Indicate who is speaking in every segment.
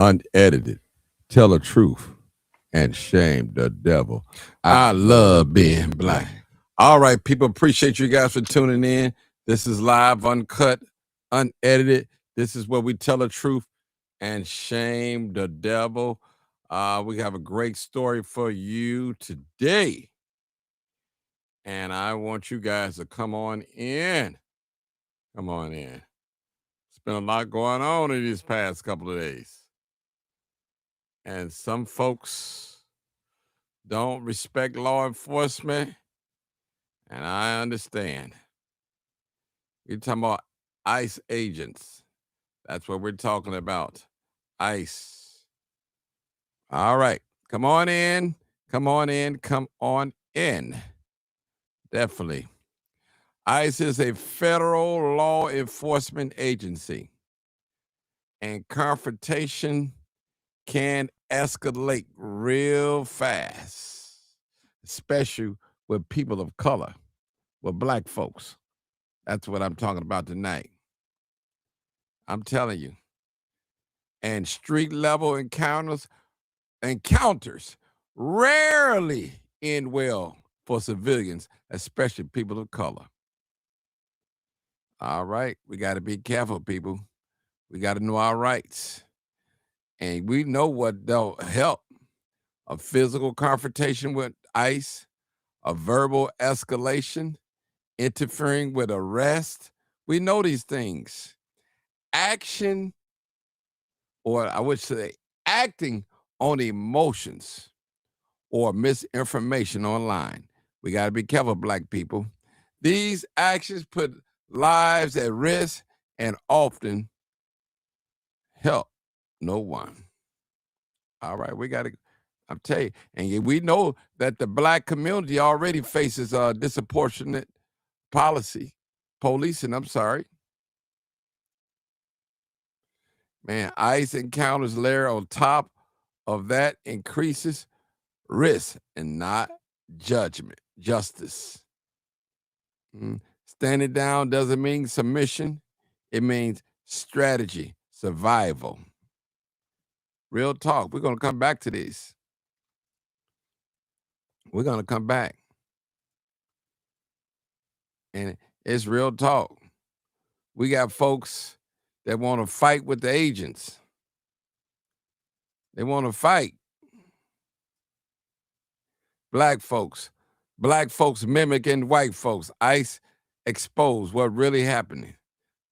Speaker 1: unedited, tell the truth, and shame the devil. I
Speaker 2: love
Speaker 1: love
Speaker 2: being
Speaker 1: being
Speaker 2: black.
Speaker 1: black. All right, people, appreciate you guys for tuning in. This is live, uncut, unedited. This is where we tell the truth and shame the devil. We have a great story for you today. And I want you guys to come on in. Come on in. It's been a lot going on in these past couple of days. And some folks don't respect law enforcement, and I understand. We're talking about ICE agents. That's what we're talking about. ICE. All right. Come on in. Come on in. Come on in. Definitely. ICE is a federal law enforcement agency, and confrontation can escalate real fast, especially with people of color, with black folks. That's what I'm talking about tonight. I'm telling you. And street level encounters rarely end well for civilians, especially people of color. All right, we got to be careful, people. We got to know our rights. And we know what don't help. A physical confrontation with ICE, a verbal escalation, interfering with arrest. We know these things. Action, or I would say acting on emotions or misinformation online. We got to be careful, black people. These actions put lives at risk and often help no one. All right, we got to, I'm telling you, and we know that the black community already faces a disproportionate policing, I'm sorry. Man, ICE encounters layer on top of that increases risk and not justice. Standing down doesn't mean submission. It means strategy, survival. Real talk. We're going to come back to this. We're going to come back. And it's real talk. We got folks that want to fight with the agents. They want to fight. Black folks mimicking white folks. ICE expose what really happening.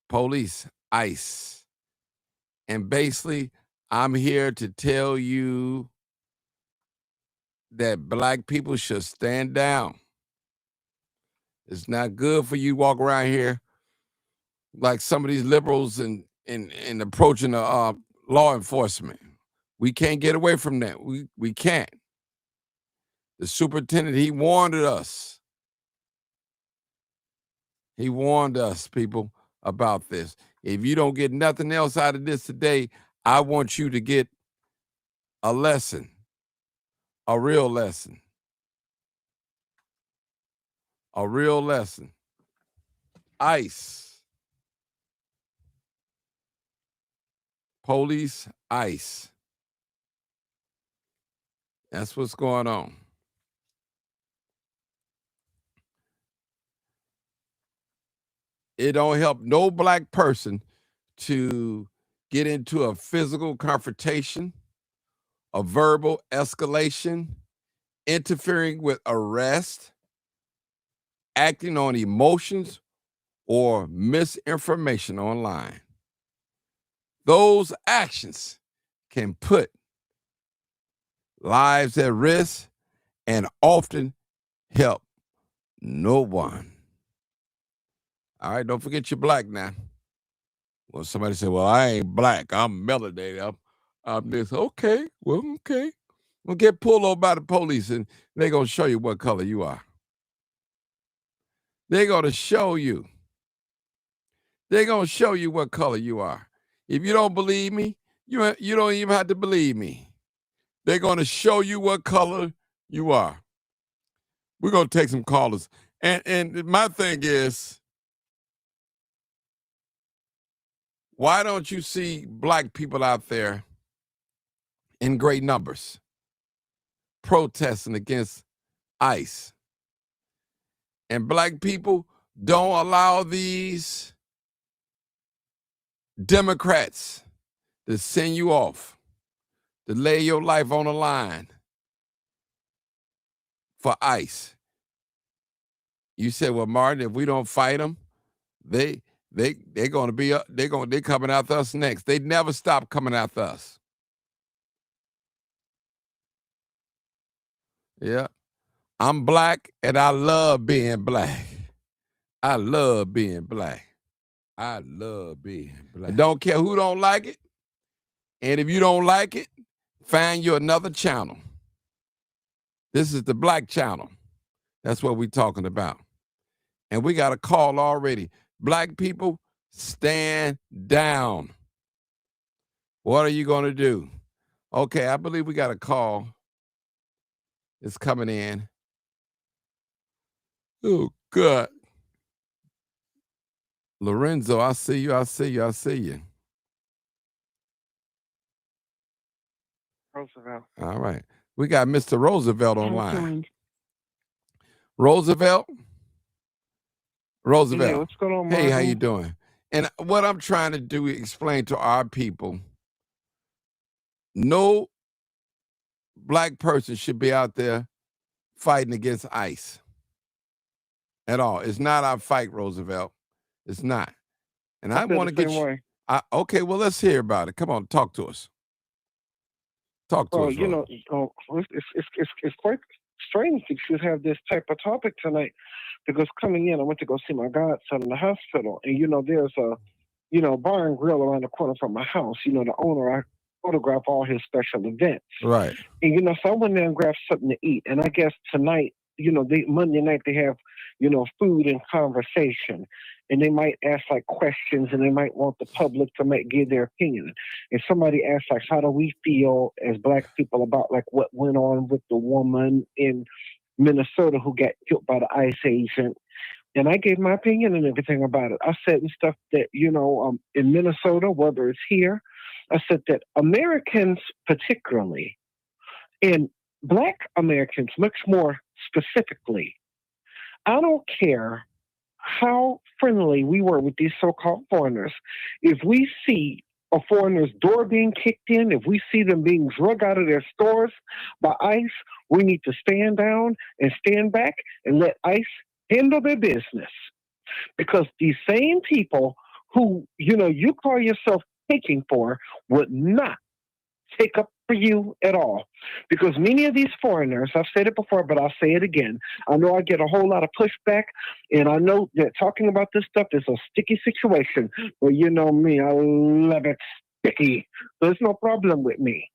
Speaker 1: Police, ICE. And basically, I'm here to tell you that black people should stand down. It's not good for you to walk around here like some of these liberals and approaching the law enforcement. We can't get away from that. We can't. The superintendent, he warned us. He warned us, people, about this. If you don't get nothing else out of this today, I want you to get a lesson, a real lesson. A real lesson. ICE. Police, ICE. That's what's going on. It don't help no black person to get into a physical confrontation, a verbal escalation, interfering with arrest, acting on emotions, or misinformation online. Those actions can put lives at risk and often help no one. All right, don't forget you're black now. Well, somebody said, well, I ain't black. I'm melanated. I'm this. Okay, well, okay. Well, get pulled over by the police and they're going to show you what color you are. They're going to show you. They're going to show you what color you are. If you don't believe me, you don't even have to believe me. They're going to show you what color you are. We're going to take some callers. And my thing is, why don't you see black people out there in great numbers, protesting against ICE. And black people, don't allow these Democrats to send you off, to lay your life on the line for ICE. You said, well, Martin, if we don't fight them, they're going to be they're coming after us next. They never stop coming after us. Yeah. I'm black and I love being black. I love being black. I love being black. I don't care who don't like it. And if you don't like it, find you another channel. This is the Black Channel. That's what we're talking about. And we got a call already. Black people, stand down. What are you going to do? Okay, I believe we got a call. It's coming in. Oh, God. Lorenzo, I see you.
Speaker 2: Roosevelt.
Speaker 1: All right. We got Mr. Roosevelt online. Roosevelt?
Speaker 2: Yeah, what's going on,
Speaker 1: Hey,
Speaker 2: Martin?
Speaker 1: how you doing? And what I'm trying to do is explain to our people, no black person should be out there fighting against ICE at all. It's not our fight, Roosevelt. It's not. And I want to get you. Okay, well, let's hear about it. Come on, talk to us. Talk to us.
Speaker 2: You know, it's quite strange that you have this type of topic tonight, because coming in, I went to go see my godson in the hospital, and there's a bar and grill around the corner from my house. The owner, I photograph all his special events.
Speaker 1: Right.
Speaker 2: And so I went there and grabbed something to eat, and I guess tonight, Monday night they have, food and conversation, and they might ask like questions, and they might want the public to give their opinion. And somebody asked like, how do we feel as black people about like what went on with the woman in Minnesota who got killed by the ICE agent? And I gave my opinion and everything about it. I said and stuff that, in Minnesota, whether it's here, I said that Americans particularly, and black Americans much more specifically, I don't care how friendly we were with these so-called foreigners. If we see a foreigner's door being kicked in, if we see them being drug out of their stores by ICE, we need to stand down and stand back and let ICE handle their business. Because these same people who, you call yourself taking for would not take up for you at all. Because many of these foreigners, I've said it before, but I'll say it again. I know I get a whole lot of pushback, and I know that talking about this stuff is a sticky situation. But you know me, I love it sticky. There's no problem with me.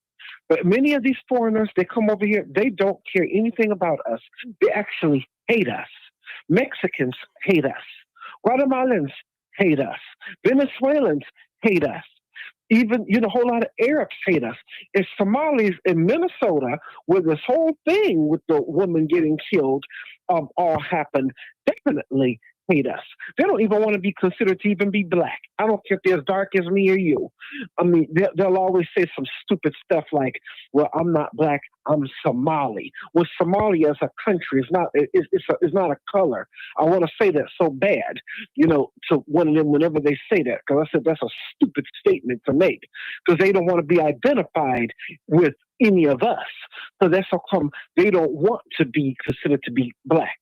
Speaker 2: But many of these foreigners, they come over here, they don't care anything about us. They actually hate us. Mexicans hate us. Guatemalans hate us. Venezuelans hate us. Even, a whole lot of Arabs hate us. And Somalis in Minnesota, where this whole thing with the woman getting killed all happened, definitely hate us. They don't even want to be considered to even be black. I don't care if they're as dark as me or you. I mean, they'll always say some stupid stuff like, well, I'm not black, I'm Somali. Well, Somalia as a country is not, it's not a color. I want to say that so bad, to one of them whenever they say that, because I said that's a stupid statement to make, because they don't want to be identified with any of us. So that's how come they don't want to be considered to be black.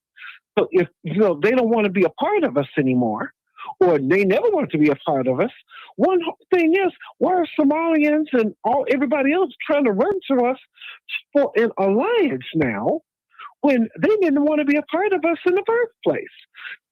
Speaker 2: So if they don't want to be a part of us anymore, or they never want to be a part of us, one thing is, why are Somalians and everybody else trying to run to us for an alliance now when they didn't want to be a part of us in the first place?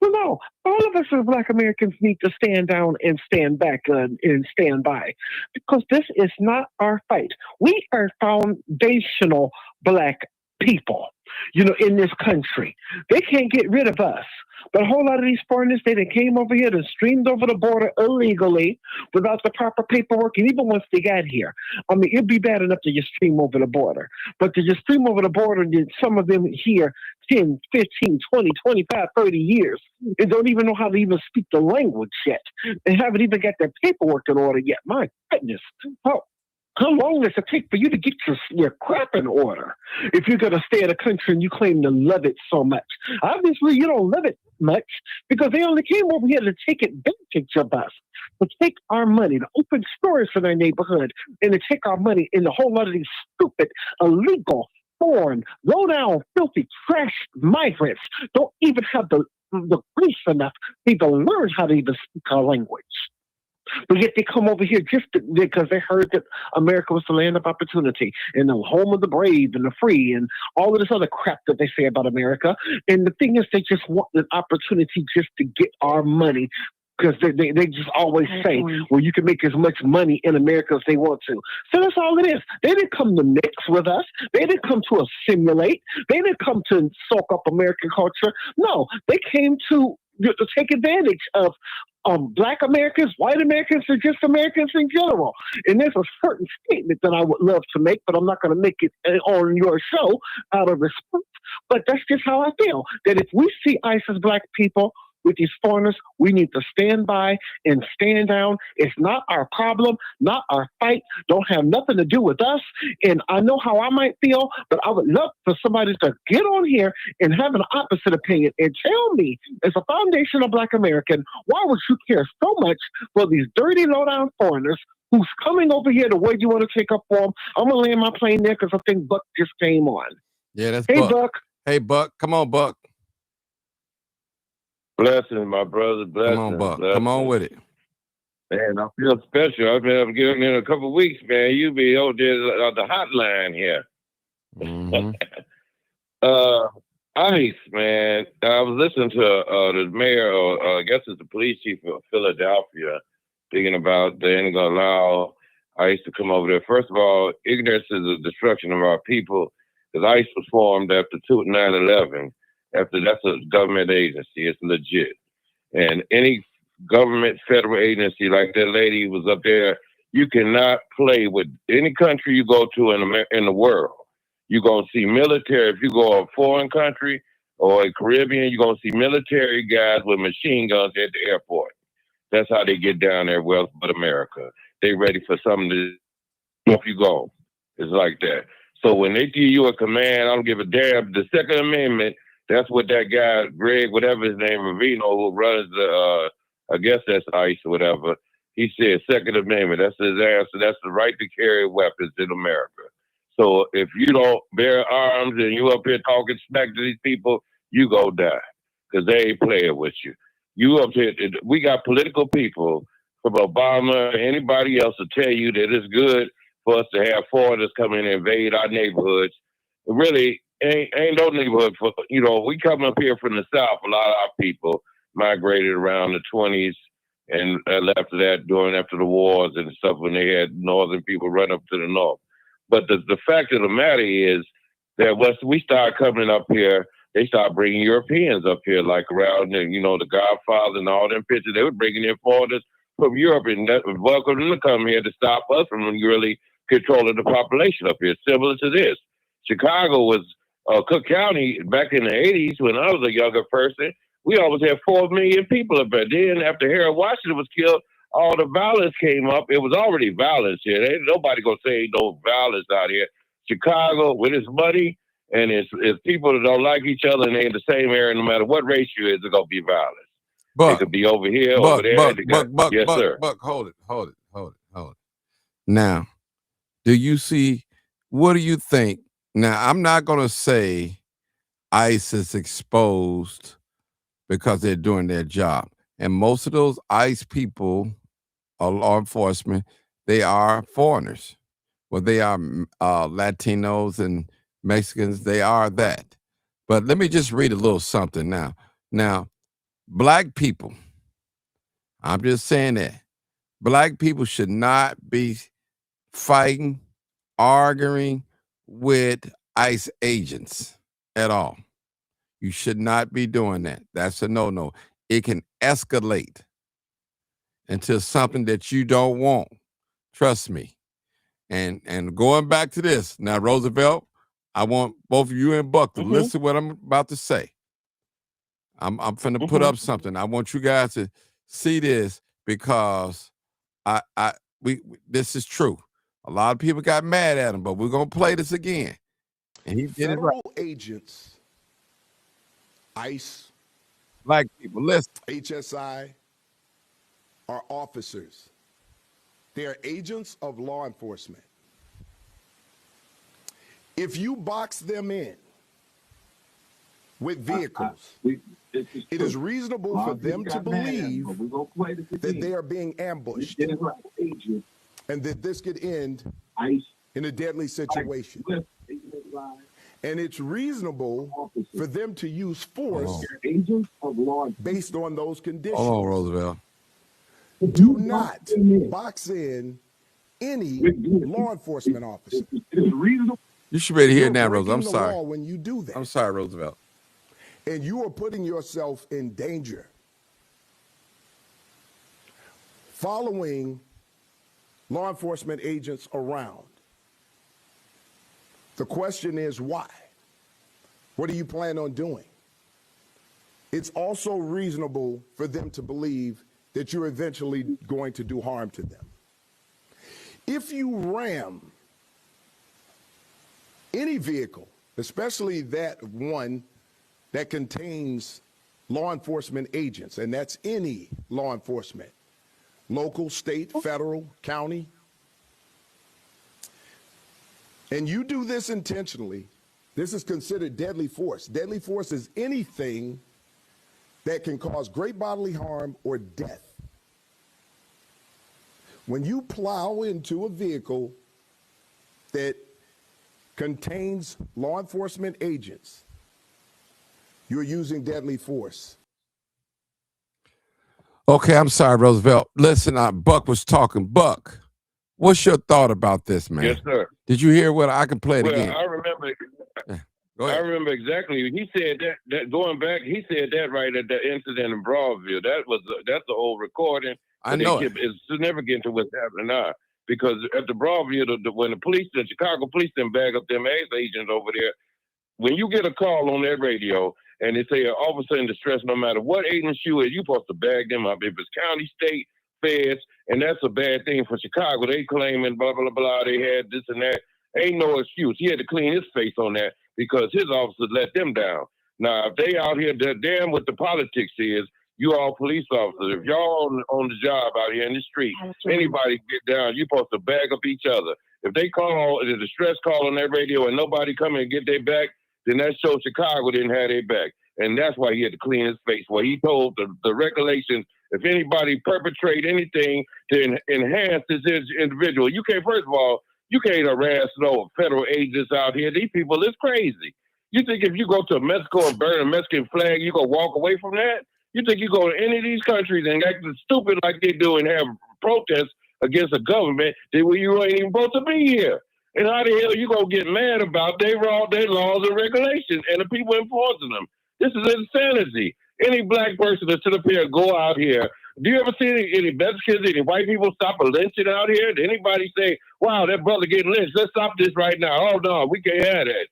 Speaker 2: So no, all of us as Black Americans need to stand down and stand back and stand by, because this is not our fight. We are foundational Black people, in this country. They can't get rid of us. But a whole lot of these foreigners, they came over here and streamed over the border illegally without the proper paperwork. And even once they got here, I mean, it'd be bad enough to just stream over the border. But to just stream over the border, and some of them here 10, 15, 20, 25, 30 years and don't even know how to even speak the language yet. They haven't even got their paperwork in order yet. My goodness. How long does it take for you to get your crap in order? If you're going to stay in a country and you claim to love it so much, obviously you don't love it much because they only came over here to take advantage of us, to take our money, to open stores in our neighborhood, and to take our money in a whole lot of these stupid, illegal, foreign, low down, filthy, trash migrants don't even have the grace enough to even learn how to even speak our language. But yet they come over here just because they heard that America was the land of opportunity and the home of the brave and the free and all of this other crap that they say about America. And the thing is, they just want an opportunity just to get our money because they just always say, well, you can make as much money in America as they want to. So that's all it is. They didn't come to mix with us. They didn't come to assimilate. They didn't come to soak up American culture. No, they came to take advantage of Black Americans, white Americans, or just Americans in general. And there's a certain statement that I would love to make, but I'm not going to make it on your show out of respect. But that's just how I feel. That if we see ICE as Black people with these foreigners, we need to stand by and stand down. It's not our problem, not our fight. Don't have nothing to do with us. And I know how I might feel, but I would love for somebody to get on here and have an opposite opinion and tell me, as a foundational Black American, why would you care so much for these dirty, low-down foreigners who's coming over here to where you want to take up for them? I'm going to land my plane there because I think Buck just came on.
Speaker 1: Yeah, that's
Speaker 2: Hey,
Speaker 1: Buck.
Speaker 2: Buck.
Speaker 1: Hey, Buck. Come on, Buck.
Speaker 3: Blessings, my brother. Blessings.
Speaker 1: Come on, Buck.
Speaker 3: Blessings.
Speaker 1: Come on with it.
Speaker 3: Man, I feel special. I've been getting in a couple of weeks, man. You be out there on the hotline here.
Speaker 1: Mm-hmm.
Speaker 3: ICE, man. I was listening to the mayor, or I guess it's the police chief of Philadelphia, thinking about they ain't going to allow ICE to come over there. First of all, ignorance is the destruction of our people, because ICE was formed after 9/11. After that's a government agency, it's legit. And any government federal agency like that lady was up there, you cannot play with any country you go to in the world. You're going to see military. If you go to a foreign country or a Caribbean, you're going to see military guys with machine guns at the airport. That's how they get down there, but America. They ready for something to, if you go. It's like that. So when they give you a command, I don't give a damn. The Second Amendment, that's what that guy, Greg, whatever his name, Ravino, who runs the, I guess that's ICE or whatever, he said Second Amendment. That's his answer. That's the right to carry weapons in America. So if you don't bear arms and you up here talking smack to these people, you go die because they ain't playing with you. You up here, we got political people from Obama, anybody else to tell you that it's good for us to have foreigners come in and invade our neighborhoods. Really, ain't no neighborhood for, we come up here from the South. A lot of our people migrated around the 20s and after that, after the wars and stuff when they had northern people run up to the north. But the fact of the matter is that once we start coming up here, they start bringing Europeans up here, like around, the Godfather and all them pictures. They were bringing in foreigners from Europe and welcome them to come here to stop us from really controlling the population up here, similar to this. Chicago was Cook County back in the 80s when I was a younger person. We always had 4 million people up there. Then after Harold Washington was killed, all the violence came up. It was already violence here. Ain't nobody gonna say ain't no violence out here. Chicago, with its money and its people that don't like each other and they in the same area, no matter what race you is, it's gonna be violence.
Speaker 1: Buck,
Speaker 3: it could be over here,
Speaker 1: Buck,
Speaker 3: over there.
Speaker 1: Buck,
Speaker 3: yes,
Speaker 1: Buck,
Speaker 3: sir.
Speaker 1: Buck, hold it. Now, do you see, what do you think? Now, I'm not going to say ICE is exposed because they're doing their job. And most of those ICE people, law enforcement, they are foreigners. Well, they are Latinos and Mexicans. They are that. But let me just read a little something now. Now, Black people, I'm just saying that. Black people should not be fighting, arguing with ICE agents at all. You should not be doing that. That's a no-no. It can escalate into something that you don't want. Trust me. And going back to this, now, Roosevelt, I want both of you and Buck to listen to what I'm about to say. I'm finna put up something. I want you guys to see this because this is true. A lot of people got mad at him, but we're going to play this again. And he did it right.
Speaker 4: Federal agents, ICE,
Speaker 1: Black people, listen.
Speaker 4: HSI, are officers. They are agents of law enforcement. If you box them in with vehicles, it is reasonable for them to believe that they are being ambushed and that this could end in a deadly situation. And it's reasonable for them to use force based on those conditions.
Speaker 1: Hold on, Roosevelt.
Speaker 4: Do not box in any law enforcement officer.
Speaker 1: You should be able to hear
Speaker 4: You're
Speaker 1: now,
Speaker 4: breaking
Speaker 1: Roosevelt. I'm
Speaker 4: the
Speaker 1: sorry.
Speaker 4: law when you do that.
Speaker 1: I'm sorry, Roosevelt.
Speaker 4: And you are putting yourself in danger. Following law enforcement agents around. The question is why? What do you plan on doing? It's also reasonable for them to believe that you're eventually going to do harm to them. If you ram any vehicle, especially that one that contains law enforcement agents, and that's any law enforcement, local, state, federal, county, and you do this intentionally, this is considered deadly force. Deadly force is anything that can cause great bodily harm or death. When you plow into a vehicle that contains law enforcement agents, you're using deadly force.
Speaker 1: Okay, I'm sorry, Roosevelt. Listen, Buck was talking. Buck, what's your thought about this, man?
Speaker 3: Yes, sir.
Speaker 1: Did you hear what I can play it
Speaker 3: Well,
Speaker 1: again?
Speaker 3: I remember.
Speaker 1: Go
Speaker 3: I
Speaker 1: ahead.
Speaker 3: remember exactly. He said that going back. He said that right at the incident in Broadview. That's the old recording.
Speaker 1: I know it.
Speaker 3: It's significant to what's happening now because at the Broadview, when the Chicago police didn't bag up them ICE agents over there, when you get a call on that radio and they say an officer in distress, no matter what agency you is, you're supposed to bag them up. If it's county, state, feds, and that's a bad thing for Chicago. They claiming blah, blah, blah, they had this and that. Ain't no excuse. He had to clean his face on that because his officers let them down. Now, if they out here, damn what the politics is, you all police officers. If y'all on the job out here in the street, anybody get down, you're supposed to bag up each other. If they call the distress call on that radio and nobody come and get their back, then that shows Chicago didn't have their back. And that's why he had to clean his face. Well, he told the regulations, if anybody perpetrate anything to enhance this individual, you can't, first of all, you can't harass no federal agents out here. These people is crazy. You think if you go to Mexico and burn a Mexican flag, you gonna walk away from that? You think you go to any of these countries and act stupid like they do and have protests against a government that you ain't even supposed to be here? And how the hell you gonna get mad about their laws and regulations and the people enforcing them? This is insanity. Any black person that sit up here and go out here, do you ever see any Mexicans, any white people stop a lynching out here? Did anybody say, wow, that brother getting lynched, let's stop this right now? Oh no, we can't have that.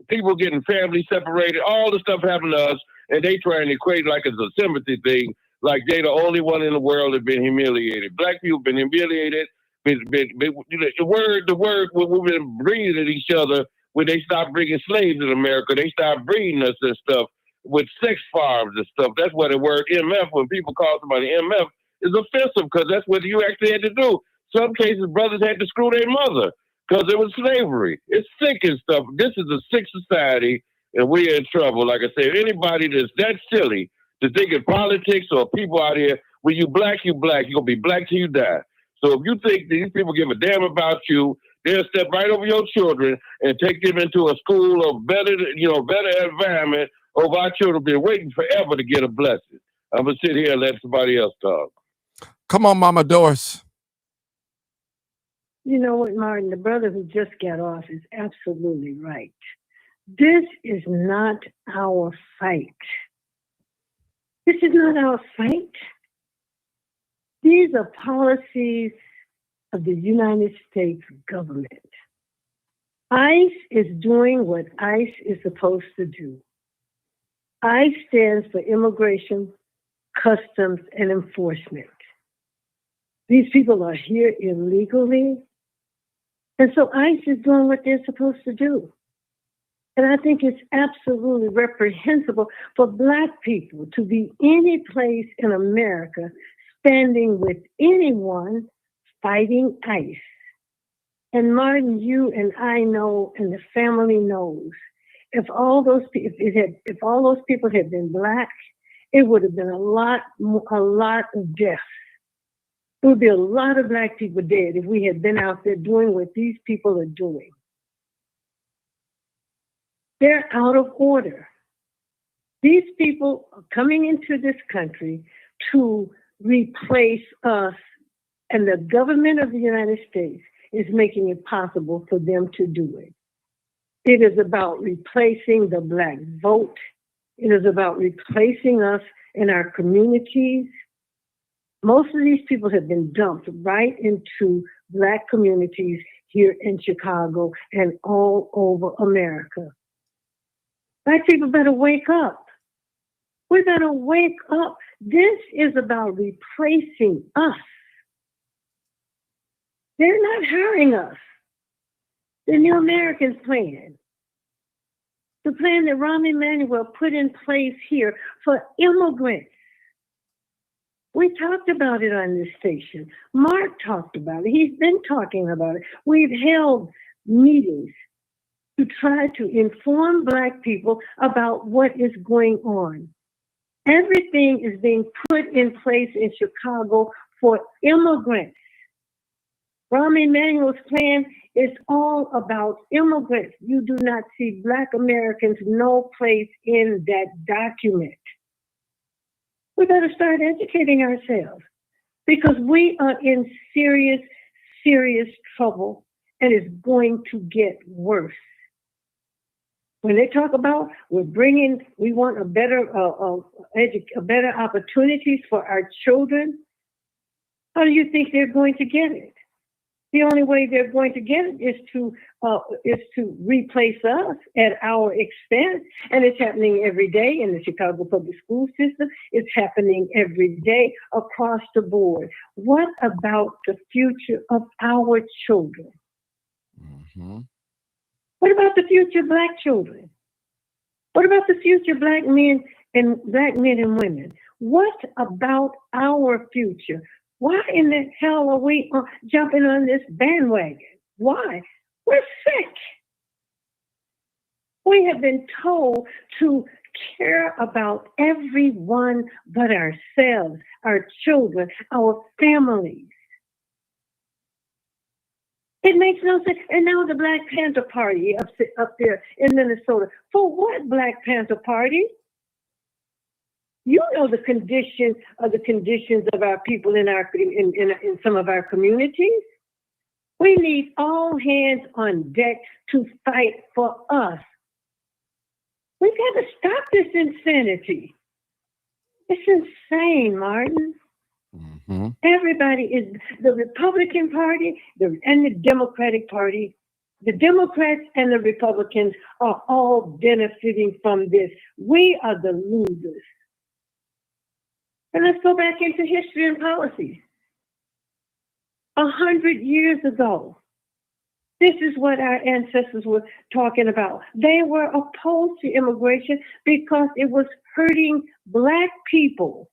Speaker 3: People getting family separated, all the stuff happened to us, and they trying to equate like it's a sympathy thing, like they the only one in the world that been humiliated. Black people been humiliated. The word we've been breeding at each other when they stopped bringing slaves in America. They stopped breeding us and stuff with sex farms and stuff. That's what the word MF, when people call somebody MF, is offensive because that's what you actually had to do. Some cases, brothers had to screw their mother because it was slavery. It's sick and stuff. This is a sick society, and we're in trouble. Like I said, anybody that's that silly to think in politics or people out here, when you black, you're going to be black till you die. So if you think these people give a damn about you, they'll step right over your children and take them into a school of better environment over our children been waiting forever to get a blessing. I'm going to sit here and let somebody else talk.
Speaker 1: Come on, Mama Doris.
Speaker 5: You know what, Martin, the brother who just got off is absolutely right. This is not our fight. This is not our fight. These are policies of the United States government. ICE is doing what ICE is supposed to do. ICE stands for Immigration, Customs, and Enforcement. These people are here illegally. And so ICE is doing what they're supposed to do. And I think it's absolutely reprehensible for Black people to be any place in America standing with anyone fighting ICE. And Martin, you and I know, and the family knows, if all those people had been Black, it would have been a lot of deaths. There would be a lot of Black people dead if we had been out there doing what these people are doing. They're out of order. These people are coming into this country to replace us, and the government of the United States is making it possible for them to do it. It is about replacing the Black vote. It is about replacing us in our communities. Most of these people have been dumped right into Black communities here in Chicago and all over America. Black people better wake up. We better wake up. This is about replacing us. They're not hiring us. The New Americans plan, the plan that Rahm Emanuel put in place here for immigrants. We talked about it on this station. Mark talked about it. He's been talking about it. We've held meetings to try to inform Black people about what is going on. Everything is being put in place in Chicago for immigrants. Rahm Emanuel's plan is all about immigrants. You do not see Black Americans no place in that document. We better start educating ourselves because we are in serious, serious trouble, and it's going to get worse. When they talk about we want a better opportunities for our children, how do you think they're going to get it? The only way they're going to get it is to replace us at our expense, and it's happening every day in the Chicago public school system. It's happening every day across the board. What about the future of our children?
Speaker 1: Mm-hmm.
Speaker 5: What about the future Black children? What about the future Black men and women? What about our future? Why in the hell are we jumping on this bandwagon? Why? We're sick. We have been told to care about everyone but ourselves, our children, our families. It makes no sense. And now the Black Panther Party up there in Minnesota. For what Black Panther Party? You know the conditions of our people in some of our communities. We need all hands on deck to fight for us. We've got to stop this insanity. It's insane, Martin.
Speaker 1: Mm-hmm.
Speaker 5: Everybody is the Republican Party and the Democratic Party. The Democrats and the Republicans are all benefiting from this. We are the losers. And let's go back into history and policy. 100 years ago, this is what our ancestors were talking about. They were opposed to immigration because it was hurting Black people.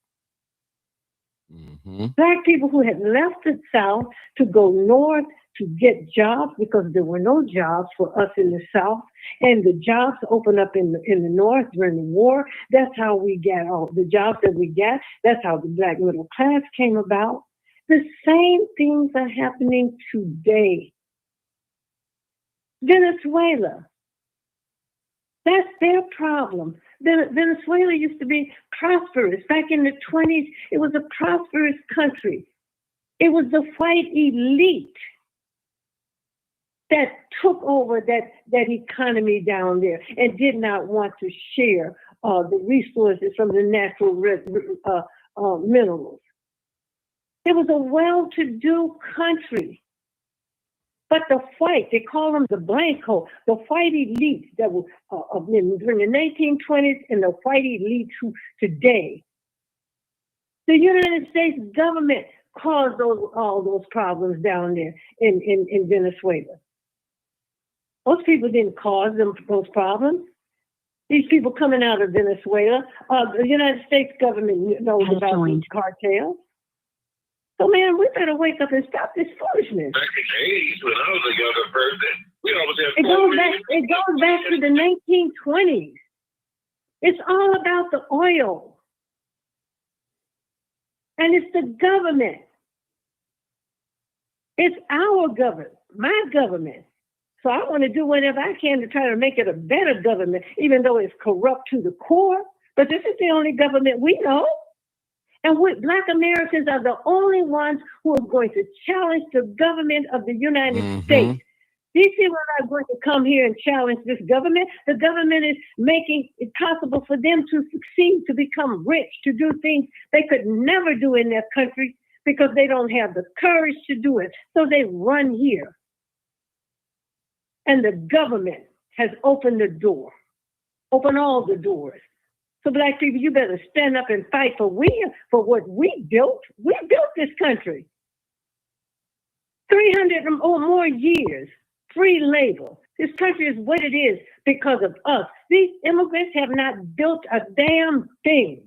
Speaker 1: Mm-hmm.
Speaker 5: Black people who had left the South to go north to get jobs because there were no jobs for us in the South, and the jobs opened up in the North during the war. That's how we get all the jobs that we get. That's how the Black middle class came about. The same things are happening today. Venezuela, that's their problem. Venezuela used to be prosperous. Back in the 20s, it was a prosperous country. It was the white elite that took over that economy down there and did not want to share the resources from the natural minerals. It was a well-to-do country. But the white, they call them the Blanco, the white elites that were during the 1920s and the white elites who today. The United States government caused all those problems down there in Venezuela. Those people didn't cause them those problems. These people coming out of Venezuela, the United States government knows about these cartels. So, man, we better wake up and stop this foolishness.
Speaker 3: Back in the 80s, when I was a younger person, we always had
Speaker 5: It goes back to the 1920s. It's all about the oil. And it's the government. It's our government, my government. So I want to do whatever I can to try to make it a better government, even though it's corrupt to the core. But this is the only government we know. And Black Americans are the only ones who are going to challenge the government of the United States. These people are not going to come here and challenge this government. The government is making it possible for them to succeed, to become rich, to do things they could never do in their country because they don't have the courage to do it. So they run here. And the government has opened the door, opened all the doors. So Black people, you better stand up and fight for what we built. We built this country. 300 or more years, free labor. This country is what it is because of us. These immigrants have not built a damn thing.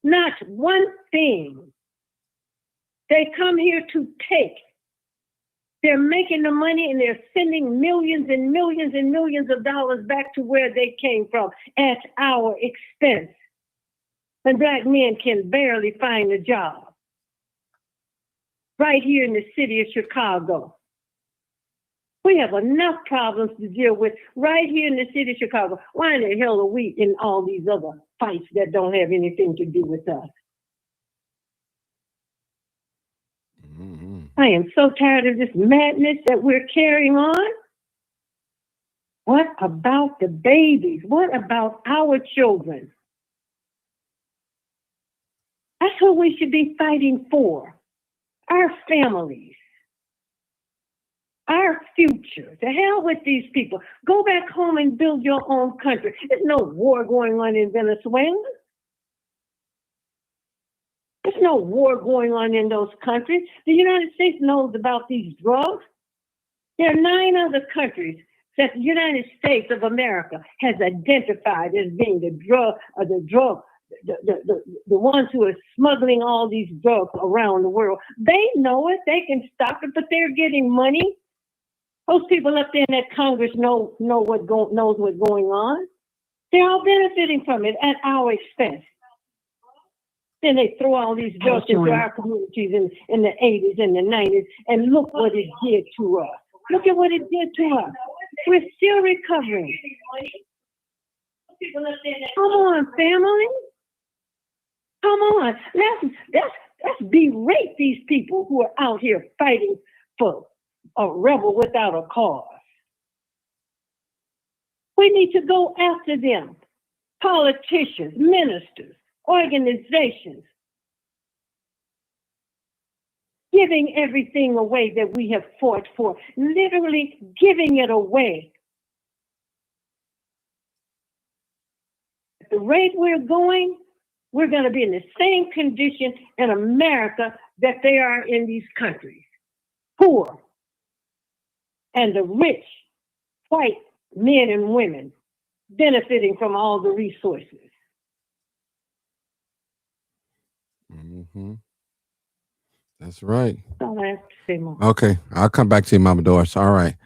Speaker 5: Not one thing. They come here to take. They're making the money and they're sending millions and millions and millions of dollars back to where they came from at our expense. And Black men can barely find a job. Right here in the city of Chicago. We have enough problems to deal with right here in the city of Chicago. Why in the hell are we in all these other fights that don't have anything to do with us? I am so tired of this madness that we're carrying on. What about the babies? What about our children? That's who we should be fighting for. Our families. Our future. To hell with these people. Go back home and build your own country. There's no war going on in Venezuela. There's no war going on in those countries. The United States knows about these drugs. There are 9 other countries that the United States of America has identified as being the ones who are smuggling all these drugs around the world. They know it. They can stop it, but they're getting money. Those people up there in that Congress knows what's going on. They're all benefiting from it at our expense. Then they throw all these drugs into our communities in the 80s and the 90s, and look what it did to us. Look at what it did to us. We're still recovering. Come on, family. Come on. Let's berate these people who are out here fighting for a rebel without a cause. We need to go after them. Politicians, ministers, organizations, giving everything away that we have fought for, literally giving it away. At the rate we're going, we're going to be in the same condition in America that they are in these countries. Poor. And the rich, white men and women benefiting from all the resources.
Speaker 1: That's right.
Speaker 5: All I have to say more.
Speaker 1: Okay, I'll come back to you, Mama Doris. All right.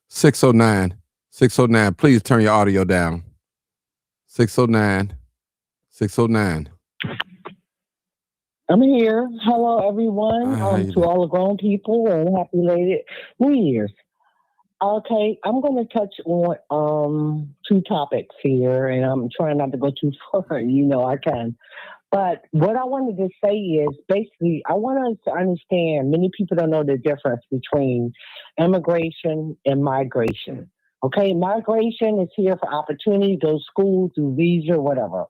Speaker 1: 609. Please turn your audio down. 609.
Speaker 6: I'm here. Hello, everyone.
Speaker 1: How you
Speaker 6: To
Speaker 1: doing?
Speaker 6: all the grown people, and happy belated New Year's. Okay, I'm going to touch on 2 topics here, and I'm trying not to go too far. You know I can. But what I wanted to say is basically, I want us to understand many people don't know the difference between immigration and migration. Okay, migration is here for opportunity, go to school, do visa, whatever.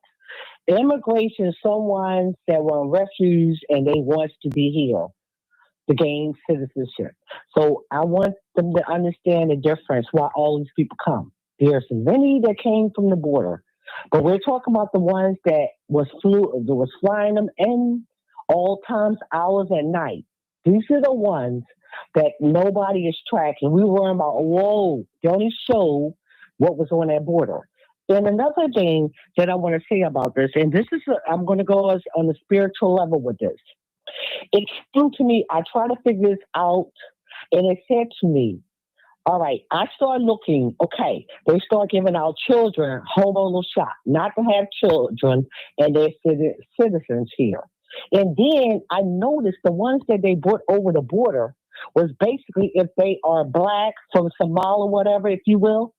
Speaker 6: Immigration is someone that were on refuge and they want to be here to gain citizenship. So I want them to understand the difference why all these people come. There's many that came from the border. But we're talking about the ones that was flying them in all times, hours, and night. These are the ones that nobody is tracking. We were worrying about, whoa, they only show what was on that border. And another thing that I want to say about this, and this is, I'm going to go on a spiritual level with this. It came to me, I try to figure this out, and it said to me, all right, I started looking, okay, they start giving our children hormonal shot, not to have children and their citizens here. And then I noticed the ones that they brought over the border was basically if they are black from Somalia, whatever, if you will,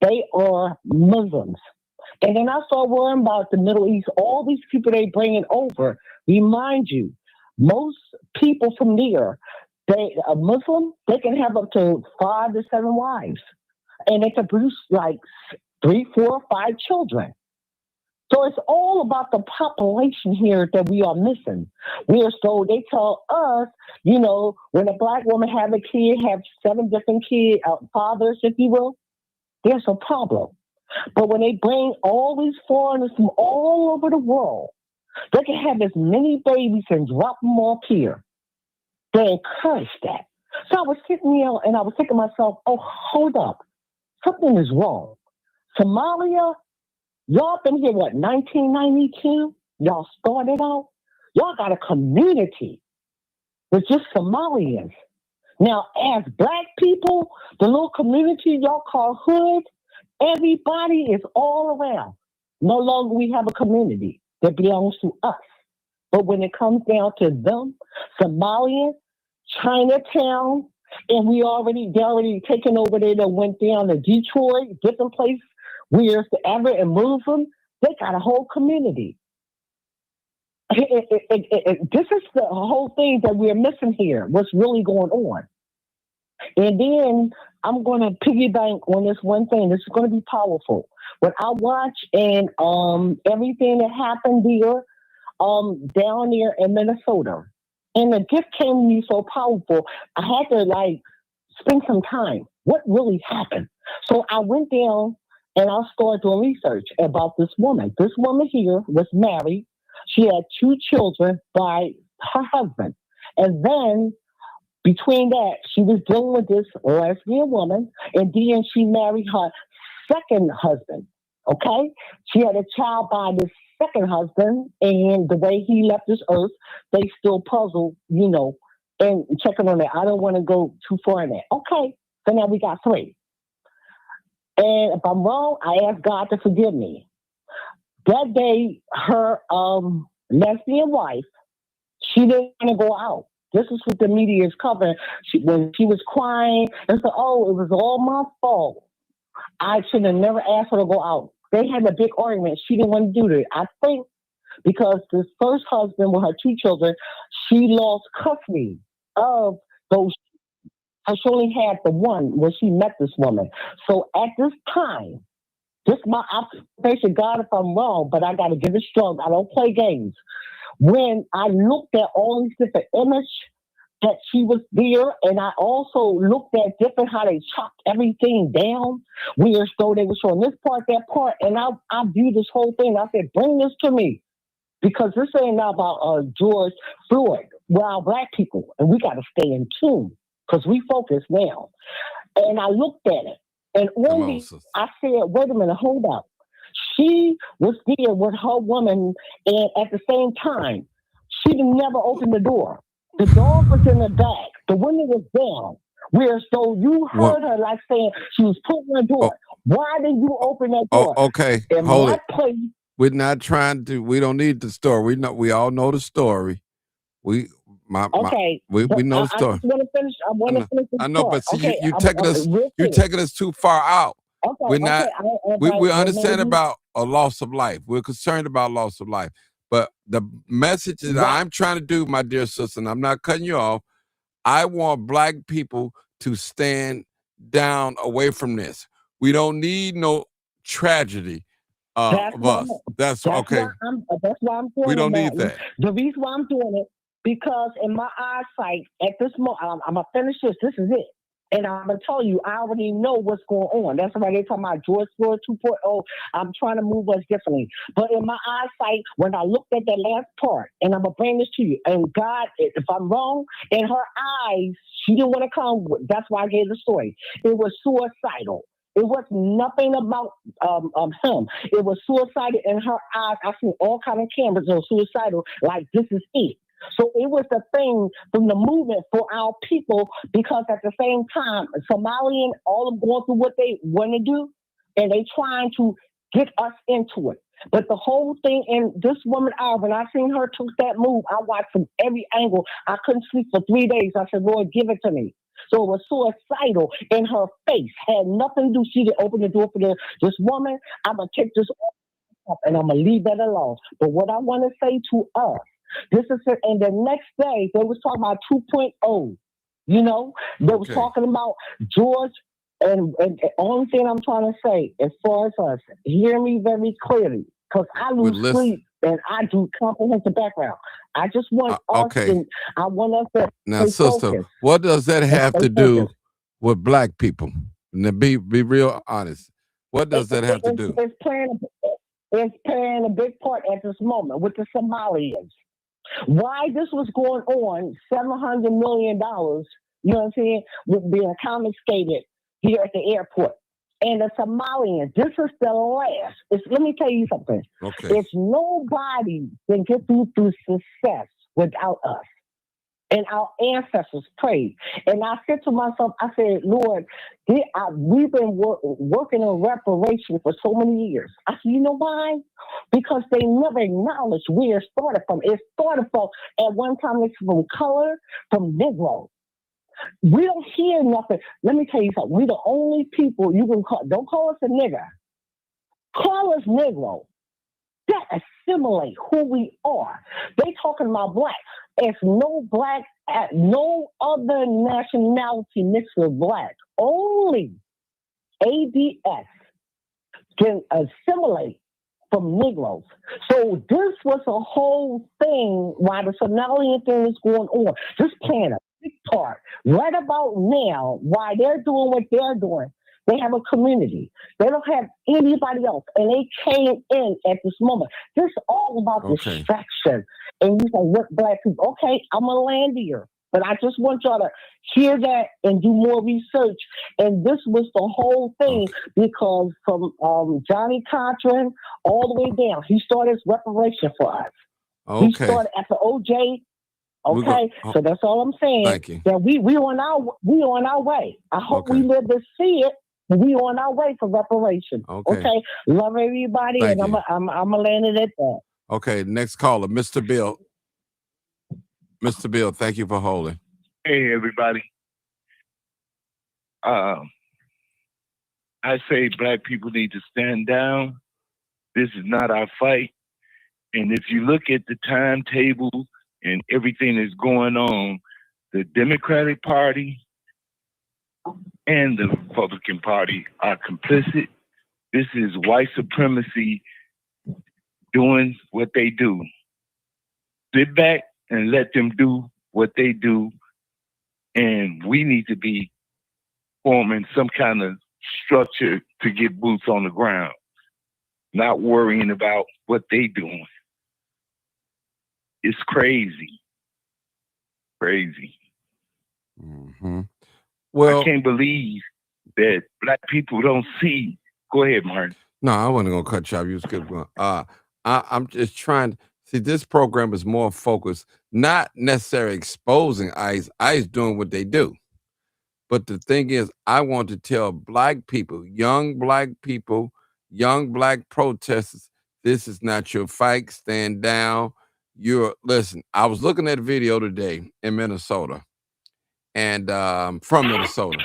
Speaker 6: they are Muslims. And then I started worrying about the Middle East, all these people they bringing over. Remind you, most people from there, they a Muslim, they can have up to 5 to 7 wives, and they can produce like 3, 4, 5 children. So it's all about the population here that we are missing. So they tell us, you know, when a black woman have a kid, have 7 different fathers, if you will, there's a problem. But when they bring all these foreigners from all over the world, they can have as many babies and drop them off here. They encourage that. So I was sitting there and I was thinking to myself, oh, hold up. Something is wrong. Somalia, y'all been here, 1992? Y'all started out? Y'all got a community with just Somalians. Now, as black people, the little community y'all call hood, everybody is all around. No longer we have a community that belongs to us. But when it comes down to them, Somalians, Chinatown, and they already taken over there that went down to Detroit, different places, where's the Everett and Muslim, they got a whole community. This is the whole thing that we're missing here, what's really going on. And then I'm going to piggyback on this one thing. This is going to be powerful. When I watch and everything that happened there, down there in Minnesota, and the gift came to me so powerful, I had to spend some time. What really happened? So I went down and I started doing research about this woman. This woman here was married. She had 2 children by her husband. And then between that, she was dealing with this lesbian woman, and then she married her second husband. Okay? She had a child by this second husband, and the way he left this earth, they still puzzle, and checking on that. I don't want to go too far in that. Okay, so now we got 3. And if I'm wrong, I ask God to forgive me. That day, her lesbian wife, she didn't want to go out. This is what the media is covering. When she was crying and said, oh, it was all my fault. I should have never asked her to go out. They had a big argument. She didn't want to do that. I think because this first husband with her 2 children, she lost custody of those. She only had the one when she met this woman. So at this time, this is my observation, God, if I'm wrong, but I got to give it strong. I don't play games. When I looked at all these different images that she was there, and I also looked at different how they chopped everything down, where so they were showing this part, that part, and I viewed this whole thing. I said, bring this to me, because this ain't about George Floyd. We're all black people, and we got to stay in tune, because we focus now. And I looked at it, and only I said, wait a minute, hold up. She was there with her woman, and at the same time, she never opened the door. The dog was in the back. The window was down. So you heard her saying she was putting the door. Why did you open that door?
Speaker 1: Okay, hold it. We're not trying to. We don't need the story. We all know the story. We know the story.
Speaker 6: I want to finish.
Speaker 1: I know, but see, you taking us too far out. Okay, we're not. We understand about a loss of life. We're concerned about loss of life. But the message that I'm trying to do, my dear sister, and I'm not cutting you off, I want black people to stand down away from this. We don't need no tragedy of us. That's okay.
Speaker 6: That's why I'm doing it.
Speaker 1: We don't need that.
Speaker 6: The reason why I'm doing it, because in my eyesight, at this moment, I'm going to finish this. This is it. And I'm going to tell you, I already know what's going on. That's why they're talking about George Floyd 2.0. I'm trying to move us differently. But in my eyesight, when I looked at that last part, and I'm going to bring this to you, and God, if I'm wrong, in her eyes, she didn't want to come. That's why I gave the story. It was suicidal. It was nothing about him. It was suicidal in her eyes. I seen all kind of cameras of suicidal, like this is it. So it was the thing from the movement for our people, because at the same time, Somalian, all of them going through what they want to do, and they trying to get us into it. But the whole thing, and this woman, when I seen her took that move, I watched from every angle. I couldn't sleep for 3 days. I said, Lord, give it to me. So it was suicidal in her face. Had nothing to do. She didn't open the door for this woman. I'm going to take this off and I'm going to leave that alone. But what I want to say to us, this is it. And the next day, they was talking about 2.0. You know, they was talking about George. And the only thing I'm trying to say, as far as us, hear me very clearly, because I lose sleep and I do comprehensive background. I just want us to, I want us to
Speaker 1: now, sister, focused. What does that have to do with black people? Now, be real honest. What does that have to do?
Speaker 6: It's playing a big part at this moment with the Somalians. Why this was going on, $700 million, you know what I'm saying, was being confiscated here at the airport. And the Somalians, this is the last. Let me tell you something.
Speaker 1: Okay.
Speaker 6: It's nobody can get through success without us. And our ancestors prayed. And I said to myself, I said, Lord, we've been working on reparation for so many years. I said, you know why? Because they never acknowledged where it started from. It started from, at one time, it's from color, from Negro. We don't hear nothing. Let me tell you something. We're the only people you can call. Don't call us a nigger. Call us Negro. That assimilate who we are. They talking about black. It's no black, no other nationality mixed with black. Only ADS can assimilate from Negroes. So this was a whole thing why the Somalian thing is going on. Just playing a big part. Right about now, why they're doing what they're doing. They have a community. They don't have anybody else. And they came in at this moment. This is all about distraction. And you say, what black people? Okay, I'm a land here. But I just want y'all to hear that and do more research. And this was the whole thing because from Johnny Cochran all the way down, he started reparation for us. He started after OJ. Okay, so that's all I'm saying.
Speaker 1: Thank you.
Speaker 6: That we on our way. I hope we live to see it. We on our way for reparation. Okay. Love everybody, and I'm gonna land it at that.
Speaker 1: Okay, next caller, Mr. Bill. Mr. Bill, thank you for holding.
Speaker 7: Hey, everybody. I say black people need to stand down. This is not our fight. And if you look at the timetable and everything that's going on, the Democratic Party and the Republican Party are complicit. This is white supremacy doing what they do. Sit back and let them do what they do. And we need to be forming some kind of structure to get boots on the ground, not worrying about what they doing. It's crazy. Crazy.
Speaker 1: Mm-hmm. Well,
Speaker 7: I can't believe that black people don't see. Go ahead, Martin.
Speaker 1: No, I wasn't gonna cut you off. You was good one. I'm just trying to see. This program is more focused, not necessarily exposing ICE. ICE doing what they do, but the thing is, I want to tell black people, young black protesters, this is not your fight. Stand down. Listen. I was looking at a video today in Minnesota. And from Minnesota,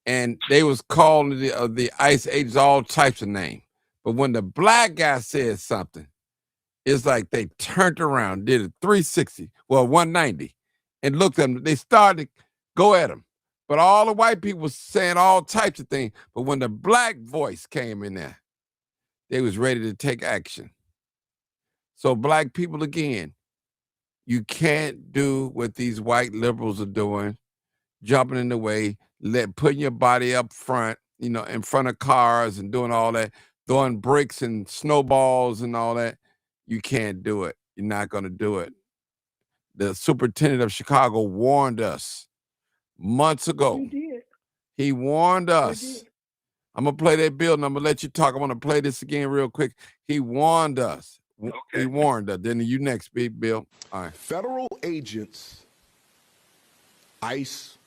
Speaker 1: and they was calling the ICE agents all types of names. But when the black guy said something, it's like they turned around, did a 360, well 190, and looked at him. They started to go at him, but all the white people was saying all types of things. But when the black voice came in there, they was ready to take action. So black people again. You can't do what these white liberals are doing. jumping in the way, putting your body up front, you know, in front of cars and doing all that, throwing bricks and snowballs and all that. You can't do it. You're not going to do it. The superintendent of Chicago warned us months ago.
Speaker 5: He did.
Speaker 1: He warned
Speaker 5: He
Speaker 1: us.
Speaker 5: did.
Speaker 1: I'm going to play that bill and I'm going to let you talk. I want to play this again real quick. He warned us.
Speaker 3: Okay.
Speaker 1: He warned us. Then you next, Big Bill. All right.
Speaker 4: Federal agents, ICE,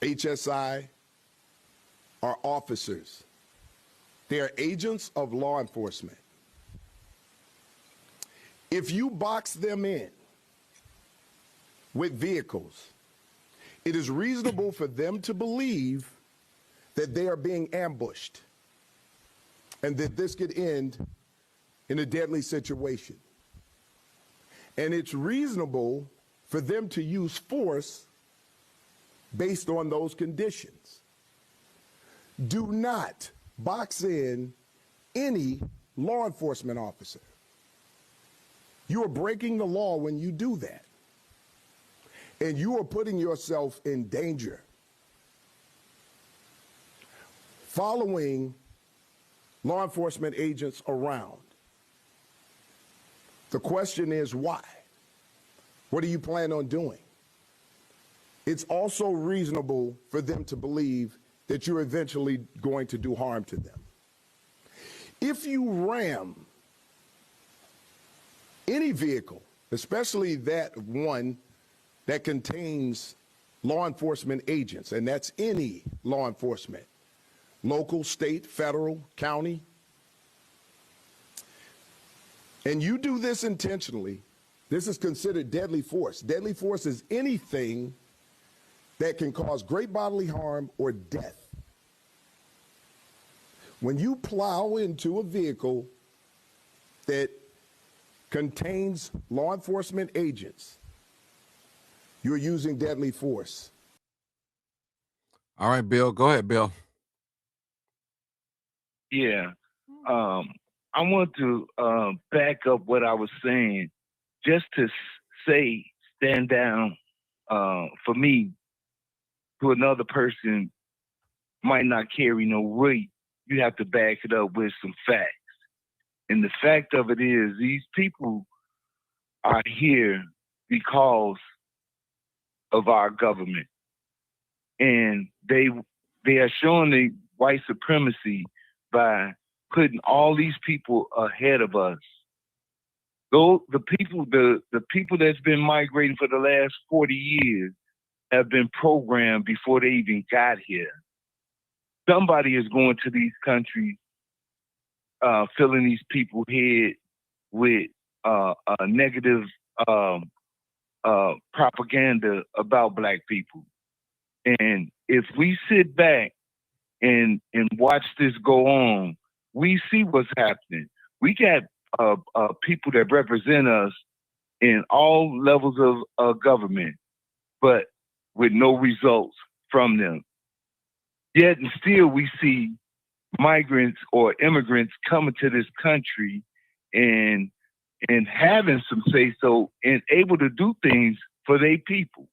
Speaker 4: HSI, are officers. They are agents of law enforcement. If you box them in with vehicles, it is reasonable for them to believe that they are being ambushed and that this could end in a deadly situation. And it's reasonable for them to use force based on those conditions. Do not box in any law enforcement officer. You are breaking the law when you do that. And you are putting yourself in danger. Following law enforcement agents around. The question is why? What do you plan on doing? It's also reasonable for them to believe that you're eventually going to do harm to them. If you ram any vehicle, especially that one that contains law enforcement agents, and that's any law enforcement, local, state, federal, county, and you do this intentionally, this is considered deadly force. Deadly force is anything that can cause great bodily harm or death. When you plow into a vehicle that contains law enforcement agents, you're using deadly force.
Speaker 1: All right, Bill. Go ahead, Bill.
Speaker 7: Yeah. I want to back up what I was saying, just to say, stand down for me to another person might not carry no weight. You have to back it up with some facts. And the fact of it is, these people are here because of our government. And they are showing the white supremacy by putting all these people ahead of us. Though the people that's been migrating for the last 40 years have been programmed before they even got here. Somebody is going to these countries, filling these people's head with negative propaganda about Black people. And if we sit back and watch this go on, we see what's happening. We got people that represent us in all levels of government, but with no results from them. Yet and still we see migrants or immigrants coming to this country and having some say-so and able to do things for their people.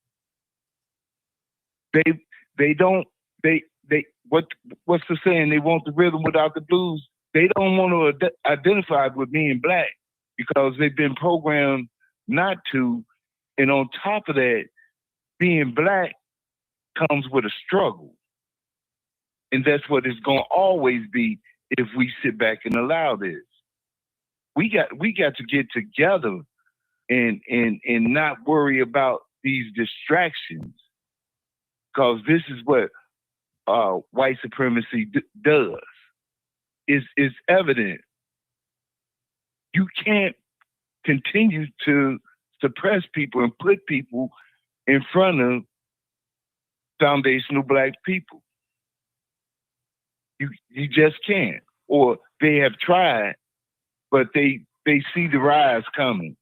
Speaker 7: What's the saying? They want the rhythm without the blues. They don't want to identify with being Black because they've been programmed not to. And on top of that, being Black comes with a struggle. And that's what it's going to always be if we sit back and allow this. We got to get together and not worry about these distractions, because this is what white supremacy does. It's evident. You can't continue to suppress people and put people in front of foundational Black people. You just can't. Or they have tried, but they see the rise coming.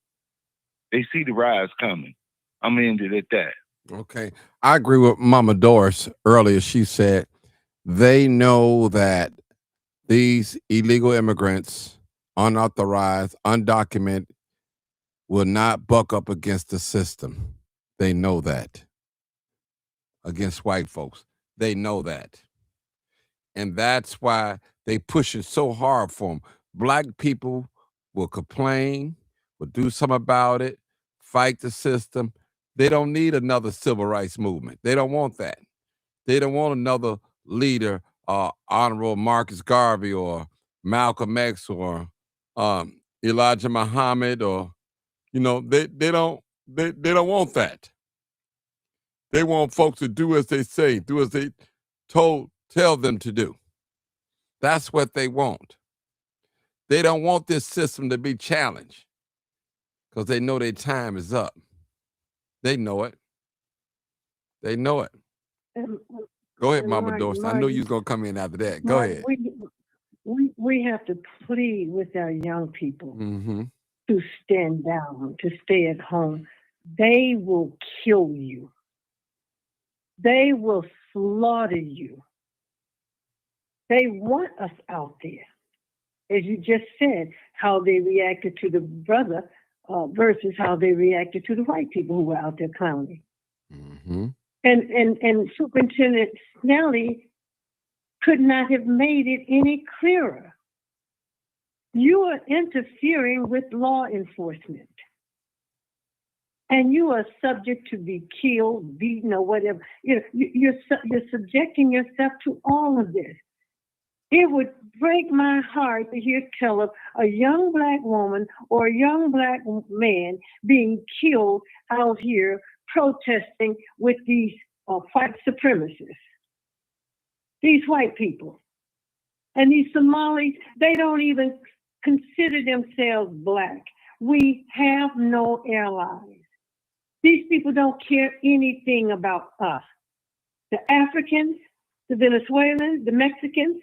Speaker 7: They see the rise coming. I'm ended at that.
Speaker 1: Okay. I agree with Mama Doris earlier. She said they know that these illegal immigrants, unauthorized, undocumented, will not buck up against the system. They know that. against white folks. They know that. And that's why they push it so hard for them. Black people will complain, will do something about it, fight the system. They don't need another civil rights movement. They don't want that. They don't want another leader, Honorable Marcus Garvey or Malcolm X or Elijah Muhammad, or they don't want that. They want folks to do as they say, do as they tell them to do. That's what they want. They don't want this system to be challenged because they know their time is up. They know it. They know it. Go ahead, Mama Dorsey. I know you was gonna come in after that. Go ahead.
Speaker 5: We have to plead with our young people
Speaker 1: Mm-hmm.
Speaker 5: to stand down, to stay at home. They will kill you. They will slaughter you. They want us out there. As you just said, how they reacted to the brother versus how they reacted to the white people who were out there clowning.
Speaker 1: Mm-hmm.
Speaker 5: And Superintendent Snelly could not have made it any clearer. You are interfering with law enforcement. And you are subject to be killed, beaten, or whatever. You're subjecting yourself to all of this. It would break my heart to hear tell of a young black woman or a young black man being killed out here protesting with these white supremacists, these white people. And these Somalis, they don't even consider themselves black. We have no allies. These people don't care anything about us. The Africans, the Venezuelans, the Mexicans,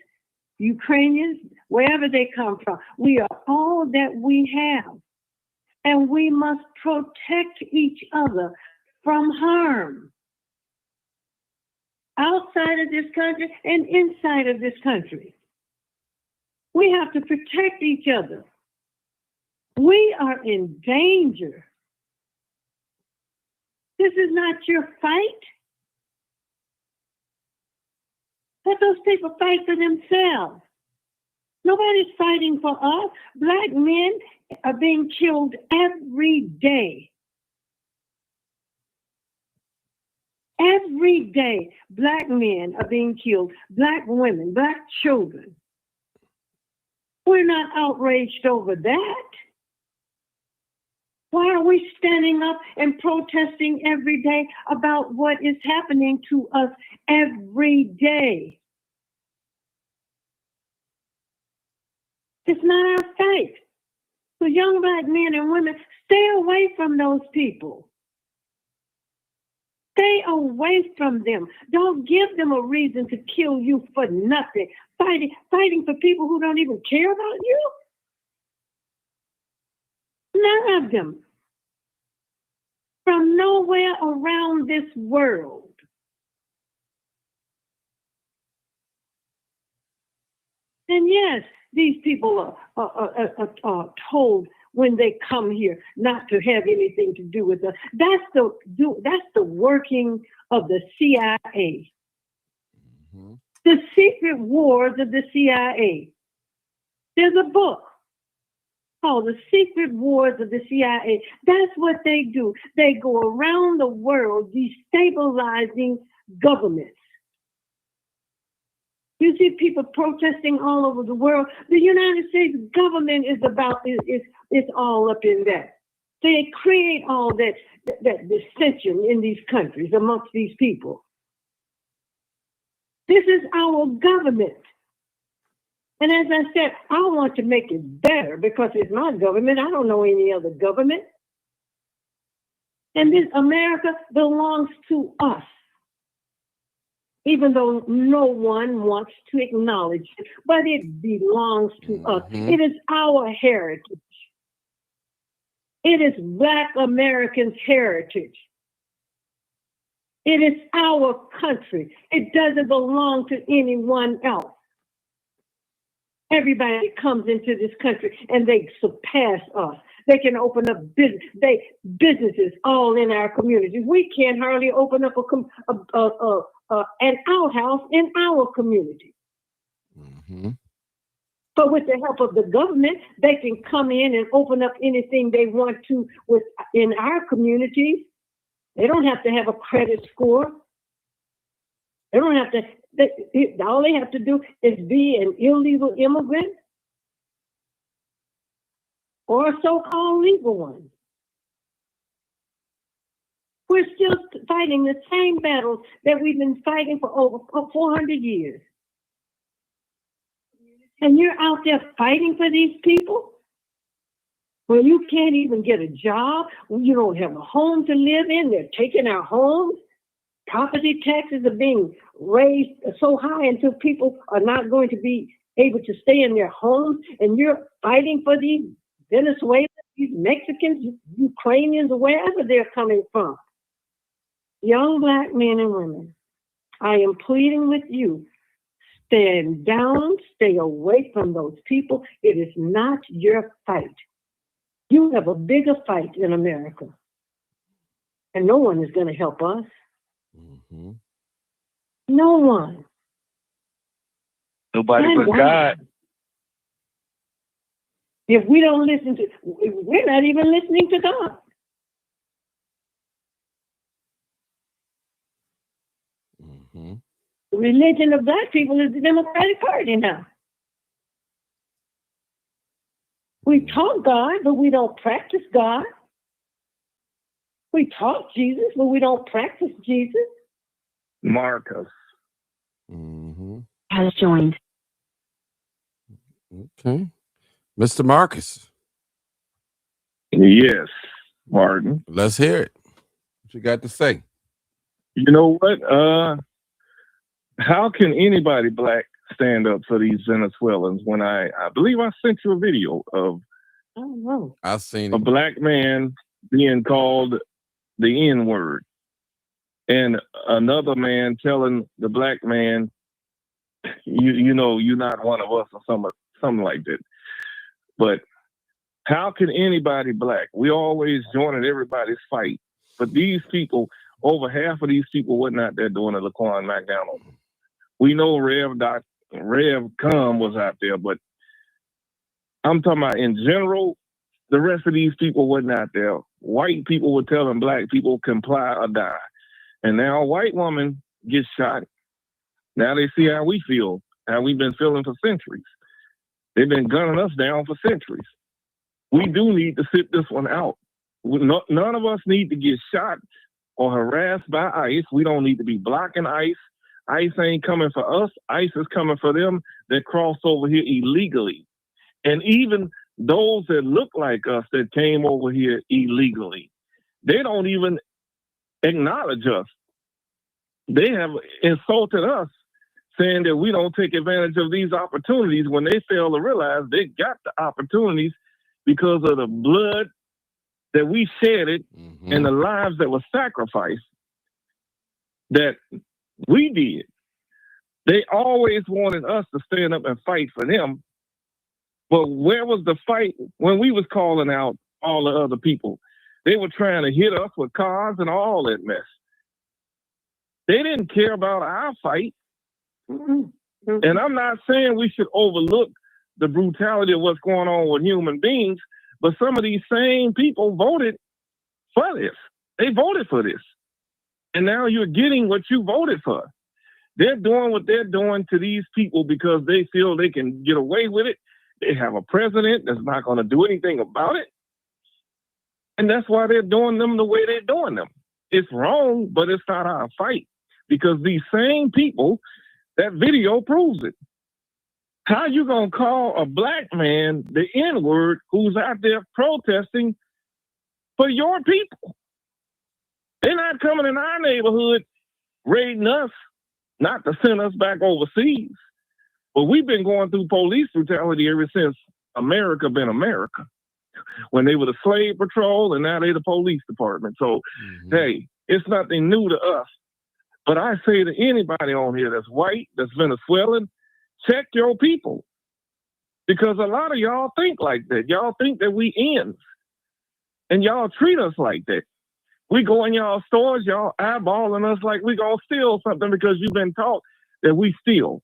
Speaker 5: Ukrainians, wherever they come from, we are all that we have. And we must protect each other from harm outside of this country and inside of this country. We have to protect each other. We are in danger. This is not your fight. Let those people fight for themselves. Nobody's fighting for us. Black men are being killed every day. Every day, black men are being killed. Black women, black children. We're not outraged over that. Why are we standing up and protesting every day about what is happening to us every day? It's not our fight. So young black men and women, stay away from those people. Stay away from them. Don't give them a reason to kill you for nothing. Fighting for people who don't even care about you. None of them. From nowhere around this world. And yes, these people are told when they come here not to have anything to do with us. That's the working of the CIA. Mm-hmm. The Secret Wars of the CIA. There's a book called The Secret Wars of the CIA. That's what they do. They go around the world destabilizing governments. You see people protesting all over the world. The United States government is all up in that. They create all that dissension in these countries amongst these people. This is our government. And as I said, I want to make it better because it's my government. I don't know any other government. And this America belongs to us, even though no one wants to acknowledge it, but it belongs to us. It is our heritage. It is Black Americans' heritage. It is our country. It doesn't belong to anyone else. Everybody comes into this country and they surpass us. They can open up businesses all in our communities. We can't hardly open up an outhouse in our community.
Speaker 1: Mm-hmm.
Speaker 5: But with the help of the government, they can come in and open up anything they want to in our communities. They don't have to have a credit score. They don't have to. All they have to do is be an illegal immigrant or a so-called legal one. We're still fighting the same battles that we've been fighting for over 400 years. And you're out there fighting for these people? Well, you can't even get a job. You don't have a home to live in. They're taking our homes. Property taxes are being raised so high until people are not going to be able to stay in their homes. And you're fighting for these Venezuelans, these Mexicans, Ukrainians, wherever they're coming from. Young Black men and women, I am pleading with you. Stand down, stay away from those people. It is not your fight. You have a bigger fight in America. And no one is going to help us.
Speaker 1: Mm-hmm.
Speaker 5: No one.
Speaker 7: Nobody
Speaker 5: Stand
Speaker 7: but
Speaker 5: down.
Speaker 7: God.
Speaker 5: If we don't listen to, we're not even listening to God.
Speaker 1: Mm-hmm.
Speaker 5: The religion of Black people is the Democratic Party now. We talk God, but we don't practice God. We talk Jesus, but we don't practice Jesus.
Speaker 7: Marcus.
Speaker 1: Mm-hmm.
Speaker 5: Has joined.
Speaker 1: Okay. Mr. Marcus,
Speaker 7: Yes, Martin.
Speaker 1: let's hear it. What you got to say?
Speaker 7: You know what? How can anybody Black stand up for these Venezuelans when I believe I sent you a video of
Speaker 5: I don't know.
Speaker 1: I seen
Speaker 7: a
Speaker 1: it.
Speaker 7: Black man being called the N-word and another man telling the Black man, you know, you're not one of us or something like that. But how can anybody Black? We always join in everybody's fight. But these people, over half of these people wasn't out there doing a Laquan McDonald. We know Rev Com was out there, but I'm talking about in general, the rest of these people wasn't out there. White people were telling Black people comply or die. And now a white woman gets shot. Now they see how we feel, how we've been feeling for centuries. They've been gunning us down for centuries. We do need to sit this one out. None of us need to get shot or harassed by ICE. We don't need to be blocking ICE. ICE ain't coming for us. ICE is coming for them that crossed over here illegally. And even those that look like us that came over here illegally, they don't even acknowledge us. They have insulted us, saying that we don't take advantage of these opportunities when they fail to realize they got the opportunities because of the blood that we shedded
Speaker 1: Mm-hmm.
Speaker 7: and the lives that were sacrificed that we did. They always wanted us to stand up and fight for them. But where was the fight when we was calling out all the other people? They were trying to hit us with cars and all that mess. They didn't care about our fight.
Speaker 5: Mm-hmm.
Speaker 7: And I'm not saying we should overlook the brutality of what's going on with human beings, but some of these same people voted for this. They voted for this. And now you're getting what you voted for. They're doing what they're doing to these people because they feel they can get away with it. They have a president that's not going to do anything about it. And that's why they're doing them the way they're doing them. It's wrong, but it's not our fight. Because these same people, that video proves it. How you going to call a Black man the N-word who's out there protesting for your people? They're not coming in our neighborhood raiding us, not to send us back overseas. But we've been going through police brutality ever since America been America. When they were the slave patrol and now they're the police department. So, hey, it's nothing new to us. But I say to anybody on here that's white, that's Venezuelan, check your people. Because a lot of y'all think like that. Y'all think that we ends.
Speaker 8: And y'all treat us like that. We go in y'all stores, y'all eyeballing us like we gonna steal something because you've been taught that we steal.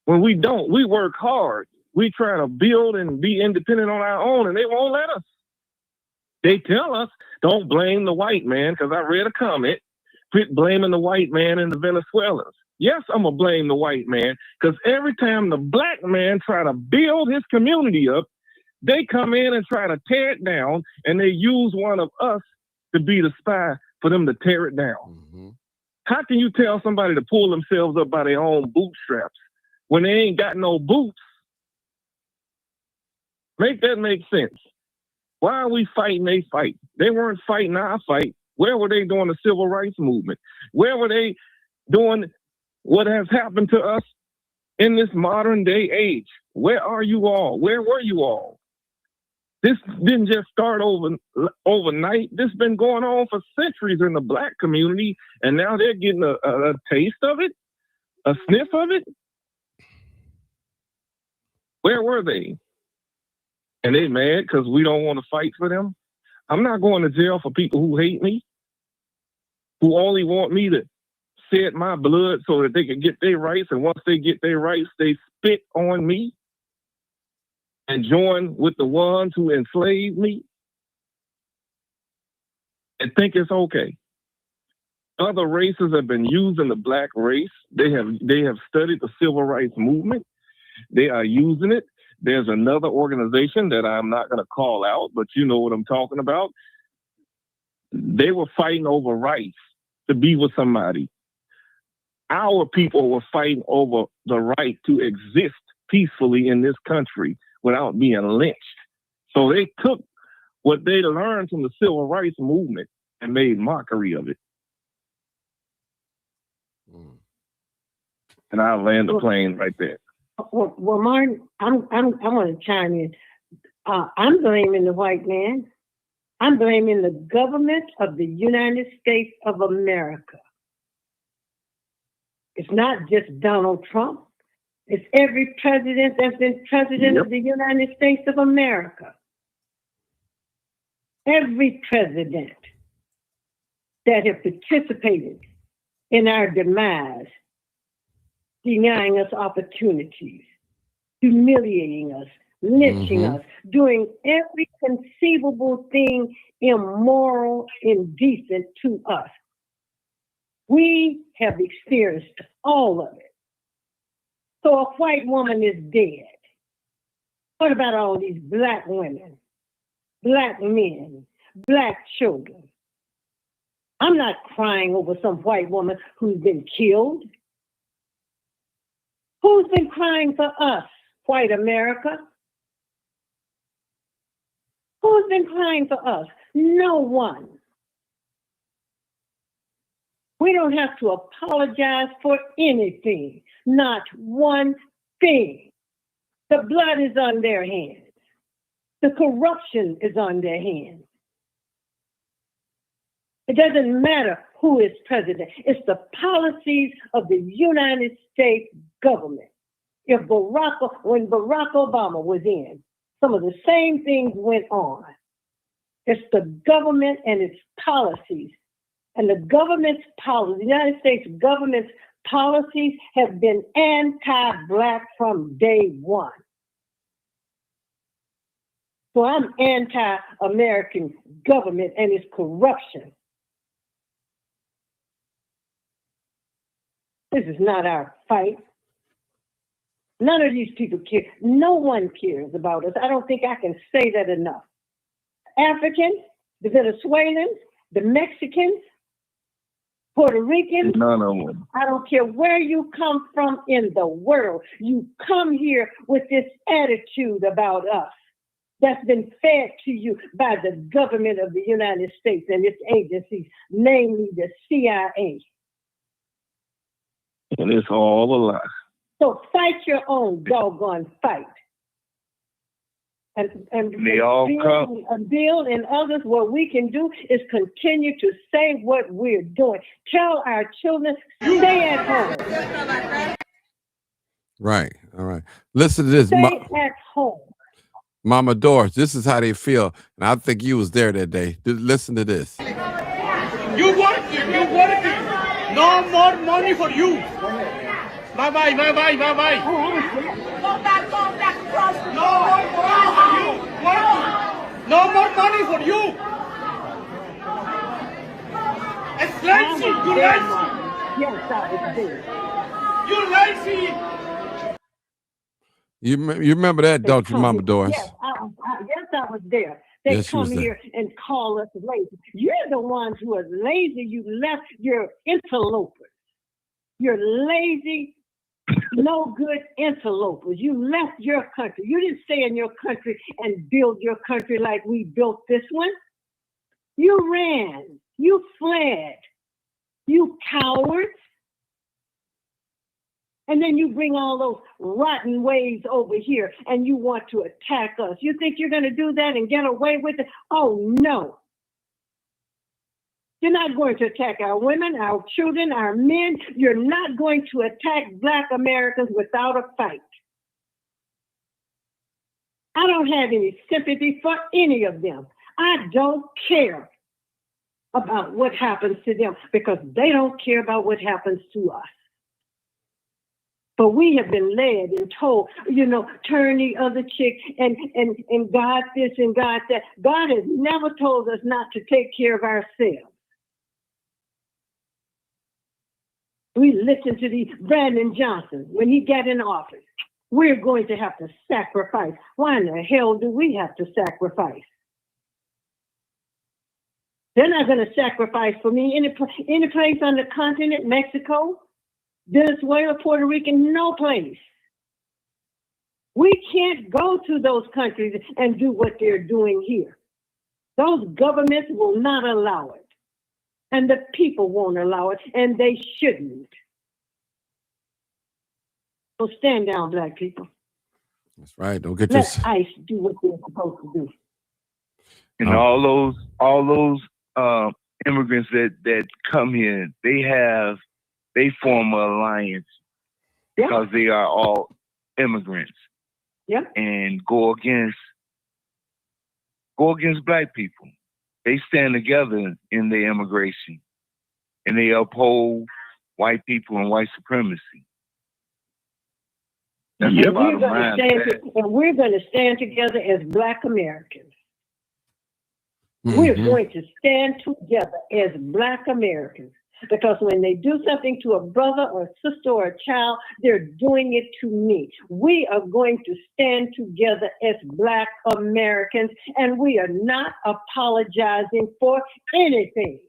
Speaker 8: When we don't, we work hard. We try to build and be independent on our own, and they won't let us. They tell us, don't blame the white man, because I read a comment, quit blaming the white man and the Venezuelans. Yes, I'm going to blame the white man, because every time the black man try to build his community up, they come in and try to tear it down, and they use one of us to be the spy for them to tear it down.
Speaker 1: Mm-hmm.
Speaker 8: How can you tell somebody to pull themselves up by their own bootstraps when they ain't got no boots? Make that make sense. Why are we fighting they fight? They weren't fighting our fight. Where were they doing the civil rights movement? Where were they doing what has happened to us in this modern day age? Where are you all? Where were you all? This didn't just start overnight. This has been going on for centuries in the black community, and now they're getting a taste of it, a sniff of it. Where were they? And they mad because we don't want to fight for them. I'm not going to jail for people who hate me, who only want me to shed my blood so that they can get their rights. And once they get their rights, they spit on me and join with the ones who enslaved me and think it's okay. Other races have been using the black race. They have studied the civil rights movement. They are using it. There's another organization that I'm not going to call out, but you know what I'm talking about. They were fighting over rights to be with somebody. Our people were fighting over the right to exist peacefully in this country without being lynched. So they took what they learned from the civil rights movement and made mockery of it. And I'll land the plane right there.
Speaker 5: Well, Martin, I want to chime in. I'm blaming the white man. I'm blaming the government of the United States of America. It's not just Donald Trump. It's every president that's been president of the United States of America. Every president that has participated in our demise, denying us opportunities, humiliating us, lynching us, doing every conceivable thing immoral, indecent to us. We have experienced all of it. So a white woman is dead. What about all these black women, black men, black children? I'm not crying over some white woman who's been killed. Who's been crying for us, white America? Who's been crying for us? No one. We don't have to apologize for anything, not one thing. The blood is on their hands. The corruption is on their hands. It doesn't matter who is president. It's the policies of the United States government. When Barack Obama was in, some of the same things went on. It's the government and its policies. And the government's policies, the United States government's policies have been anti-black from day one. So I'm anti-American government and its corruption. This is not our fight. None of these people care. No one cares about us. I don't think I can say that enough. Africans, the Venezuelans, the Mexicans, Puerto Ricans,
Speaker 8: none of them.
Speaker 5: I don't care where you come from in the world. You come here with this attitude about us that's been fed to you by the government of the United States and its agencies, namely the CIA.
Speaker 8: And it's all a lie.
Speaker 5: So fight your own doggone fight. And
Speaker 8: they all come.
Speaker 5: Bill and others, what we can do is continue to say what we're doing. Tell our children, stay at home.
Speaker 1: Right. All right. Listen to this.
Speaker 5: Stay at home.
Speaker 1: Mama Doris, this is how they feel. And I think you was there that day. Listen to this.
Speaker 9: You working. No more money for you. Bye-bye.
Speaker 5: Oh, I was there.
Speaker 9: Go back. No more money for you. Working. No more money for you. It's lazy. You lazy.
Speaker 5: Yes, I was there.
Speaker 9: You lazy.
Speaker 1: You remember that,
Speaker 5: They
Speaker 1: don't you,
Speaker 5: come
Speaker 1: Mama
Speaker 5: here.
Speaker 1: Doris?
Speaker 5: Yes, I was there. They
Speaker 1: Yes, you was
Speaker 5: come
Speaker 1: there.
Speaker 5: here and call us lazy. You're the ones who are lazy. You left your interlopers. You're lazy, no good interlopers. You left your country. You didn't stay in your country and build your country like we built this one. You ran. You fled. You cowards. And then you bring all those rotten ways over here and you want to attack us. You think you're going to do that and get away with it? Oh, no. You're not going to attack our women, our children, our men. You're not going to attack Black Americans without a fight. I don't have any sympathy for any of them. I don't care about what happens to them because they don't care about what happens to us. But we have been led and told, turn the other chick and God this and God that. God has never told us not to take care of ourselves. We listened to Brandon Johnson when he got in office. We're going to have to sacrifice. Why in the hell do we have to sacrifice? They're not going to sacrifice for me any place on the continent, Mexico, Venezuela, Puerto Rico, no place. We can't go to those countries and do what they're doing here. Those governments will not allow it. And the people won't allow it, and they shouldn't. So stand down, Black people.
Speaker 1: That's right. Don't get
Speaker 5: Let ICE do what they're supposed to do.
Speaker 7: And all those immigrants that come here, they form an alliance because they are all immigrants.
Speaker 5: Yeah.
Speaker 7: And go against Black people. They stand together in their immigration and they uphold white people and white supremacy. That's the bottom line.
Speaker 5: And we're going to stand together as Black Americans. We're going to stand together as Black Americans. Because when they do something to a brother or a sister or a child, they're doing it to me. We are going to stand together as Black Americans, and we are not apologizing for anything.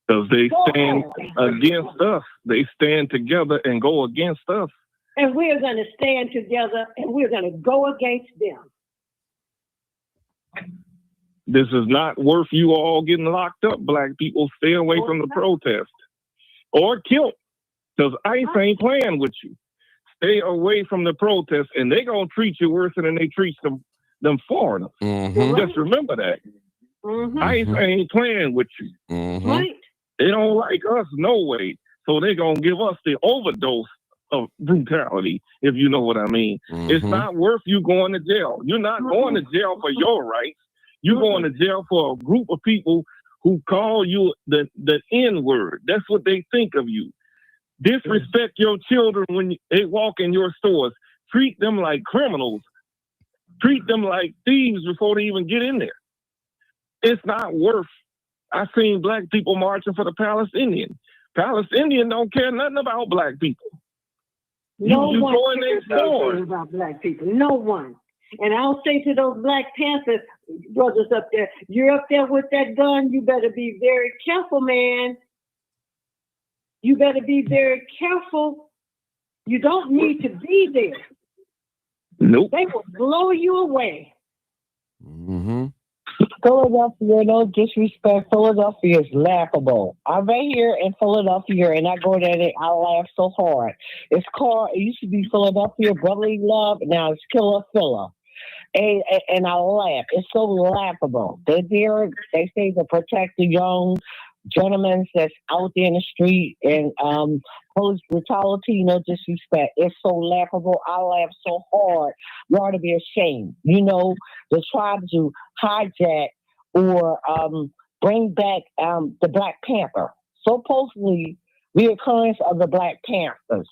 Speaker 8: Because they stand against us. They stand together and go against us.
Speaker 5: And we are going to stand together and we're going to go against them.
Speaker 8: This is not worth you all getting locked up, Black people. Stay away from the protest or killed, because ICE ain't playing with you. Stay away from the protest, and they gonna treat you worse than they treat them foreigners. Just remember that. ICE ain't playing with you.
Speaker 5: Right.
Speaker 8: They don't like us, no way. So they gonna give us the overdose of brutality, if you know what I mean. It's not worth you going to jail. You're not going to jail for your rights. You're going to jail for a group of people who call you the N-word. That's what they think of you. Disrespect your children when they walk in your stores. Treat them like criminals. Treat them like thieves before they even get in there. It's not worth. I seen Black people marching for the Palestinians. Palestinians don't care nothing about Black people.
Speaker 5: No
Speaker 8: you
Speaker 5: one
Speaker 8: go in their
Speaker 5: cares
Speaker 8: stores.
Speaker 5: about Black people. No one. And I'll say to those Black Panther brothers up there, you're up there with that gun, you better be very careful, man. You better be very careful. You don't need to be there.
Speaker 8: Nope.
Speaker 5: They will blow you away.
Speaker 6: Philadelphia, no disrespect. Philadelphia is laughable. I'm right here in Philadelphia, and I go there and I laugh so hard. It used to be Philadelphia Brotherly Love, now it's Killer Phila. And I laugh. It's so laughable. They're there. They say to protect the young, gentlemen that's out there in the street and police brutality, no disrespect. It's so laughable. I laugh so hard. You ought to be ashamed. You know, to try to hijack or bring back the Black Panther. Supposedly, reoccurrence of the Black Panthers.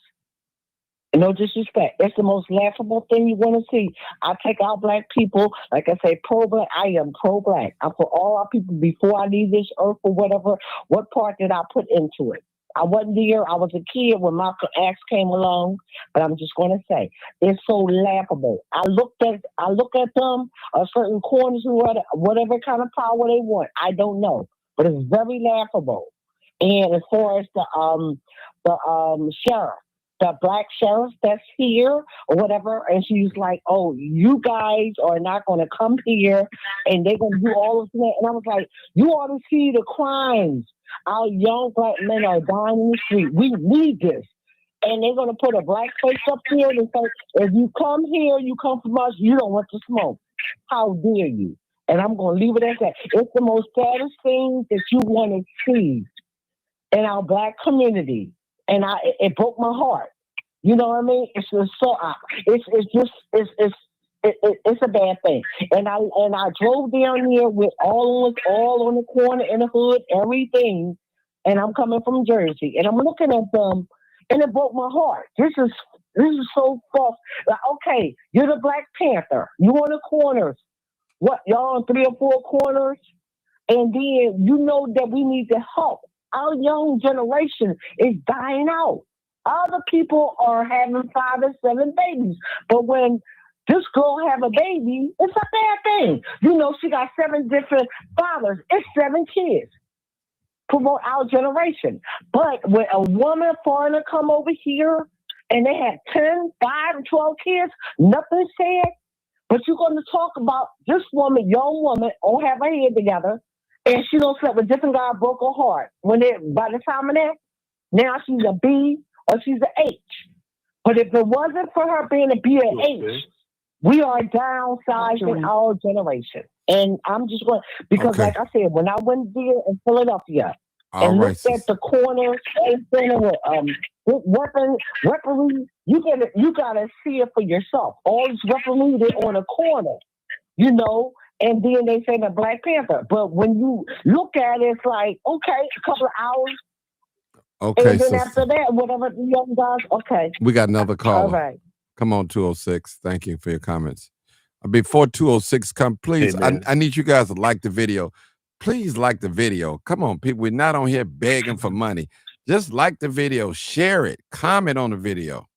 Speaker 6: No disrespect. It's the most laughable thing you want to see. I take out Black people, like I say, pro-Black. I am pro-Black. I'm for all our people before I leave this earth or whatever. What part did I put into it? I wasn't there. I was a kid when Malcolm X came along, but I'm just going to say it's so laughable. I look at them, certain corners who whatever kind of power they want. I don't know, but it's very laughable. And as far as the sheriff. The Black sheriff that's here or whatever, and she's like, "Oh, you guys are not going to come here, and they're going to do all of that." And I was like, "You ought to see the crimes. Our young Black men are dying in the street. We need this." And they're going to put a black face up here and say, "If you come here, you come from us. You don't want to smoke. How dare you?" And I'm going to leave it at that. It's the most saddest thing that you want to see in our Black community. And it broke my heart. You know what I mean? It's just so it's a bad thing. And I drove down here with all on the corner in the hood, everything. And I'm coming from Jersey, and I'm looking at them, and it broke my heart. This is so false. Like, okay, you're the Black Panther. You on the corners. What, y'all on 3 or 4 corners? And then you know that we need to help. Our young generation is dying out. Other people are having 5 or 7 babies. But when this girl have a baby, it's a bad thing. You know, she got 7 different fathers. It's 7 kids. Promote our generation. But when a woman foreigner come over here and they have 10, 5, and 12 kids, nothing said. But you're going to talk about this woman, young woman, don't have her head together. And she don't sleep with different guy, broke her heart. By the time of that, now she's a B or she's an H. But if it wasn't for her being a B or H, we are downsizing our generation. And I'm just going, because like I said, when I went there in Philadelphia and looked at the corner, with weaponry, you gotta see it for yourself. All this weaponry on a corner, you know. And then they say the Black Panther. But when you look at it, it's like, okay, a couple of hours.
Speaker 1: Okay,
Speaker 6: and then
Speaker 1: sister.
Speaker 6: after that, whatever the young guys, okay.
Speaker 1: We got another caller.
Speaker 6: All right.
Speaker 1: Come on, 206. Thank you for your comments. Before 206 come, please, I need you guys to like the video. Please like the video. Come on, people. We're not on here begging for money. Just like the video. Share it. Comment on the video.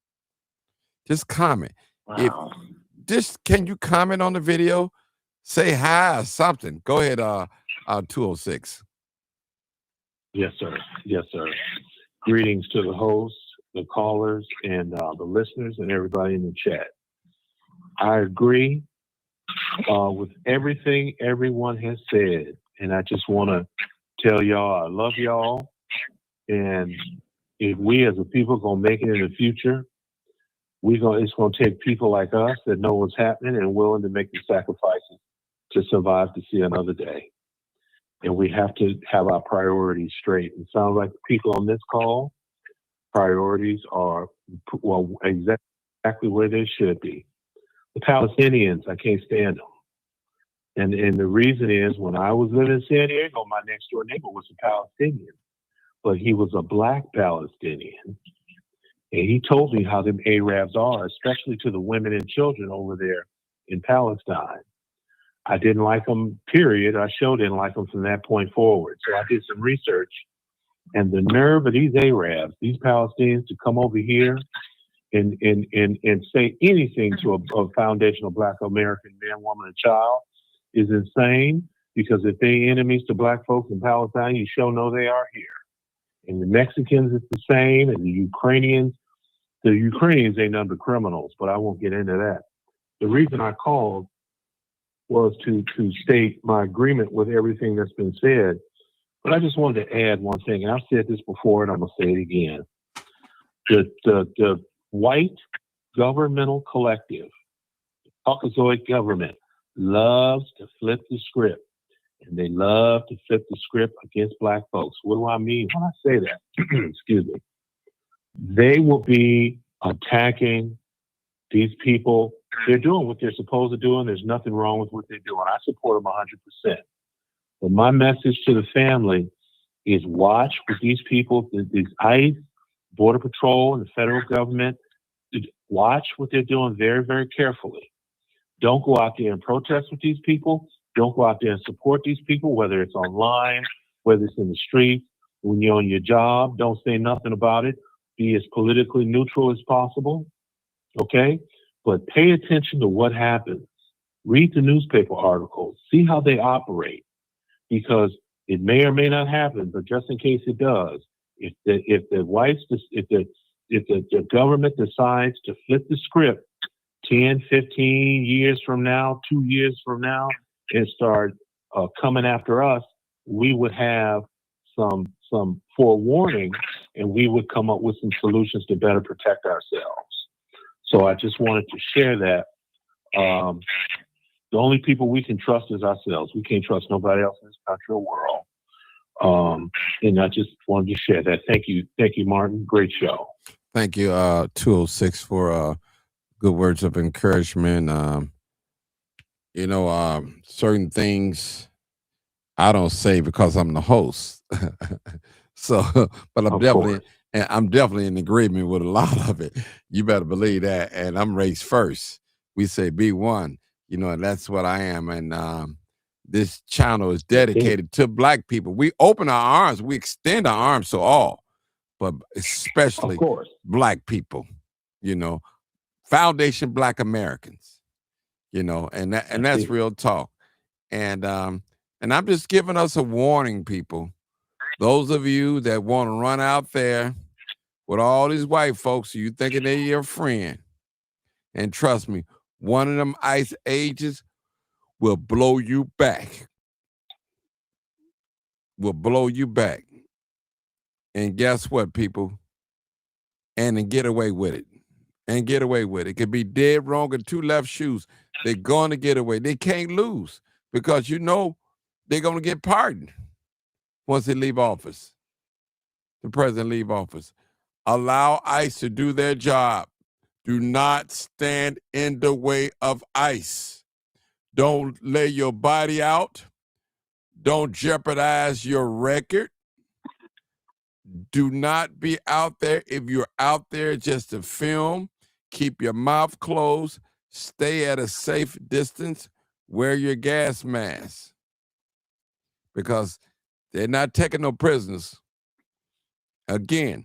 Speaker 1: Just comment.
Speaker 6: Wow.
Speaker 1: Can you comment on the video? Say hi or something. Go ahead, 206.
Speaker 10: Yes, sir. Yes, sir. Greetings to the hosts, the callers, and the listeners, and everybody in the chat. I agree with everything everyone has said, and I just want to tell y'all I love y'all, and if we as a people are going to make it in the future, it's going to take people like us that know what's happening and willing to make the sacrifices to survive to see another day. And we have to have our priorities straight. It sounds like the people on this call, priorities are, well, exactly where they should be. The Palestinians, I can't stand them. And the reason is, when I was living in San Diego, my next door neighbor was a Palestinian, but he was a Black Palestinian. And he told me how them Arabs are, especially to the women and children over there in Palestine. I didn't like them, period. I sure didn't like them from that point forward. So I did some research, and the nerve of these Arabs, these Palestinians, to come over here and say anything to a foundational Black American man, woman, and child is insane, because if they enemies to Black folks in Palestine, you sure know they are here. And the Mexicans, it's the same, and the Ukrainians ain't none but criminals, but I won't get into that. The reason I called was to state my agreement with everything that's been said. But I just wanted to add one thing, and I've said this before, and I'm going to say it again. The white governmental collective, Caucasoid government, loves to flip the script and they love to flip the script against black folks. What do I mean when I say that? Excuse me. They will be attacking these people. They're doing what they're supposed to do, and there's nothing wrong with what they're doing. I support them 100%. But my message to the family is watch with these people, these ICE, Border Patrol, and the federal government. Watch what they're doing very, very carefully. Don't go out there and protest with these people. Don't go out there and support these people, whether it's online, whether it's in the street, when you're on your job. Don't say nothing about it. Be as politically neutral as possible, okay? But pay attention to what happens. Read the newspaper articles. See how they operate, because it may or may not happen. But just in case it does, if the government decides to flip the script 10, 15 years from now, 2 years from now, and start coming after us, we would have some forewarning, and we would come up with some solutions to better protect ourselves. So I just wanted to share that. The only people we can trust is ourselves. We can't trust nobody else in this country or world. And I just wanted to share that. Thank you, Martin. Great show.
Speaker 1: Thank you, 206, for good words of encouragement. Certain things I don't say because I'm the host. So, but I'm definitely in agreement with a lot of it. You better believe that. And I'm race first. We say be one, and that's what I am. And this channel is dedicated to black people. We open our arms, we extend our arms to all, but especially black people, Foundation Black Americans, and that's real talk. And I'm just giving us a warning, people. Those of you that want to run out there with all these white folks, you thinking they're your friend, and trust me, one of them ICE agents will blow you back. And guess what, people? And then get away with it. It could be dead wrong and two left shoes. They're going to get away. They can't lose because they're going to get pardoned once they leave office. The president leave office. Allow ICE to do their job. Do not stand in the way of ICE. Don't lay your body out. Don't jeopardize your record. Do not be out there. If you're out there just to film, keep your mouth closed. Stay at a safe distance. Wear your gas mask. Because they're not taking no prisoners. Again,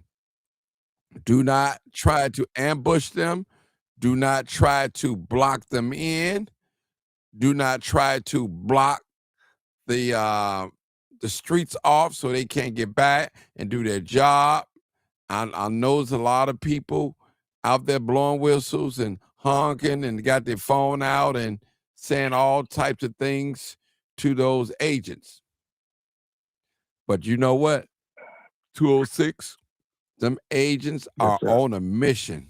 Speaker 1: do not try to ambush them. Do not try to block them in. Do not try to block the streets off so they can't get back and do their job. I know there's a lot of people out there blowing whistles and honking and got their phone out and saying all types of things to those agents. But you know what? 206, them agents are on a mission.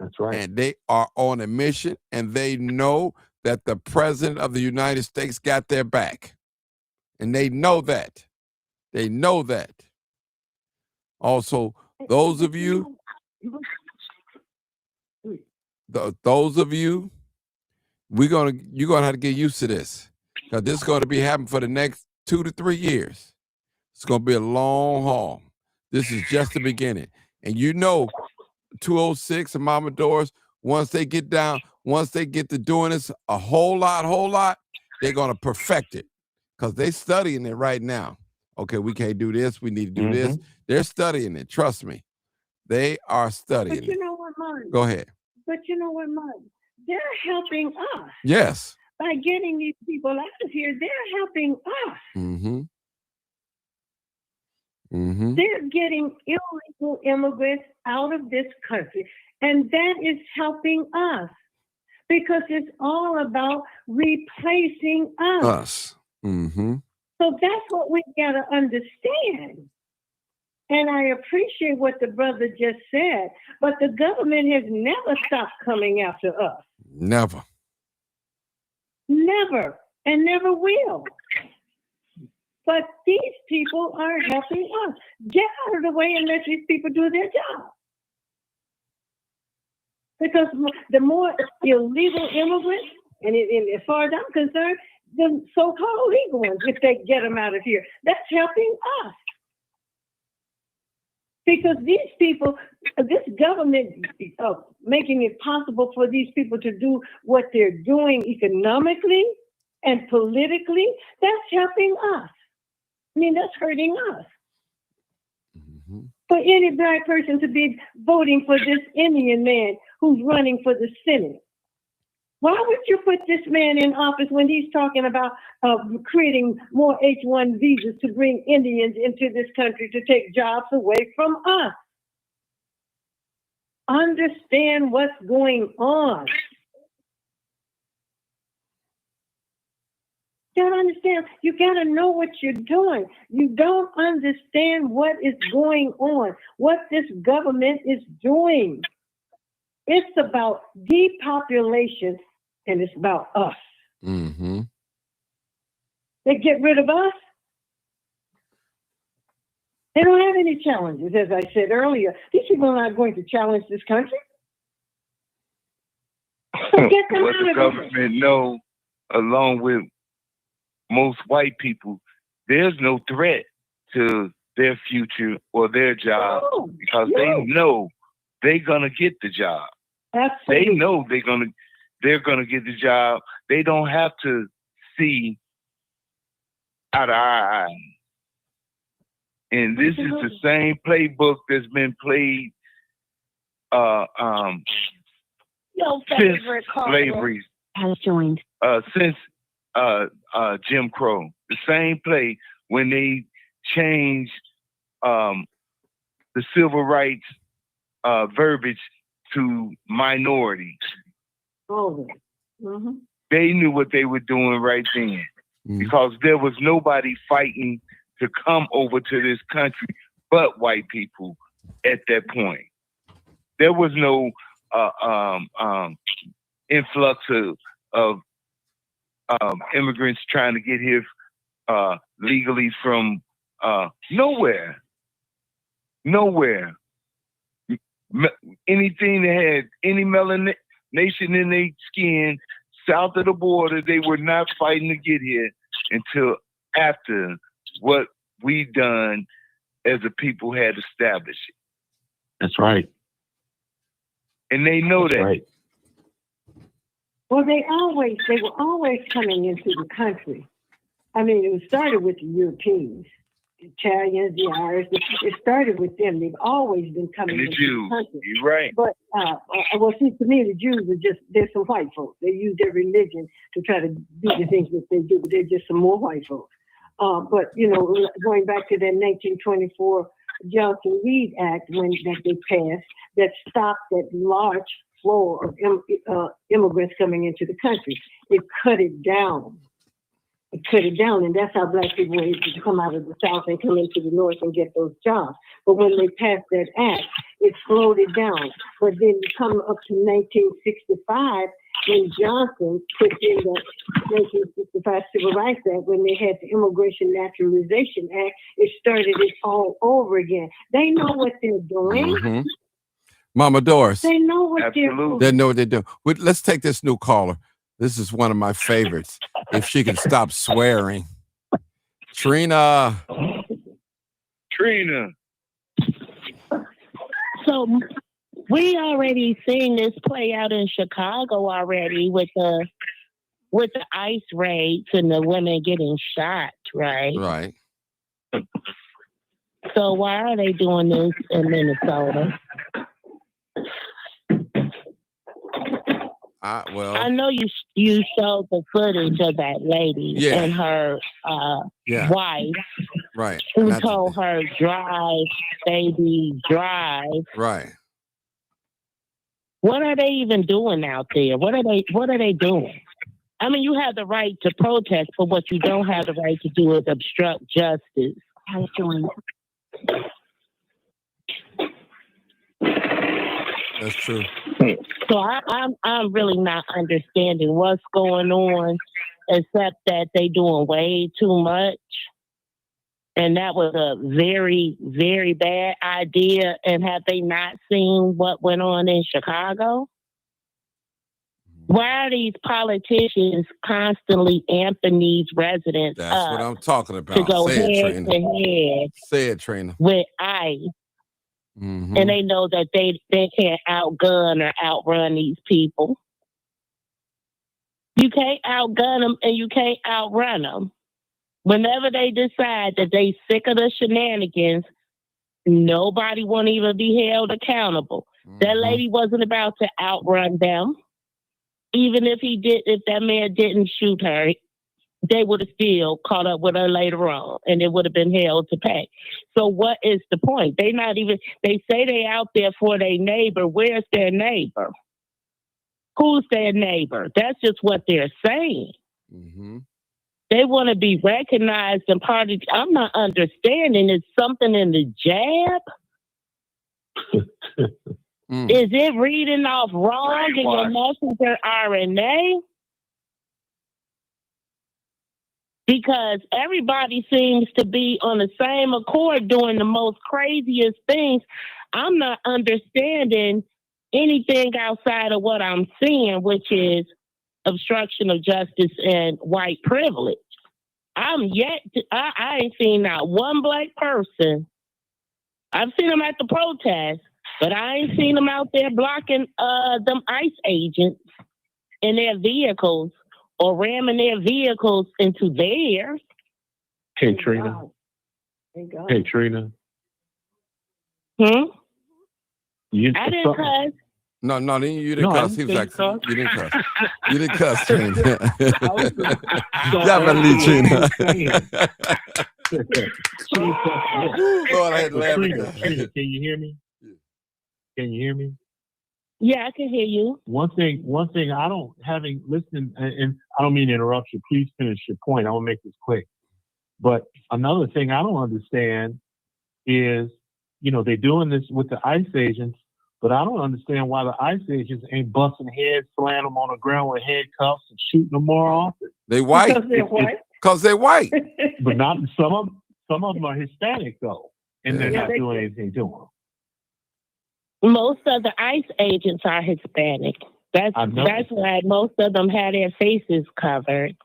Speaker 10: That's right.
Speaker 1: And they are on a mission, and they know that the president of the United States got their back. And they know that. Also, those of you, you're gonna have to get used to this. Because this is going to be happening for the next 2 to 3 years. It's going to be a long haul. This is just the beginning. And 206 and Mama Doris, once they get to doing this a whole lot, they're going to perfect it. Because they're studying it right now. Okay, we can't do this. We need to do this. They're studying it. Trust me. They are studying it.
Speaker 5: But you know what, Martin?
Speaker 1: Go ahead.
Speaker 5: But you know what, Martin? They're helping us.
Speaker 1: Yes.
Speaker 5: By getting these people out of here, they're helping us.
Speaker 1: Mm-hmm. Mm-hmm.
Speaker 5: They're getting illegal immigrants out of this country. And that is helping us. Because it's all about replacing us.
Speaker 1: Mm-hmm.
Speaker 5: So that's what we got to understand. And I appreciate what the brother just said, but the government has never stopped coming after us.
Speaker 1: Never.
Speaker 5: Never. and never will. But these people are helping us. Get out of the way and let these people do their job. Because the more illegal immigrants, and as far as I'm concerned, the so-called legal ones, if they get them out of here, that's helping us. Because these people, this government making it possible for these people to do what they're doing economically and politically, that's helping us. I mean, that's hurting us.
Speaker 1: Mm-hmm.
Speaker 5: For any black person to be voting for this Indian man who's running for the Senate. Why would you put this man in office when he's talking about creating more H-1 visas to bring Indians into this country to take jobs away from us? Understand what's going on. You gotta understand, you gotta know what you're doing. You don't understand what is going on, what this government is doing. It's about depopulation and it's about us.
Speaker 1: Mm-hmm.
Speaker 5: They get rid of us. They don't have any challenges, as I said earlier. These people are not going to challenge this country. So get them
Speaker 7: What
Speaker 5: out
Speaker 7: the
Speaker 5: of
Speaker 7: government
Speaker 5: here.
Speaker 7: know, along with most white people, there's no threat to their future or their job because they know they're gonna get the job.
Speaker 5: Absolutely.
Speaker 7: They know they're gonna get the job. They don't have to see out of our eyes. And this is the same playbook that's been played since slavery
Speaker 11: has joined.
Speaker 7: Since Jim Crow. The same play when they changed the civil rights verbiage to minorities.
Speaker 5: Mm-hmm.
Speaker 7: They knew what they were doing right then because there was nobody fighting to come over to this country but white people at that point. There was no influx of immigrants trying to get here legally from nowhere. Anything that had any melanation in their skin south of the border, they were not fighting to get here until after what we done as a people had established it.
Speaker 10: That's right.
Speaker 7: And they know that.
Speaker 10: Right.
Speaker 5: Well, they were always coming into the country. I mean, it started with the Europeans, the Italians, the Irish. It started with them. They've always been coming
Speaker 7: And the
Speaker 5: into
Speaker 7: Jews.
Speaker 5: the country.
Speaker 7: You're right.
Speaker 5: But, well, see, to me, the Jews are they're some white folks. They use their religion to try to do the things that they do, but they're just some more white folks. But, going back to that 1924 Johnson-Reed Act that they passed that stopped that large flow of immigrants coming into the country. It cut it down. And that's how black people were able to come out of the South and come into the North and get those jobs. But when they passed that act, it slowed it down. But then you come up to 1965, when Johnson put in the 1965 Civil Rights Act, when they had the Immigration Naturalization Act, it started it all over again. They know what they're doing.
Speaker 1: Mm-hmm. Mama Doris.
Speaker 5: They know what they're doing.
Speaker 1: They know what they're doing. Let's take this new caller. This is one of my favorites. If she can stop swearing. Trina.
Speaker 11: So we already seen this play out in Chicago already with the ICE raids and the women getting shot, right?
Speaker 1: Right.
Speaker 11: So why are they doing this in Minnesota? I know you showed the footage of that lady and her wife,
Speaker 1: right?
Speaker 11: Who told her, "Drive, baby, drive."
Speaker 1: Right.
Speaker 11: What are they even doing out there? What are they doing? I mean, you have the right to protest, but what you don't have the right to do is obstruct justice.
Speaker 1: That's true.
Speaker 11: So I'm really not understanding what's going on. except that they doing way too much. And that was a very, very bad idea. And have they not seen what went on in Chicago? Why are these politicians constantly amping these residents
Speaker 1: That's
Speaker 11: up
Speaker 1: what I'm talking about.
Speaker 11: to go
Speaker 1: Say it,
Speaker 11: head
Speaker 1: Trina.
Speaker 11: to head
Speaker 1: Say it, Trina.
Speaker 11: with ICE?
Speaker 1: Mm-hmm.
Speaker 11: And they know that they can't outgun or outrun these people. You can't outgun them and you can't outrun them. Whenever they decide that they sick of the shenanigans, nobody won't even be held accountable. That lady wasn't about to outrun them. Even if that man didn't shoot her, they would have still caught up with her later on and it would have been held to pay. So what is the point? They say they out there for their neighbor. Where's their neighbor? Who's their neighbor? That's just what they're saying.
Speaker 1: Mm-hmm.
Speaker 11: They want to be recognized and part of. I'm not understanding. Is something in the jab? Is it reading off wrong in your messenger RNA? Because everybody seems to be on the same accord doing the most craziest things. I'm not understanding anything outside of what I'm seeing, which is obstruction of justice and white privilege. I ain't seen not one black person. I've seen them at the protest, but I ain't seen them out there blocking them ICE agents in their vehicles or ramming their vehicles into theirs.
Speaker 10: Hey, Trina. Hey, Trina.
Speaker 11: I
Speaker 10: You,
Speaker 11: didn't cuss.
Speaker 1: No, you didn't cuss. He was like, you didn't cuss. You didn't cuss, Trina. Y'all better leave Trina. Lord, I had to laugh.
Speaker 10: Trina, can you hear me? Can you hear me?
Speaker 11: Yeah, I can hear you.
Speaker 10: One thing I don't, having listened, and I don't mean to interrupt you, please finish your point. I will make this quick. But another thing I don't understand is, they're doing this with the ICE agents, but I don't understand why the ICE agents ain't busting heads, slamming them on the ground with handcuffs and shooting them more often.
Speaker 1: They white. Because they're white.
Speaker 10: But not some of them are Hispanic though, and they're not doing anything to them.
Speaker 11: Most of the ICE agents are Hispanic. That's why most of them have their faces covered,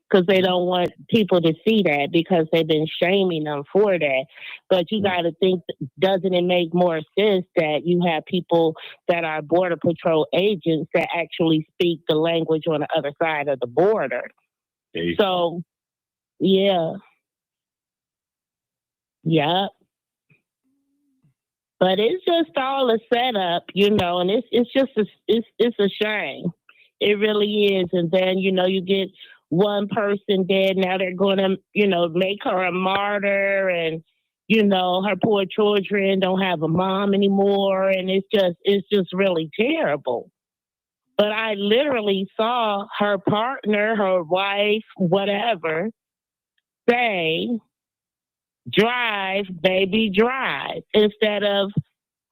Speaker 11: because they don't want people to see that, because they've been shaming them for that. But you got to think, doesn't it make more sense that you have people that are Border Patrol agents that actually speak the language on the other side of the border? So, yeah. Yep. But it's just all a setup, and it's just it's a shame. It really is. And then, you get one person dead. Now they're going to, make her a martyr, and, her poor children don't have a mom anymore. And it's just really terrible. But I literally saw her partner, her wife, whatever, say, drive, baby, drive, instead of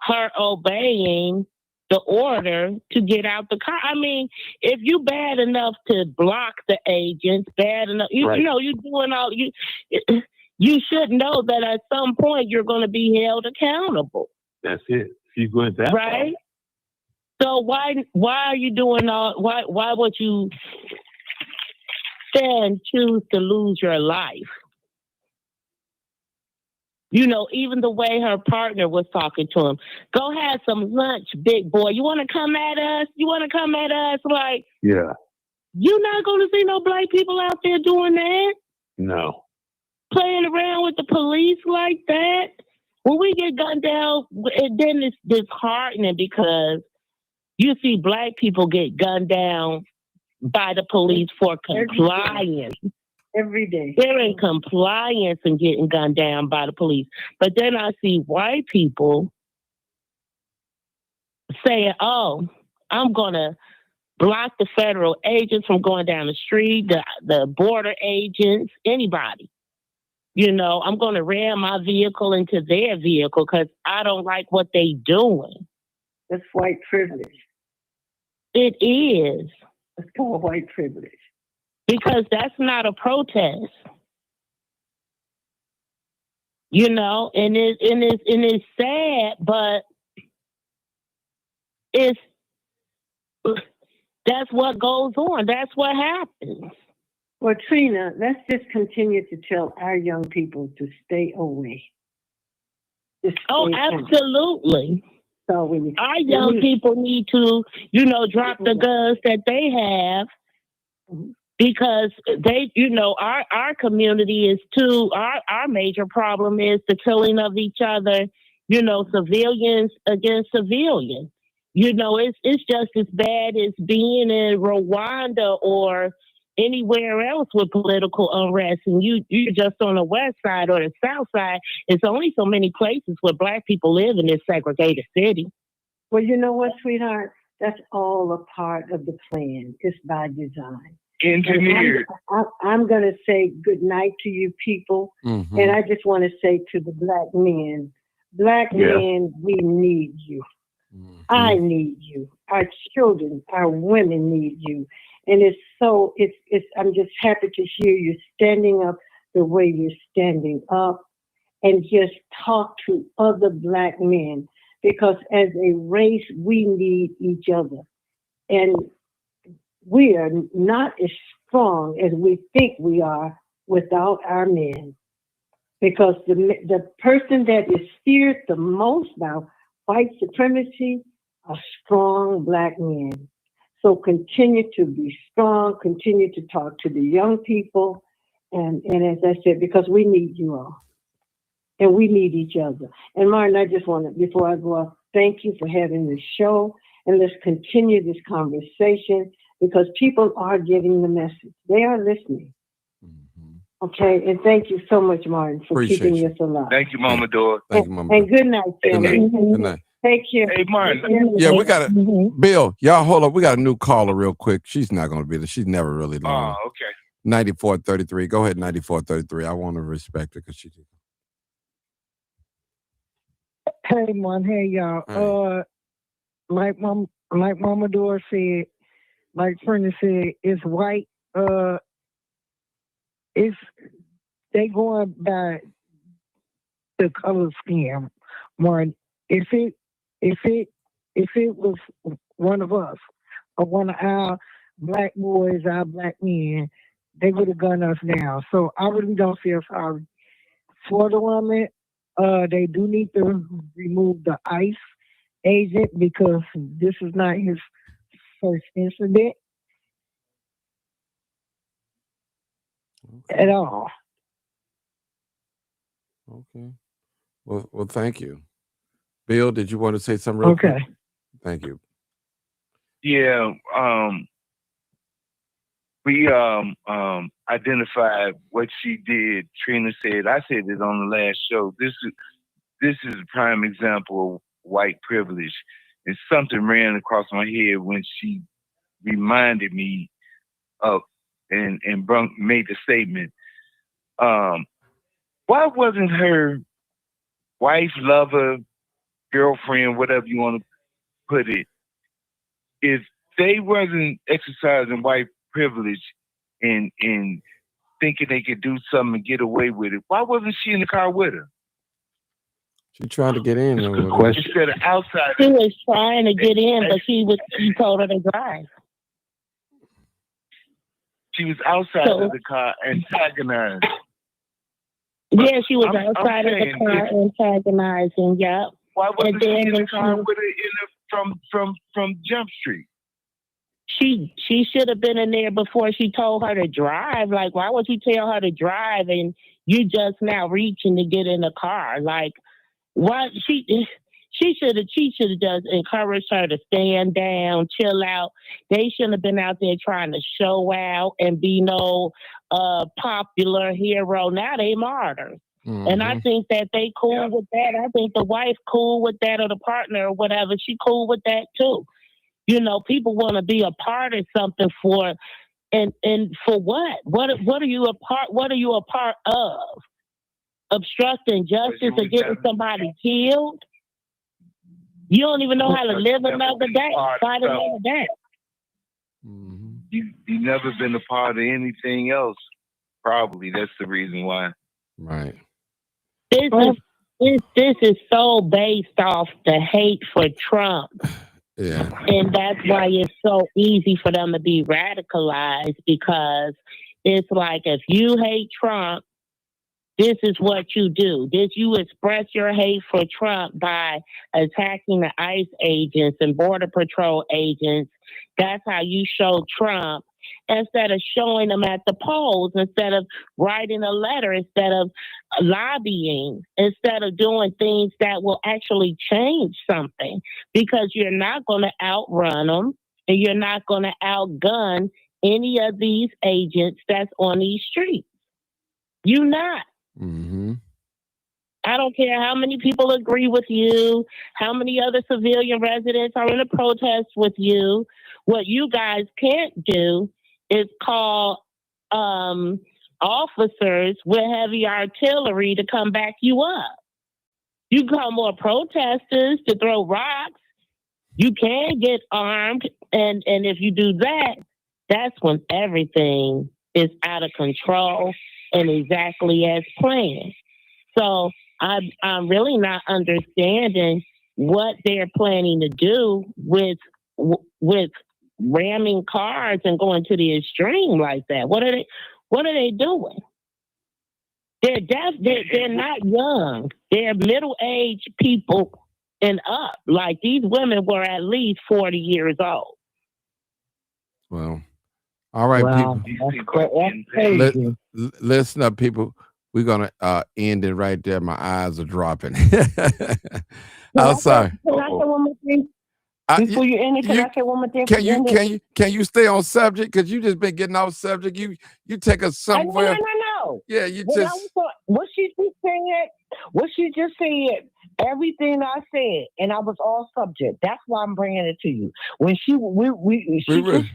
Speaker 11: her obeying the order to get out the car. I mean, if you bad enough to block the agents, bad enough, you're doing all you should know that at some point you're going to be held accountable.
Speaker 10: That's it. If you go into that,
Speaker 11: right? So why are you doing all? Why would you then choose to lose your life? Even the way her partner was talking to him. Go have some lunch, big boy. You want to come at us? Like,
Speaker 10: yeah.
Speaker 11: You're not going to see no black people out there doing that?
Speaker 10: No.
Speaker 11: Playing around with the police like that? When we get gunned down, then it's disheartening, because you see black people get gunned down by the police for compliance.
Speaker 5: Every day.
Speaker 11: They're in compliance and getting gunned down by the police. But then I see white people saying, I'm going to block the federal agents from going down the street, the border agents, anybody. I'm going to ram my vehicle into their vehicle because I don't like what they doing.
Speaker 5: That's white privilege.
Speaker 11: It is.
Speaker 5: It's called white privilege.
Speaker 11: because that's not a protest. You know, and it's sad, but that's what goes on. That's what happens.
Speaker 5: Well, Trina, let's just continue to tell our young people to stay away.
Speaker 11: Oh, absolutely.
Speaker 5: So
Speaker 11: our young people need to, you know, drop the guns that they have, because they, you know, our community is too, our major problem is the killing of each other, you know, civilians against civilians. You know, it's just as bad as being in Rwanda or anywhere else with political unrest, and you're just on the west side or the south side. It's only so many places where Black people live in this segregated city.
Speaker 5: Well, you know what, sweetheart? That's all a part of the plan. It's by design.
Speaker 7: Engineered.
Speaker 5: I'm going to say good night to you people, and I just want to say to the Black men, men, we need you. I need you. Our children, our women need you. And I'm just happy to hear you standing up the way you're standing up, and just talk to other Black men, because as a race, we need each other. And we are not as strong as we think we are without our men, because the person that is feared the most by white supremacy are strong Black men. So continue to be strong, continue to talk to the young people, and as I said, because we need you all, and we need each other. And Martin, I just want to, before I go off, thank you for having this show, and let's continue this conversation, because people are getting the message. They are listening. Okay, and thank you so much, Martin, for keeping us alive.
Speaker 7: Thank you, Mama Dora.
Speaker 1: Thank you, Mama.
Speaker 5: And good night, family.
Speaker 1: Good night.
Speaker 5: Take care.
Speaker 7: Hey, Martin.
Speaker 1: Yeah, we got it. Bill, y'all hold up. We got a new caller real quick. She's not going to be there. She's never really long.
Speaker 7: Oh, okay.
Speaker 1: 9433. Go ahead, 9433. I want to respect her because she did.
Speaker 12: Hey, man. Hey, y'all.
Speaker 1: Hey.
Speaker 12: Like Mama Dora said, like Fernie said, it's white. They going by the color scheme. More, if it was one of us or one of our Black boys, our Black men, they would have gunned us down. So I really don't feel sorry for the woman. They do need to remove the ICE agent, because this is not his first incident at all.
Speaker 1: Okay. Well, thank you. Bill, did you want to say something real quick? Thank you.
Speaker 7: Yeah, we identified what she did. Trina said, I said it on the last show. This is a prime example of white privilege. And something ran across my head when she reminded me of and made the statement. Why wasn't her wife, lover, girlfriend, whatever you want to put it, if they wasn't exercising white privilege and thinking they could do something and get away with it, why wasn't she in the car with her?
Speaker 1: She tried to get in.
Speaker 10: Good question.
Speaker 7: Instead of outside.
Speaker 11: She was trying to get in, but she told her to drive.
Speaker 7: She was outside of the car antagonized.
Speaker 11: Yeah, she was outside of the car antagonizing. Yep.
Speaker 7: Why wasn't she in the car with her from Jump Street?
Speaker 11: She should have been in there before she told her to drive. Like, why would you tell her to drive and you just now reaching to get in the car? Like, why she should have just encouraged her to stand down, chill out. They shouldn't have been out there trying to show out and be no popular hero. Now they martyrs. And I think that they cool with that. I think the wife cool with that, or the partner or whatever. She cool with that too. You know, people want to be a part of something for, and for what? What are you a part? What are you a part of? Obstructing justice or getting somebody killed? You don't even know how to live another day, fight another day.
Speaker 7: you never been a part of anything else. Probably that's the reason why.
Speaker 1: Right.
Speaker 11: This is so based off the hate for Trump.
Speaker 1: Yeah.
Speaker 11: And that's why it's so easy for them to be radicalized, because it's like, if you hate Trump, this is what you do. You express your hate for Trump by attacking the ICE agents and Border Patrol agents. That's how you show Trump, instead of showing them at the polls, instead of writing a letter, instead of lobbying, instead of doing things that will actually change something. Because you're not going to outrun them, and you're not going to outgun any of these agents that's on these streets. You're not.
Speaker 1: Mm-hmm.
Speaker 11: I don't care how many people agree with you, how many other civilian residents are in a protest with you. What you guys can't do is call officers with heavy artillery to come back you up. You call more protesters to throw rocks. You can get armed, and if you do that, that's when everything is out of control and exactly as planned. So I'm really not understanding what they're planning to do with ramming cars and going to the extreme like that. What are they doing? They're not young. They're middle-aged people and up. Like, these women were at least 40 years old.
Speaker 1: Well, all right, people. Listen up, people. We're gonna end it right there. My eyes are dropping. I'm sorry.
Speaker 6: Can I say one more thing? Before you end it, can I say one more thing?
Speaker 1: Can you stay on subject? Because you just been getting off subject. You take us somewhere.
Speaker 6: No.
Speaker 1: Yeah, you
Speaker 6: What
Speaker 1: just.
Speaker 6: What she just said, everything I said, and I was all subject. That's why I'm bringing it to you. When she just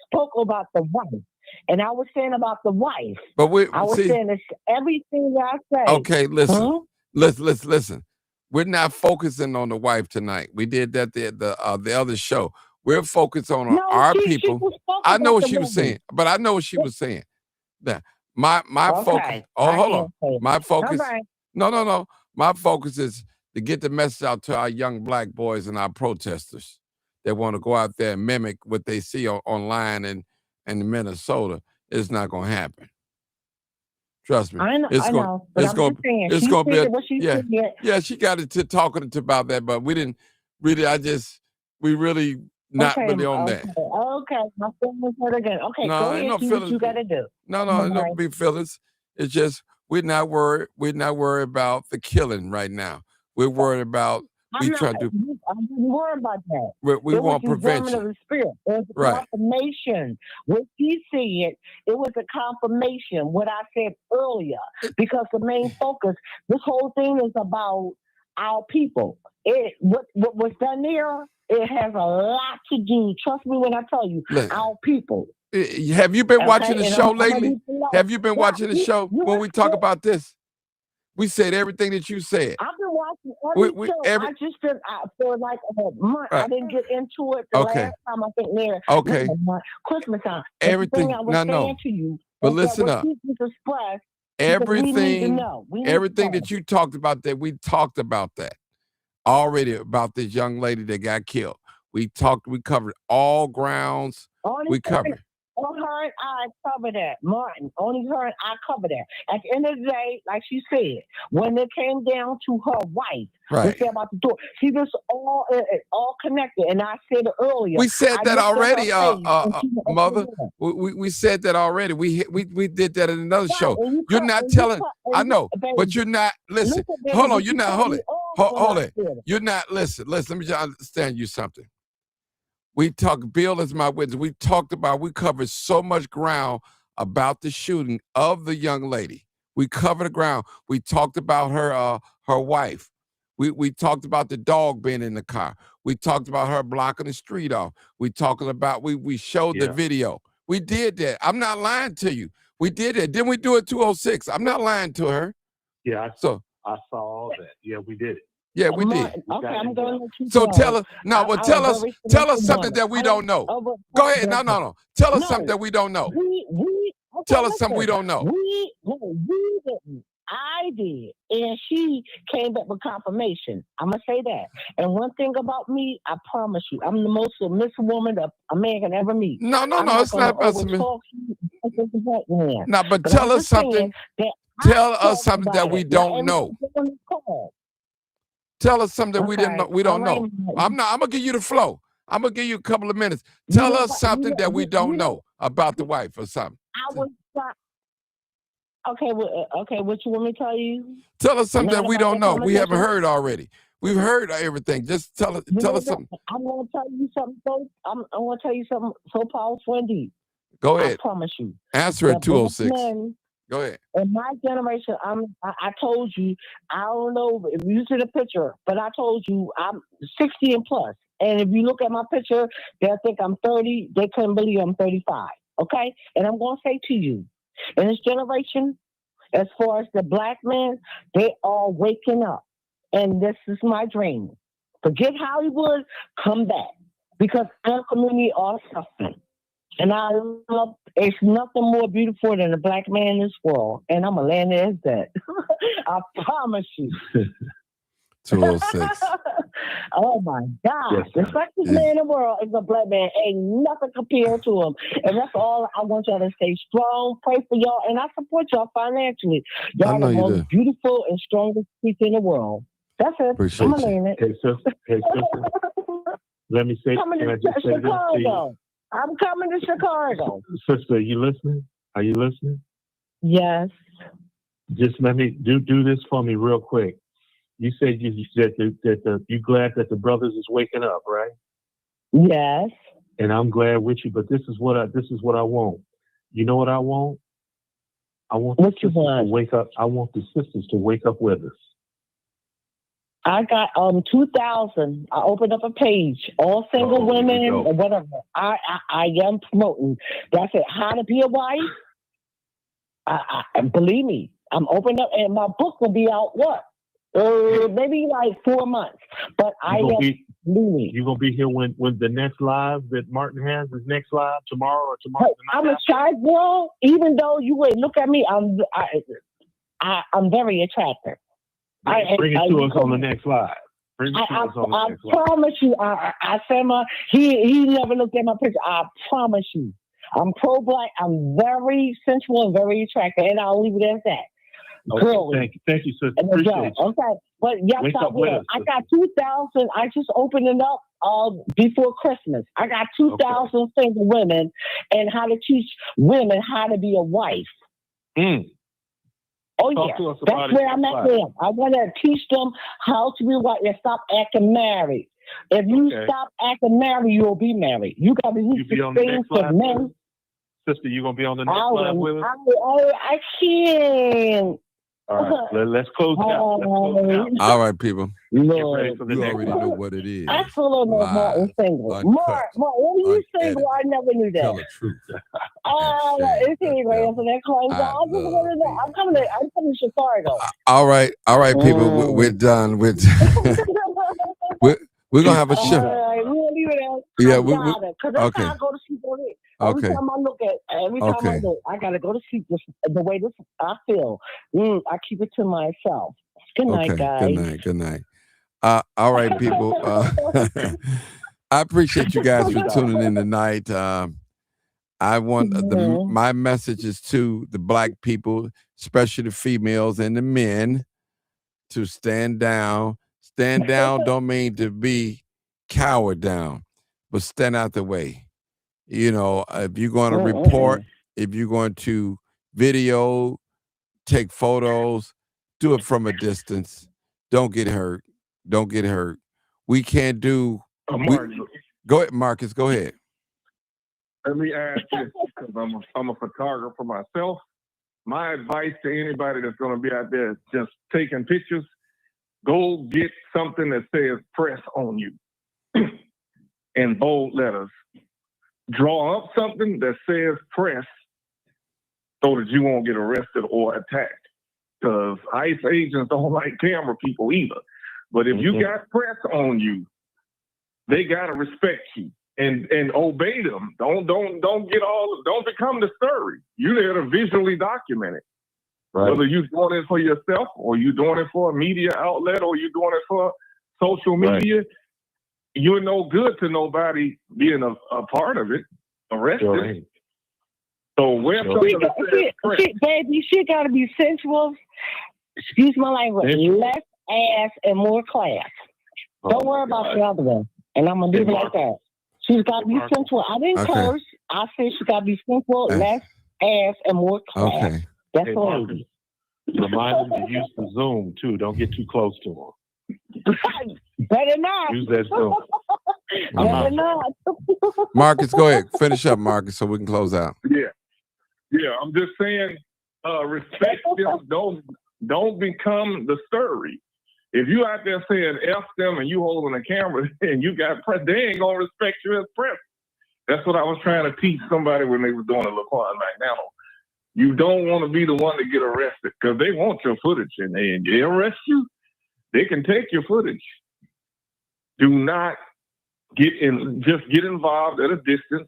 Speaker 6: spoke about the wife, and I was saying about the wife.
Speaker 1: But
Speaker 6: I was saying it's everything I say.
Speaker 1: Okay, listen. Listen. We're not focusing on the wife tonight. We did that the other show. We're focused on our people. I know what she was saying, but I know what she was saying. That my focus. Oh, hold on. My focus.
Speaker 6: Right.
Speaker 1: No. My focus is to get the message out to our young black boys and our protesters that want to go out there and mimic what they see online and in Minnesota. It's not going to happen. Trust me.
Speaker 6: I know. It's going to
Speaker 1: be. Yeah, she got it to talking about that, but we didn't really. We really not really on that.
Speaker 6: Okay, my feelings hurt again. Okay,
Speaker 1: no,
Speaker 6: go ahead.
Speaker 1: No
Speaker 6: do
Speaker 1: feelings.
Speaker 6: what you got to do.
Speaker 1: No, don't be feelings. It's just we're not worried. We're not worried about the killing right now. We're worried about.
Speaker 6: I'm not worried about that.
Speaker 1: We want prevention.
Speaker 6: Of the spirit. It was a confirmation. What she said, it was a confirmation. What I said earlier, because the main focus, this whole thing is about our people. What was done there, it has a lot to do. Trust me when I tell you, our people.
Speaker 1: Have you been watching the show lately? Have you been watching the show when we talk about this? We said everything that you said.
Speaker 6: I've been watching every show. I just been for like a month. I didn't get into it the last time. I think there.
Speaker 1: Okay.
Speaker 6: Christmas time.
Speaker 1: Everything.
Speaker 6: I was saying to you.
Speaker 1: But listen up. Everything that you talked about, that we talked about that already, about this young lady that got killed. We covered all grounds. We covered.
Speaker 6: On her and I cover that, Martin. Only her and I cover that. At the end of the day, like she said, when it came down to her wife, we said about the door. See, this all connected. And I said it earlier.
Speaker 1: We said that already, Mother. We said that already. We did that in another show. You're not telling. I know, but you're not. Listen. Hold on. You're not. Hold it. Hold it. You're not. Listen. Let me just understand you something. Bill is my witness. We covered so much ground about the shooting of the young lady. We covered the ground. We talked about her wife. We talked about the dog being in the car. We talked about her blocking the street off. We showed the video. We did that. I'm not lying to you. We did it. Didn't we do it 206? I'm not lying to her.
Speaker 10: Yeah, I saw all that. Yeah, we did it.
Speaker 1: Yeah, we did.
Speaker 6: Okay, I'm going to let you
Speaker 1: So
Speaker 6: go.
Speaker 1: tell us no. Well,
Speaker 6: I'm
Speaker 1: tell
Speaker 6: a
Speaker 1: us
Speaker 6: very
Speaker 1: tell us
Speaker 6: submissive
Speaker 1: something
Speaker 6: woman.
Speaker 1: that we
Speaker 6: I
Speaker 1: don't
Speaker 6: don't
Speaker 1: know. Go ahead. No,
Speaker 6: overtalk
Speaker 1: no,
Speaker 6: that.
Speaker 1: no. Tell us something
Speaker 6: No,
Speaker 1: that we don't know.
Speaker 6: okay,
Speaker 1: Tell us something we
Speaker 6: listen.
Speaker 1: don't know.
Speaker 6: We didn't. I did. And she came back with confirmation. I'm going to say that. And one thing about me, I promise you, I'm the most submissive woman that a man can ever meet.
Speaker 1: No,
Speaker 6: I'm
Speaker 1: it's not
Speaker 6: gonna
Speaker 1: about submission.
Speaker 6: overtalk you as a black man.
Speaker 1: No, but
Speaker 6: But
Speaker 1: tell
Speaker 6: I'm
Speaker 1: us
Speaker 6: just saying
Speaker 1: something.
Speaker 6: that
Speaker 1: Tell
Speaker 6: I
Speaker 1: us
Speaker 6: talked
Speaker 1: something that
Speaker 6: about
Speaker 1: we
Speaker 6: it. Not
Speaker 1: don't know.
Speaker 6: everybody on this call.
Speaker 1: Tell us something we didn't know.
Speaker 6: Okay.
Speaker 1: We
Speaker 6: All
Speaker 1: don't
Speaker 6: right.
Speaker 1: know. I'm gonna give you the flow. I'm gonna give you a couple of minutes.
Speaker 6: You
Speaker 1: Tell
Speaker 6: know
Speaker 1: us
Speaker 6: what?
Speaker 1: something that we don't
Speaker 6: You know,
Speaker 1: know about the wife or something.
Speaker 6: I was not. Okay, what you want me to tell you?
Speaker 1: Tell us something
Speaker 6: Not
Speaker 1: that we
Speaker 6: about
Speaker 1: don't
Speaker 6: that
Speaker 1: know. We haven't
Speaker 6: conversation?
Speaker 1: heard already. We've heard everything. Just tell us
Speaker 6: You know
Speaker 1: something.
Speaker 6: what? I'm going to tell you something so. I'm going to tell you something so powerful and deep.
Speaker 1: Go
Speaker 6: I
Speaker 1: ahead.
Speaker 6: promise you.
Speaker 1: Answer
Speaker 6: The
Speaker 1: at 206.
Speaker 6: black men
Speaker 1: Go ahead.
Speaker 6: in my generation, I told you, I don't know if you see the picture, but I told you I'm 60 and plus. And if you look at my picture, they'll think I'm 30. They couldn't believe I'm 35. Okay? And I'm going to say to you, in this generation, as far as the black men, they are waking up. And this is my dream. Forget Hollywood, come back. Because our community are suffering. And I love, it's nothing more beautiful than a black man in this world. And I'm going to land there as that. I promise you.
Speaker 1: 206.
Speaker 6: Oh my God.
Speaker 10: Yes,
Speaker 6: The sexiest man in the world is a black man. Ain't nothing compared to him. And that's all I want y'all to stay strong. Pray for y'all. And I support y'all financially. Y'all
Speaker 1: know
Speaker 6: the
Speaker 1: you
Speaker 6: most
Speaker 1: do.
Speaker 6: beautiful and strongest people in the world. That's it.
Speaker 1: Appreciate
Speaker 6: I'm going to
Speaker 1: you.
Speaker 6: land it.
Speaker 10: Hey, sister. Let me say,
Speaker 6: Coming
Speaker 10: can I
Speaker 6: to
Speaker 10: just say this to you?
Speaker 6: Chicago. I'm coming to Chicago.
Speaker 10: Sister, are you listening? Are you listening?
Speaker 6: Yes.
Speaker 10: Just let me do this for me real quick. You said you glad that the brothers is waking up, right?
Speaker 6: Yes.
Speaker 10: And I'm glad with you, but this is what I want. You know what I want? I want the sisters to wake up. I want the sisters to wake up with us.
Speaker 6: I got 2000. I opened up a page, all single women or whatever. I am promoting. That's it. How to be a wife. I believe me. I'm opening up, and my book will be out. What? Maybe like 4 months. But believe me.
Speaker 10: You gonna be here when the next live that Martin has his next live tomorrow or tomorrow?
Speaker 6: I'm a shy girl. Even though you wouldn't look at me, I'm very attractive.
Speaker 10: Bring it to us on the next live. Bring it to us on the next live.
Speaker 6: I promise you. I said he never looked at my picture. I promise you. I'm pro-black. I'm very sensual and very attractive, and I'll leave it as that.
Speaker 10: Okay, thank you, sister. Appreciate you.
Speaker 6: Okay, but yes,
Speaker 10: Wake
Speaker 6: I
Speaker 10: up with
Speaker 6: will.
Speaker 10: us,
Speaker 6: I got 2,000. I just opened it up before Christmas. I got 2,000 single women and how to teach women how to be a wife. Oh,
Speaker 10: Talk
Speaker 6: yeah.
Speaker 10: to us about
Speaker 6: That's where I'm at now. I want to teach them how to be white and stop acting married. If you stop acting married, you'll be married. You got to use the things for men.
Speaker 10: Sister, you going to be on the next live with us?
Speaker 6: I can.
Speaker 10: All right, let's close out.
Speaker 1: All right, people.
Speaker 10: Ready for the
Speaker 1: You
Speaker 10: next
Speaker 1: already
Speaker 10: live.
Speaker 1: know what it is.
Speaker 6: Absolutely, Martin single.
Speaker 1: Uncut,
Speaker 6: When you single, I never knew that.
Speaker 1: Tell the truth.
Speaker 6: It's here, for that close. I just want to know. I'm coming to Chicago.
Speaker 1: All right, people. We're done. We're gonna have a show.
Speaker 6: All right, we'll leave it out.
Speaker 1: Yeah,
Speaker 6: because that's how I go to sleep on it. Every time I look at, I look, I gotta go to sleep the way I feel. I keep it to myself. Good night, guys.
Speaker 1: Good night. All right, people. I appreciate you guys for tuning in tonight. I want my message is to the black people, especially the females and the men, to stand down. Stand down don't mean to be coward down, but stand out the way. You know, if you're going to report, if you're going to video, take photos, do it from a distance. Don't get hurt. Don't get hurt. We can't do. Go ahead, Marcus. Go ahead.
Speaker 8: Let me ask this, because I'm a photographer myself. My advice to anybody that's going to be out there just taking pictures, go get something that says press on you in bold letters. Draw up something that says press so that you won't get arrested or attacked. Because ICE agents don't like camera people either. But if you got press on you, they gotta respect you and obey them. Don't become the story. You there to visually document it.
Speaker 10: Right.
Speaker 8: Whether you're doing it for yourself or you're doing it for a media outlet or you're doing it for social media, you're no good to nobody being a part of it. Arrested.
Speaker 10: Right.
Speaker 8: So where's
Speaker 6: Baby, shit gotta be sensual. Excuse my language. Less ass and more class. Don't worry about the other one. And I'm gonna leave it like that. She's gotta be sensual. I didn't curse. I said she gotta be sensual, less ass and more class.
Speaker 1: Okay.
Speaker 6: That's
Speaker 10: Hey,
Speaker 6: all.
Speaker 10: Marcus, remind them to use the Zoom too. Don't get too close to them.
Speaker 6: Better not.
Speaker 10: Use that Zoom.
Speaker 6: Better not.
Speaker 1: Marcus, go ahead. Finish up, Marcus, so we can close out.
Speaker 8: Yeah, I'm just saying, respect them. Don't become the story. If you out there saying F them and you holding a camera and you got press, they ain't gonna respect you as press. That's what I was trying to teach somebody when they was doing a Laquan McDonald. You don't want to be the one to get arrested because they want your footage and they arrest you. They can take your footage. Do not get involved at a distance.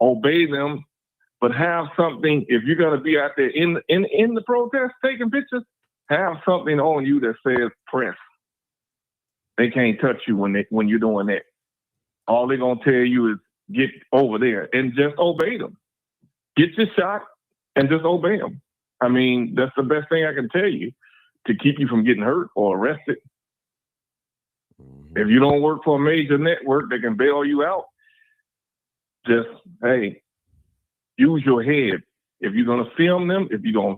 Speaker 8: Obey them. But have something, if you're going to be out there in the protest taking pictures, have something on you that says press. They can't touch you when you're doing that. All they're going to tell you is get over there and just obey them. Get your shot and just obey them. I mean, that's the best thing I can tell you to keep you from getting hurt or arrested. If you don't work for a major network that can bail you out, just, hey, use your head. If you're gonna film them, if you're gonna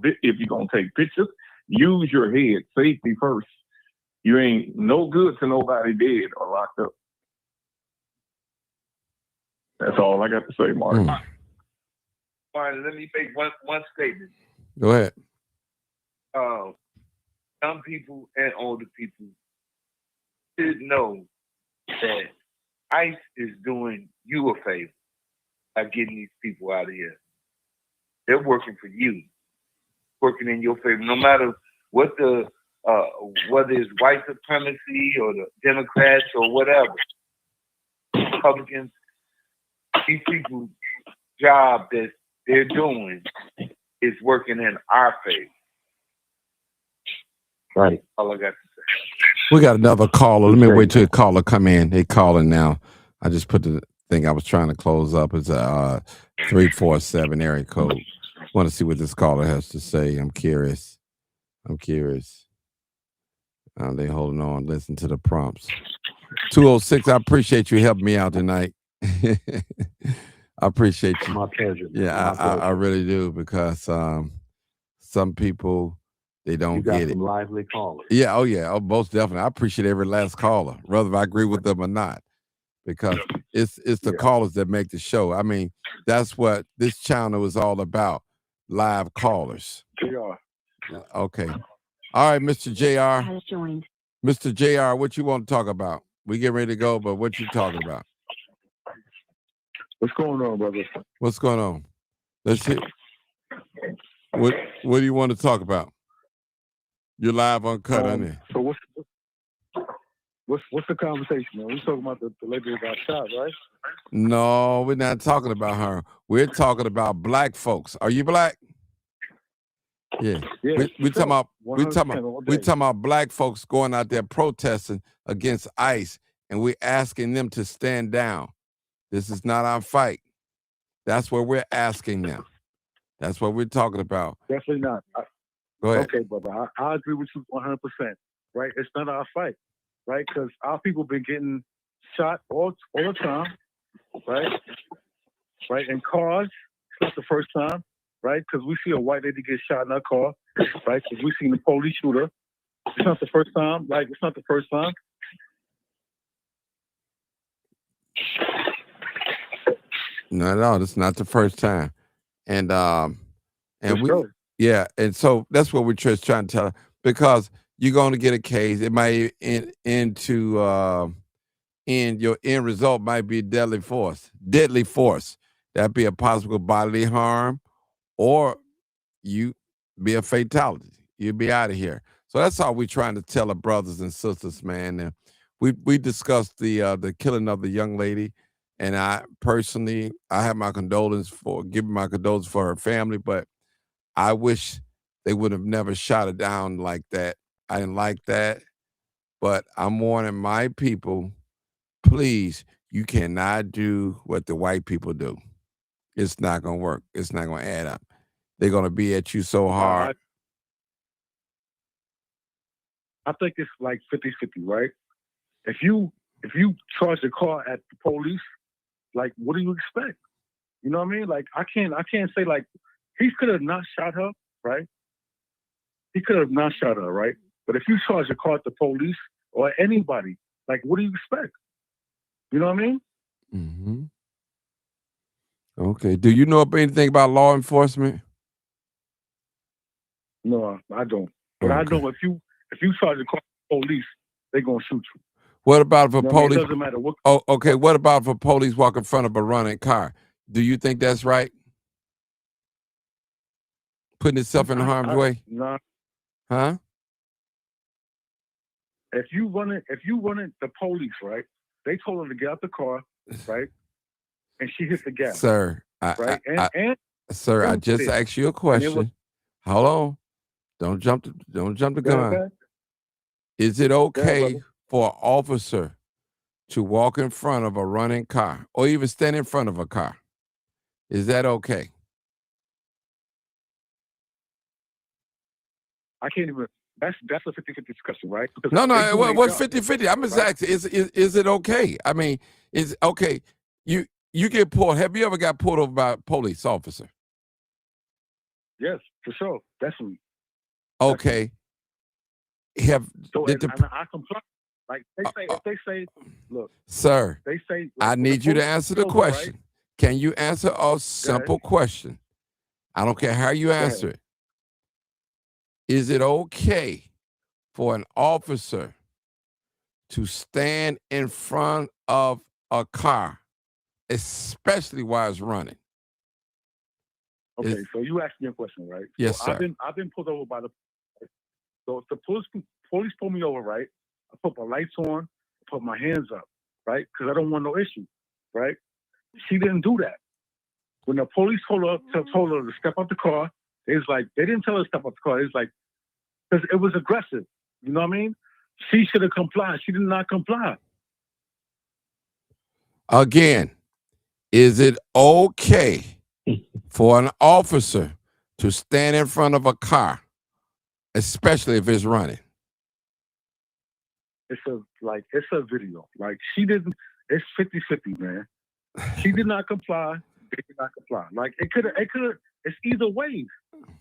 Speaker 8: take pictures, use your head. Safety first. You ain't no good to nobody dead or locked up. That's all I got to say, Mark.
Speaker 7: Martin, let me make one statement.
Speaker 1: Go ahead.
Speaker 7: Young people and older people should know that ICE is doing you a favor by getting these people out of here. They're working for you, working in your favor, no matter what whether it's white supremacy or the Democrats or whatever, Republicans, these people's job that they're doing is working in our favor.
Speaker 10: Right.
Speaker 7: All I got to say.
Speaker 1: We got another caller. Let me wait till the caller come in. They calling now. I just put the thing I was trying to close up. It's a 347 area code. Want to see what this caller has to say. I'm curious. They holding on. Listen to the prompts. 206. I appreciate you helping me out tonight. I appreciate you.
Speaker 10: My pleasure.
Speaker 1: Yeah, I really do, because some people, they don't get it.
Speaker 10: Some lively callers.
Speaker 1: Yeah, oh, most definitely. I appreciate every last caller, whether I agree with them or not, because it's the callers that make the show. I mean, that's what this channel is all about, live callers. Okay. All right, Mr. JR.
Speaker 13: Has joined.
Speaker 1: Mr. JR, what you want to talk about? We get ready to go, but what you talking about?
Speaker 8: What's going on, brother?
Speaker 1: What's going on? Let's hear. What do you want to talk about? You're live uncut, on there.
Speaker 8: So what's the conversation, man? We talking about the lady that got shot, right?
Speaker 1: No, we're not talking about her. We're talking about black folks. Are you black? Yeah. We talking about black folks going out there protesting against ICE, and we're asking them to stand down. This is not our fight. That's what we're asking them. That's what we're talking about.
Speaker 8: Definitely not.
Speaker 1: Go ahead.
Speaker 8: Okay, brother. I agree with you 100%. Right? It's not our fight, right? Because our people been getting shot all the time, right? Right? In cars, it's not the first time, right? Because we see a white lady get shot in her car, right? Because we seen the police shooter. It's not the first time. Like, it's not the first time.
Speaker 1: Not at all. This is not the first time. And and so that's what we're just trying to tell her, because you're going to get a case. It might end your end result might be deadly force. That'd be a possible bodily harm, or you be a fatality. You'll be out of here. So that's all we're trying to tell our brothers and sisters, man. And we discussed the killing of the young lady, and I personally have my condolences for her family, but I wish they would have never shot her down like that. I didn't like that, but I'm warning my people, please, you cannot do what the white people do. It's not going to work. It's not going to add up. They're going to be at you so hard.
Speaker 8: I think it's like 50-50, right? If you charge the car at the police, like, what do you expect? You know what I mean? Like, I can't say, like, he could have not shot her, right? He could have not shot her, right? But if you charge the car at the police or anybody, like, what do you expect? You know what I mean?
Speaker 1: Mm-hmm. Okay. Do you know anything about law enforcement?
Speaker 8: No, I don't. But I know if you charge the car at the police, they're gonna shoot you.
Speaker 1: What about if a
Speaker 8: You know what I mean?
Speaker 1: police?
Speaker 8: It doesn't matter what.
Speaker 1: Oh, okay. What about if a police walk in front of a running car? Do you think that's right? Putting itself in harm's way?
Speaker 8: Nah.
Speaker 1: Huh?
Speaker 8: If you run it, the police, right? They told her to get out the car, right? And she hit the gas.
Speaker 1: Sir,
Speaker 8: right?
Speaker 1: Sir, I just asked you a question. Hold on. Don't jump the gun.
Speaker 8: ahead.
Speaker 1: Is it okay
Speaker 8: brother.
Speaker 1: for an officer to walk in front of a running car or even stand in front of a car? Is that okay?
Speaker 8: I can't even. That's a 50-50 discussion, right? Because
Speaker 1: No,
Speaker 8: they do their
Speaker 1: what's
Speaker 8: job,
Speaker 1: 50-50? I'm just
Speaker 8: right?
Speaker 1: asking, is it okay? I mean, is okay. You get pulled. Have you ever got pulled over by a police officer?
Speaker 8: Yes, for sure, definitely.
Speaker 1: Okay.
Speaker 8: So
Speaker 1: Did
Speaker 8: and I comply. Like if they say, look,
Speaker 1: sir,
Speaker 8: they say,
Speaker 1: I
Speaker 8: when
Speaker 1: need you to
Speaker 8: police
Speaker 1: answer the
Speaker 8: pull over, right?
Speaker 1: question. Can you answer a simple question? I don't care how you answer it. Is it okay for an officer to stand in front of a car, especially while it's running?
Speaker 8: Okay, so you asked me a question, right?
Speaker 1: Yes,
Speaker 8: so
Speaker 1: sir.
Speaker 8: I've been pulled over by the. So if the police pull me over, right? I put my lights on, put my hands up, right? Because I don't want no issue, right? She didn't do that. When the police told her to step out the car, it's like they didn't tell her to step out the car. It's like because it was aggressive. You know what I mean? She should have complied. She did not comply.
Speaker 1: Again, is it okay for an officer to stand in front of a car, especially if it's running?
Speaker 8: It's a video. Like she didn't. It's 50-50, man. She did not comply. They did not comply. Like it could have. It's either way.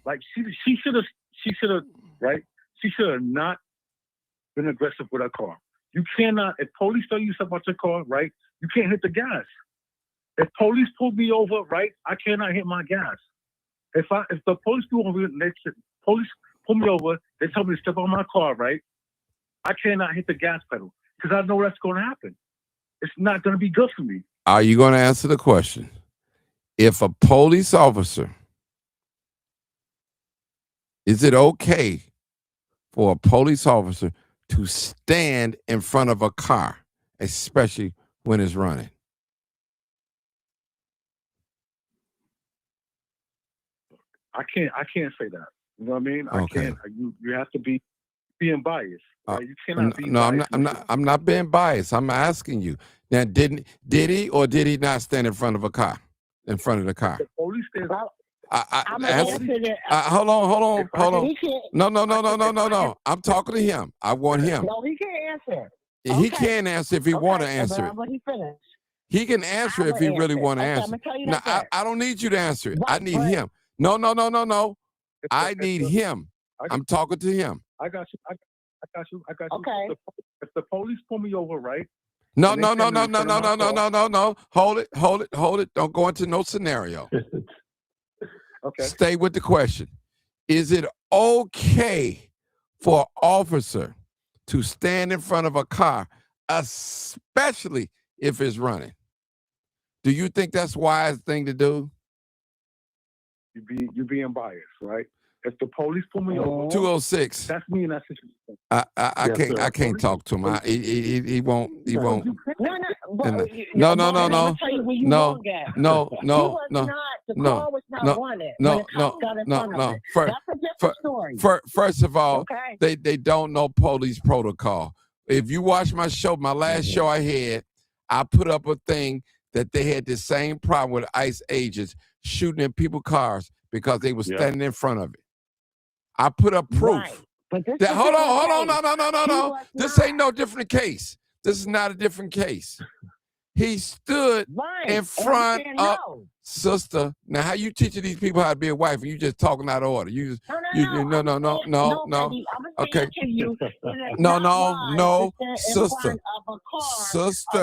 Speaker 8: Like she should have. Right? She should have not been aggressive with her car. You cannot. If police tell you something about your car, right? You can't hit the gas. If police pull me over, right? I cannot hit my gas. If the police police pull me over, they tell me to step on my car, right? I cannot hit the gas pedal because I know that's going to happen. It's not going to be good for me.
Speaker 1: Are you going to answer the question? If a police officer, is it okay for a police officer to stand in front of a car, especially when it's running?
Speaker 8: I can't say that. You know what I mean?
Speaker 1: Okay.
Speaker 8: I can't. You have to be being biased. Right? You cannot be
Speaker 1: no,
Speaker 8: biased.
Speaker 1: I'm not being biased. I'm asking you. Now, did he or did he not stand in front of a car? In front of the car?
Speaker 8: The police did.
Speaker 1: Hold on. No. I'm talking to him. I want him.
Speaker 6: No, he can't answer.
Speaker 1: He can answer if he want to answer it.
Speaker 6: But he finished.
Speaker 1: He can answer if he really want to answer. No, I don't need you to answer it. I need him. No. I need him. I'm talking to him.
Speaker 8: I got you.
Speaker 6: Okay.
Speaker 8: If the police pull me over, right?
Speaker 1: No. Hold it. Don't go into no scenario.
Speaker 8: Okay.
Speaker 1: Stay with the question. Is it okay for an officer to stand in front of a car, especially if it's running? Do you think that's a wise thing to do?
Speaker 8: You being biased, right? If the police pull me over,
Speaker 1: 206.
Speaker 8: that's me in that situation.
Speaker 1: I can't talk to him. He won't.
Speaker 6: No,
Speaker 1: No.
Speaker 6: The cops got in front of it. That's a different story.
Speaker 1: First of all,
Speaker 6: Okay.
Speaker 1: they don't know police protocol. If you watch my show, my last show I had, I put up a thing that they had the same problem with ICE agents shooting in people's cars because they were standing in front of it. I put up proof.
Speaker 6: Right. But this
Speaker 1: That,
Speaker 6: is
Speaker 1: hold on,
Speaker 6: different
Speaker 1: no.
Speaker 6: case.
Speaker 1: This ain't no different case. This is not a different case. He stood
Speaker 6: Right.
Speaker 1: in front
Speaker 6: And
Speaker 1: of
Speaker 6: no.
Speaker 1: sister. Now, how you teaching these people how to be a wife and you just talking out of order? You just, no.
Speaker 6: Baby, I'm
Speaker 1: Okay.
Speaker 6: saying to you, it is
Speaker 1: No,
Speaker 6: not wise to stand in
Speaker 1: sister.
Speaker 6: front of a car,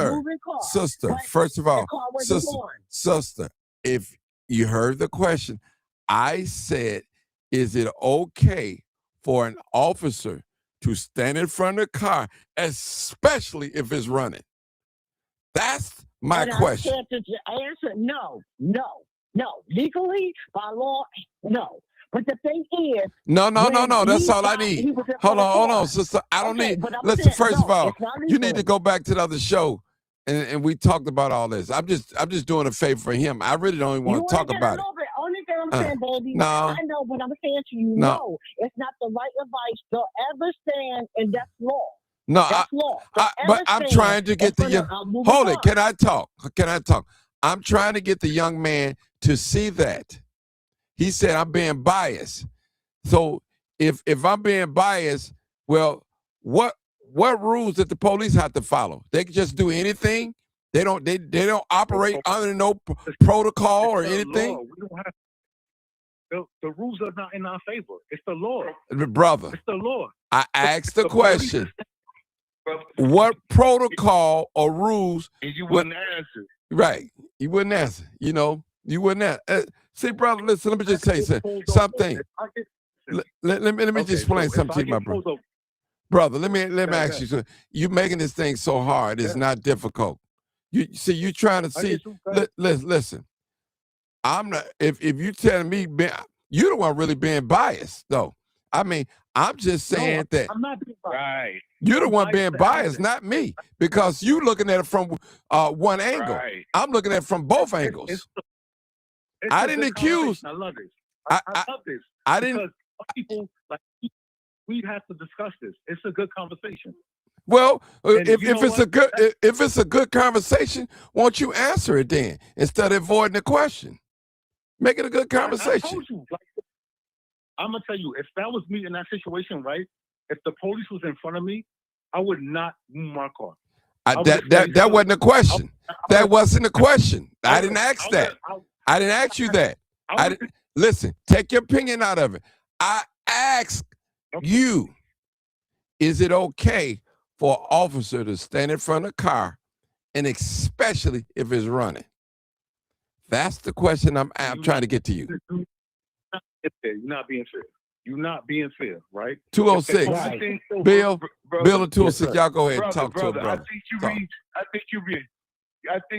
Speaker 6: a moving car.
Speaker 1: Sister.
Speaker 6: But
Speaker 1: First of all,
Speaker 6: the car wasn't going.
Speaker 1: sister, if you heard the question, I said, is it okay for an officer to stand in front of a car, especially if it's running? That's my
Speaker 6: And
Speaker 1: question.
Speaker 6: I said to answer, no. Legally, by law, no. But the thing is,
Speaker 1: No.
Speaker 6: when
Speaker 1: That's
Speaker 6: he
Speaker 1: all I
Speaker 6: got- he
Speaker 1: need.
Speaker 6: was in
Speaker 1: Hold
Speaker 6: front of
Speaker 1: on,
Speaker 6: cars.
Speaker 1: sister. I don't
Speaker 6: Okay,
Speaker 1: need.
Speaker 6: but I'm
Speaker 1: Listen,
Speaker 6: saying,
Speaker 1: first of
Speaker 6: no,
Speaker 1: all,
Speaker 6: it's not
Speaker 1: you need
Speaker 6: legal.
Speaker 1: to go back to the other show, and we talked about all this. I'm just doing a favor for him. I really don't even want to talk about it.
Speaker 6: Only thing I'm saying, baby,
Speaker 1: no.
Speaker 6: I know, but I'm saying to you, no, it's not the right advice to ever stand, and that's law.
Speaker 1: No,
Speaker 6: That's law.
Speaker 1: but I'm trying to get the young. Hold it. Can I talk? I'm trying to get the young man to see that. He said I'm being biased. So if I'm being biased, well, what rules did the police have to follow? They can just do anything. They don't operate under no protocol or anything.
Speaker 8: Law. We don't have the rules are not in our favor. It's the law.
Speaker 1: Brother,
Speaker 8: It's the law.
Speaker 1: I asked the question. What protocol or rules?
Speaker 7: And you wouldn't answer.
Speaker 1: Right. You wouldn't answer. You wouldn't answer. See, brother, listen, let me just tell you something. Let me just explain something to you, my brother. Brother, let me ask you something. You're making this thing so hard. It's not difficult. You're trying to see. Listen, I'm not. If you telling me, you the one really being biased, though. I mean, I'm just saying that.
Speaker 8: I'm not being biased.
Speaker 7: Right.
Speaker 1: You're the one being biased, not me, because you looking at it from one angle.
Speaker 7: Right.
Speaker 1: I'm looking at it from both angles.
Speaker 8: It's
Speaker 1: I
Speaker 8: a
Speaker 1: didn't
Speaker 8: good
Speaker 1: accuse.
Speaker 8: conversation. I love this.
Speaker 1: I
Speaker 8: love this.
Speaker 1: I didn't.
Speaker 8: Because people like we have to discuss this. It's a good conversation.
Speaker 1: Well,
Speaker 8: And
Speaker 1: if
Speaker 8: you know
Speaker 1: it's a
Speaker 8: what?
Speaker 1: good if it's a good conversation, won't you answer it then instead of avoiding the question? Make it a good
Speaker 8: I
Speaker 1: conversation.
Speaker 8: told you, I'm gonna tell you, if that was me in that situation, right? If the police was in front of me, I would not move my car.
Speaker 1: That wasn't a question. That wasn't a question. I didn't ask that. I didn't ask you that. I didn't listen. Take your opinion out of it. I asked you: is it okay for an officer to stand in front of a car, and especially if it's running? That's the question I'm trying to get to you.
Speaker 8: You're not being fair. You're not being fair, right?
Speaker 1: 206.
Speaker 8: Right.
Speaker 1: Bill and 206.
Speaker 8: Yes,
Speaker 1: Y'all go ahead and
Speaker 7: Brother,
Speaker 1: talk to him, brother.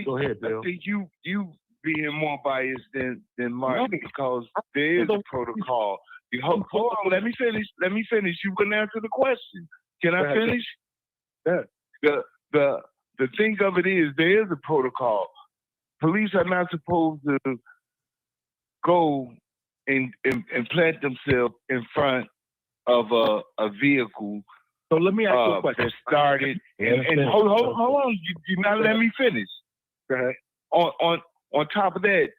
Speaker 7: Go ahead, Bill. I think you being more biased than Martin because there is a protocol. Hold on, let me finish. You wouldn't answer the question. Can I finish?
Speaker 8: Yeah.
Speaker 7: The thing of it is there is a protocol. Police are not supposed to go and plant themselves in front of a vehicle.
Speaker 8: So let me ask you a question.
Speaker 7: That started and hold on. You not let me finish.
Speaker 8: Go ahead.
Speaker 7: On top of that,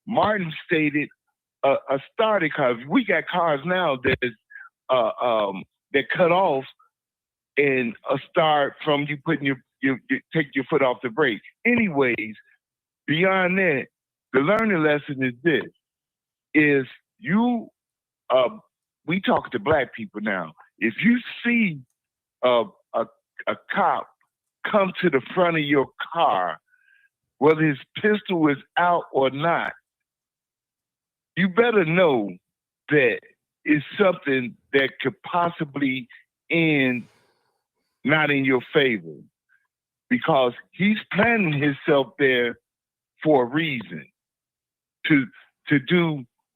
Speaker 7: Martin stated a started car. We got cars now that cut off and a start from you putting you take your foot off the brake. Anyways, beyond that, the learning lesson is this: is you we talk to black people now. If you see a cop come to the front of your car, whether his pistol is out or not, you better know that it's something that could possibly end not in your favor, because he's planning himself there for a reason to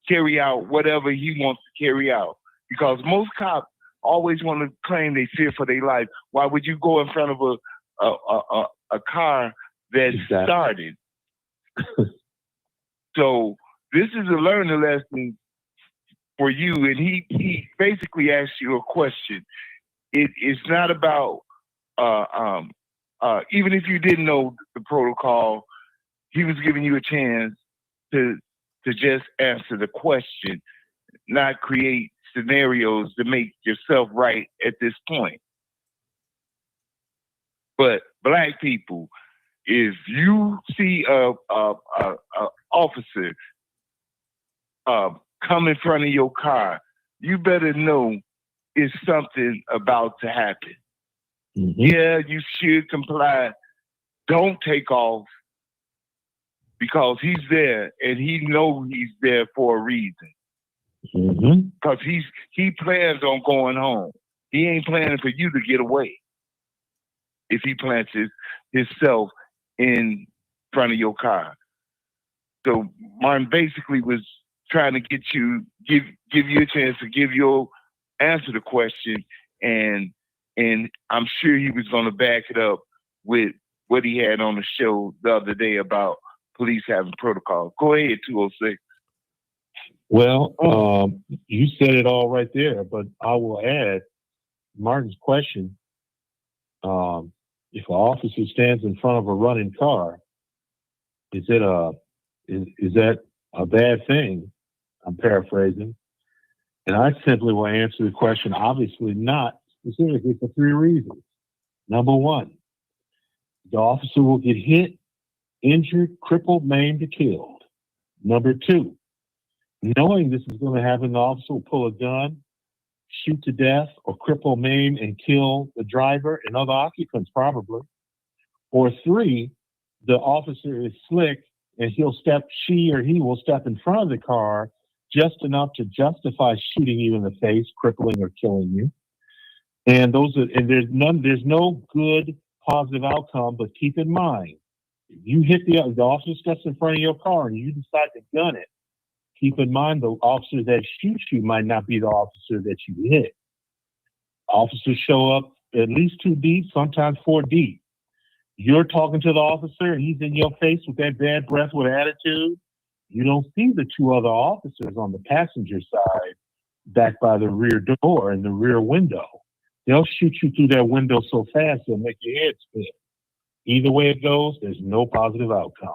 Speaker 7: carry out whatever he wants to carry out. Because most cops always want to claim they fear for their life. Why would you go in front of a car that started? So this is a learning lesson for you. And he basically asked you a question. It's not about even if you didn't know the protocol, he was giving you a chance to just answer the question, not create scenarios to make yourself right at this point. But black people, if you see a officer come in front of your car, you better know it's something about to happen.
Speaker 10: Mm-hmm.
Speaker 7: Yeah, you should comply. Don't take off, because he's there and he knows he's there for a reason.
Speaker 10: Mm-hmm.
Speaker 7: Because he plans on going home. He ain't planning for you to get away if he plants himself in front of your car. So Martin basically was trying to get you, give you a chance to give your answer the question, and I'm sure he was going to back it up with what he had on the show the other day about police having protocol. Go ahead, 206.
Speaker 10: Well, you said it all right there, but I will add Martin's question. If an officer stands in front of a running car, is that a bad thing? I'm paraphrasing. And I simply will answer the question, obviously not, specifically for 3 reasons. Number 1, the officer will get hit, injured, crippled, maimed, or killed. Number 2, knowing this is going to happen, the officer will pull a gun, shoot to death, or cripple, maim, and kill the driver and other occupants, probably. Or 3, the officer is slick and she or he will step in front of the car just enough to justify shooting you in the face, crippling, or killing you. And there's no good positive outcome, but keep in mind, if you hit the officer steps in front of your car and you decide to gun it, keep in mind the officer that shoots you might not be the officer that you hit. Officers show up at least 2 deep, sometimes 4 deep. You're talking to the officer and he's in your face with that bad breath with attitude. You don't see the 2 other officers on the passenger side back by the rear door in the rear window. They'll shoot you through that window so fast they'll make your head spin. Either way it goes, there's no positive outcome.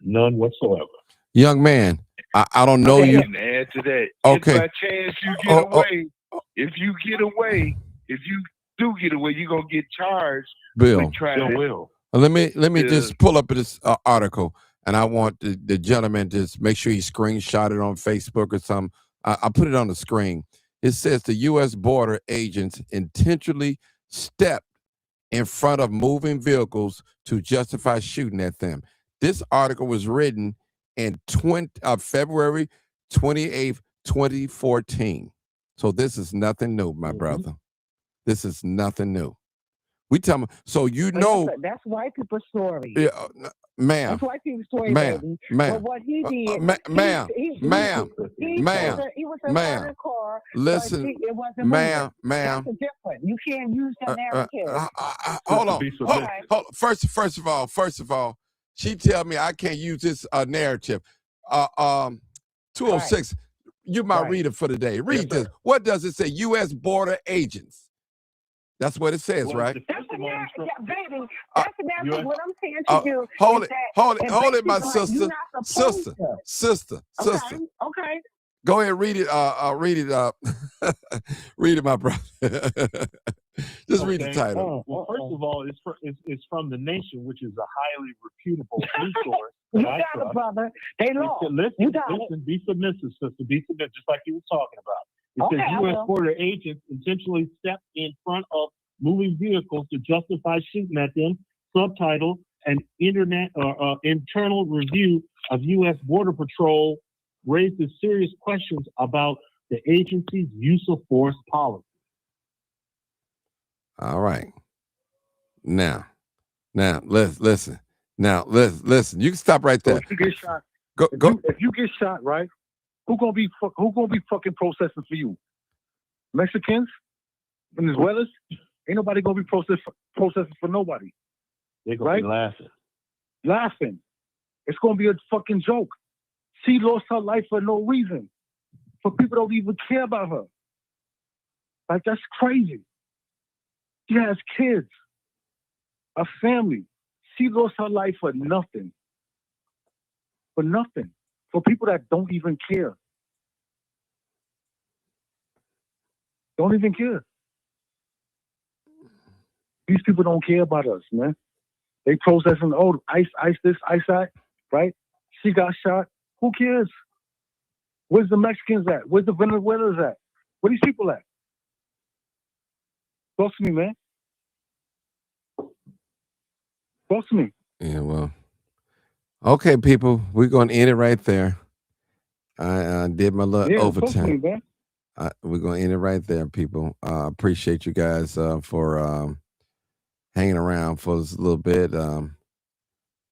Speaker 10: None whatsoever.
Speaker 1: Young man, I don't know you.
Speaker 7: And add to that,
Speaker 1: Okay.
Speaker 7: if by chance you get away, if you do get away, you're going to get charged.
Speaker 1: Bill.
Speaker 10: Will.
Speaker 1: Let me just pull up this article, and I want the gentleman to just make sure he screenshot it on Facebook or something. I put it on the screen. It says the U.S. border agents intentionally stepped in front of moving vehicles to justify shooting at them. This article was written in February 28th, 2014. So this is nothing new, my brother. This is nothing new. We tell them, so
Speaker 6: that's white people's story.
Speaker 1: Ma'am.
Speaker 6: That's white people's story,
Speaker 1: ma'am,
Speaker 6: baby.
Speaker 1: ma'am,
Speaker 6: But what he did,
Speaker 1: ma'am,
Speaker 6: he was in
Speaker 1: ma'am.
Speaker 6: a car.
Speaker 1: Listen,
Speaker 6: it wasn't
Speaker 1: ma'am.
Speaker 6: That's different. You can't use that narrative.
Speaker 1: Hold on. First of all, she tell me I can't use this narrative. 206. You my reader for the day. Read this. What does it say? U.S. border agents. That's what it says, right?
Speaker 6: That's the narrative, baby. That's the narrative. What I'm saying to you
Speaker 1: hold
Speaker 6: is
Speaker 1: it, my sister. Sister.
Speaker 6: Okay.
Speaker 1: Go ahead, read it. Read it. Read it, my brother. Just read the title.
Speaker 10: Well, first of all, it's from The Nation, which is a highly reputable news source.
Speaker 6: You got it, brother. They lost.
Speaker 10: Listen, be submissive, sister. Be submissive, just like you were talking about. It says U.S. border agents intentionally stepped in front of moving vehicles to justify shooting at them. Subtitle: An internal review of U.S. Border Patrol raises serious questions about the agency's use of force policy.
Speaker 1: All right. Now, listen. Now, listen. You can stop right there.
Speaker 8: So if you get shot,
Speaker 1: go.
Speaker 8: If you get shot, right? Who gonna be fucking protesting for you? Mexicans, Venezuelans, ain't nobody gonna be protesting for nobody.
Speaker 10: They're gonna be
Speaker 8: Right?
Speaker 10: laughing.
Speaker 8: It's gonna be a fucking joke. She lost her life for no reason. For people don't even care about her. Like, that's crazy. She has kids, a family. She lost her life for nothing. For nothing. For people that don't even care. Don't even care. These people don't care about us, man. They protesting, oh, ICE this, ICE that, right? She got shot. Who cares? Where's the Mexicans at? Where's the Venezuelans at? Where these people at? Talk to me, man. Talk to me.
Speaker 1: Yeah, well. Okay, people, we're going to end it right there. I did my little
Speaker 8: Yeah, talk to me,
Speaker 1: overtime.
Speaker 8: man.
Speaker 1: We're going to end it right there, people. Appreciate you guys for hanging around for this little bit.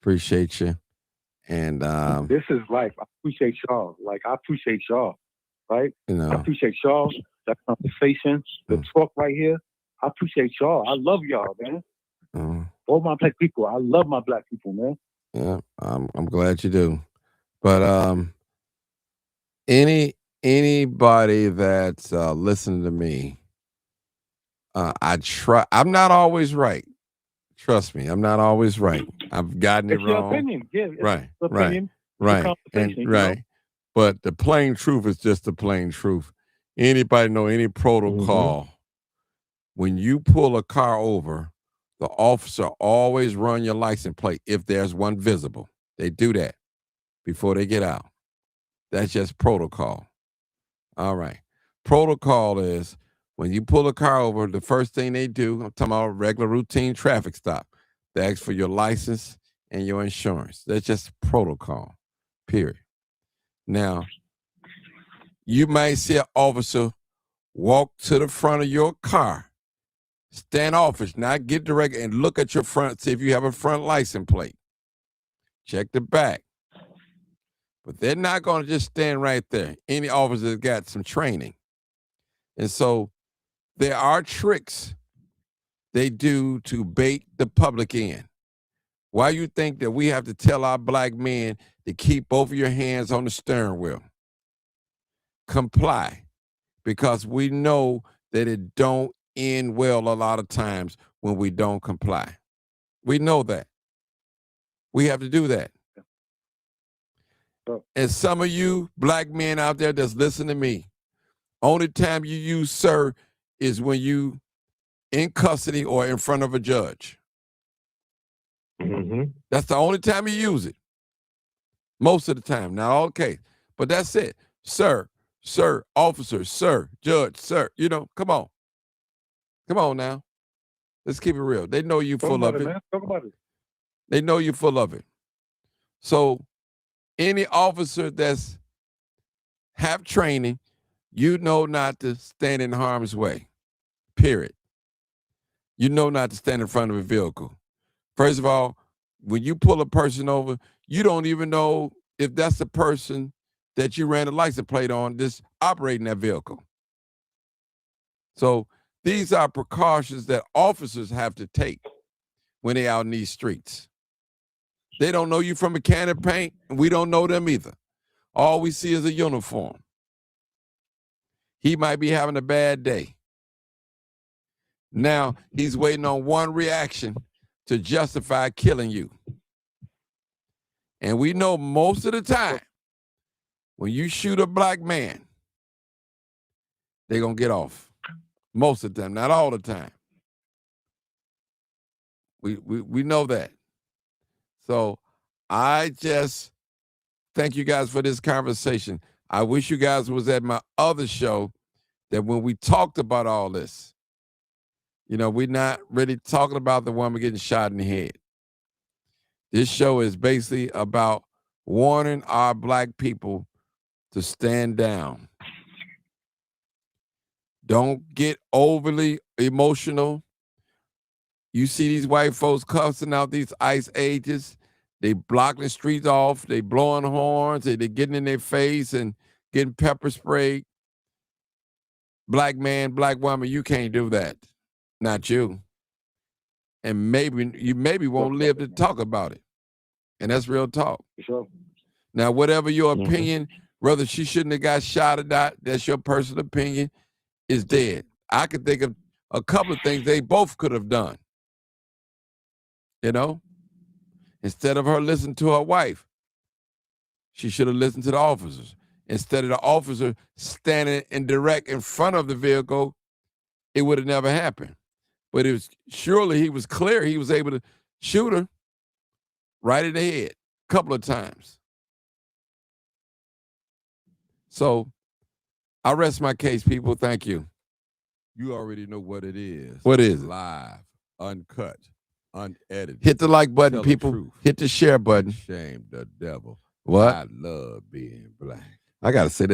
Speaker 1: Appreciate you. And,
Speaker 8: This is life. I appreciate y'all. Like, I appreciate y'all, right?
Speaker 1: you
Speaker 8: I
Speaker 1: know,
Speaker 8: appreciate y'all. That conversation, the talk right here. I appreciate y'all. I love y'all, man. All my black people. I love my black people, man.
Speaker 1: yeah, I'm glad you do. But anybody that's listening to me, I'm not always right. Trust me, I'm not always right. I've gotten it
Speaker 8: It's your
Speaker 1: wrong.
Speaker 8: opinion. Yeah, it's
Speaker 1: Right,
Speaker 8: your
Speaker 1: right,
Speaker 8: opinion. It's a
Speaker 1: right, and
Speaker 8: conversation, you know?
Speaker 1: right. But the plain truth is just the plain truth. Anybody know any protocol? When you pull a car over, the officer always run your license plate if there's one visible. They do that before they get out. That's just protocol. All right. Protocol is when you pull a car over, the first thing they do, I'm talking about regular routine traffic stop, they ask for your license and your insurance. That's just protocol, period. Now, you might see an officer walk to the front of your car, stand office, not get direct and look at your front, see if you have a front license plate. Check the back. But they're not going to just stand right there. Any officer's got some training. And so there are tricks they do to bait the public in. Why you think that we have to tell our black men to keep both of your hands on the steering wheel? Comply. Because we know that it don't end well a lot of times when we don't comply. We know that. We have to do that. And some of you black men out there that's listening to me, only time you use sir is when you in custody or in front of a judge. That's the only time you use it. Most of the time. Not all okay. But that's it. Sir, officer, sir, judge, sir. You know, come on. Come on now. Let's keep it real. They know you
Speaker 8: Talk
Speaker 1: full
Speaker 8: about
Speaker 1: of
Speaker 8: it,
Speaker 1: it.
Speaker 8: man. Talk about it.
Speaker 1: They know you're full of it. So any officer that's have training, you know not to stand in harm's way, period. You know not to stand in front of a vehicle. First of all, when you pull a person over, you don't even know if that's the person that you ran a license plate on that's operating that vehicle. So these are precautions that officers have to take when they're out in these streets. They don't know you from a can of paint, and we don't know them either. All we see is a uniform. He might be having a bad day. Now he's waiting on one reaction to justify killing you. And we know most of the time, when you shoot a black man, they're going to get off. Most of the time, not all the time. We know that. So I just thank you guys for this conversation. I wish you guys was at my other show, that when we talked about all this, you know, we're not really talking about the woman getting shot in the head. This show is basically about warning our black people to stand down. Don't get overly emotional. You see these white folks cussing out these ICE agents. They blocking the streets off. They blowing horns. They getting in their face and getting pepper sprayed. Black man, black woman, you can't do that. Not you. And you won't live to talk about it. And that's real talk.
Speaker 8: Sure.
Speaker 1: Now, whatever your opinion, whether she shouldn't have got shot or not, that's your personal opinion, is dead. I could think of a couple of things they both could have done. You know? Instead of her listening to her wife, she should have listened to the officers. Instead of the officer standing in direct in front of the vehicle, it would have never happened. But surely he was clear. He was able to shoot her right in the head a couple of times. So I rest my case, people. Thank you.
Speaker 13: You already know what it is.
Speaker 1: What is it?
Speaker 13: Live, uncut, unedited.
Speaker 1: Hit the like button,
Speaker 13: Tell the
Speaker 1: people.
Speaker 13: truth.
Speaker 1: Hit the share button.
Speaker 13: Shame the devil.
Speaker 1: What?
Speaker 13: I love being black.
Speaker 1: I got to say that